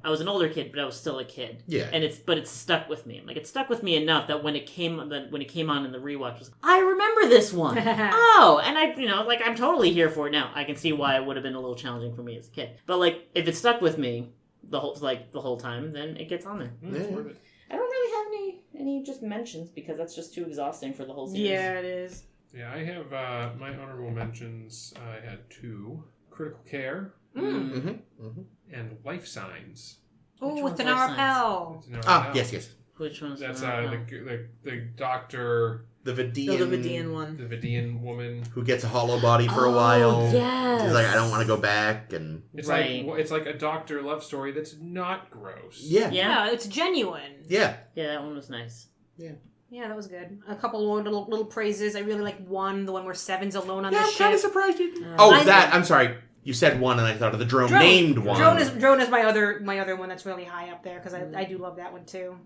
I was an older kid, but I was still a kid. Yeah. And it's stuck with me. Like, it stuck with me enough that when it came on in the rewatch, I was like, I remember this one. Oh, and I'm totally here for it now. I can see why it would have been a little challenging for me as a kid. But like, if it stuck with me the whole time, then it gets on there. It's worth it. I don't really have any just mentions because that's just too exhausting for the whole series. Yeah, it is. Yeah, I have my honorable mentions. I had 2: critical care Mm-hmm. and life signs. Oh, Which with the one's Life Narapel. Yes. Which one's That's the the doctor, The The Vidian one. the Vidian woman. who gets a hollow body for a while. Yes. She's like, I don't want to go back, and It's Right. it's like a doctor love story that's not gross. yeah. Yeah, it's genuine. Yeah. Yeah, that one was nice. Yeah, that was good. A couple more little praises. I really like one, the one where Seven's alone on Yeah, the I'm ship. kind of surprised you didn't. I- I'm sorry. You said one, and I thought of the drone named one. Drone is my other one that's really high up there because I do love that one too.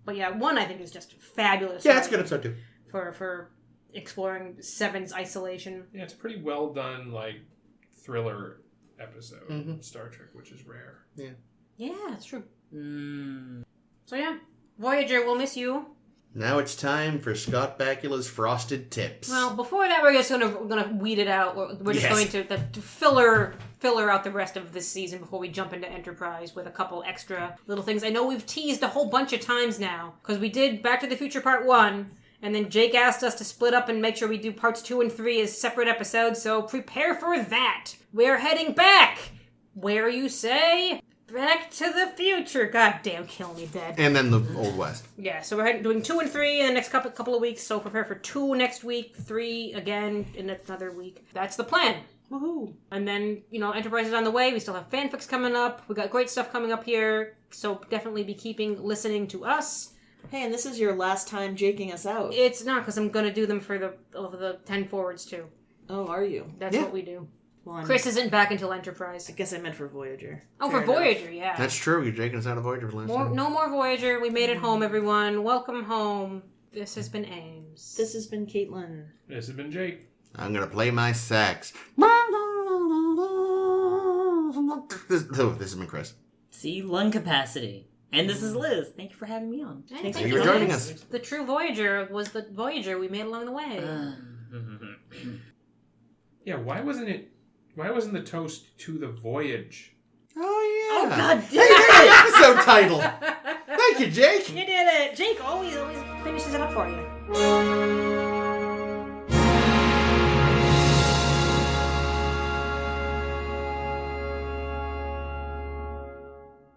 But yeah, one I think is just fabulous. Yeah, it's a good episode too. For exploring Seven's isolation. Yeah, it's a pretty well done thriller episode Mhm. of Star Trek, which is rare. Yeah, that's true. Mm. So yeah, Voyager, we'll miss you. Now it's time for Scott Bakula's Frosted Tips. Well, before that, we're just gonna weed it out. We're just Yes. going to filler out the rest of this season before we jump into Enterprise with a couple extra little things. I know we've teased a whole bunch of times now because we did Back to the Future Part 1, and then Jake asked us to split up and make sure we do Parts 2 and 3 as separate episodes. So prepare for that. We're heading back. Where you say? Back to the Future. God damn, kill me dead. And then the Old West. Yeah, so we're doing 2 and 3 in the next couple of weeks, so prepare for 2 next week, 3 again in another week. That's the plan. Woohoo! And then, Enterprise is on the way. We still have fanfics coming up. We got great stuff coming up here, so definitely be listening to us. Hey, and this is your last time jaking us out. It's not, because I'm going to do them for the 10 forwards, too. Oh, are you? That's what we do. Well, Chris isn't back until Enterprise. I guess I meant for Voyager. Oh, Fair for enough. Voyager, yeah. That's true. You're taking us out of Voyager for last time. No more Voyager. We made it home, everyone. Welcome home. This has been Ames. This has been Caitlin. This has been Jake. I'm going to play my sax. This has been Chris. See, lung capacity. And this is Liz. Thank you for having me on. Thank Thank you for joining us. The true Voyager was the Voyager we made along the way. Yeah, why wasn't the toast to the Voyage? Oh, yeah. Oh, God Hey, there's the episode title. Thank you, Jake. You did it! Jake always finishes it up for you.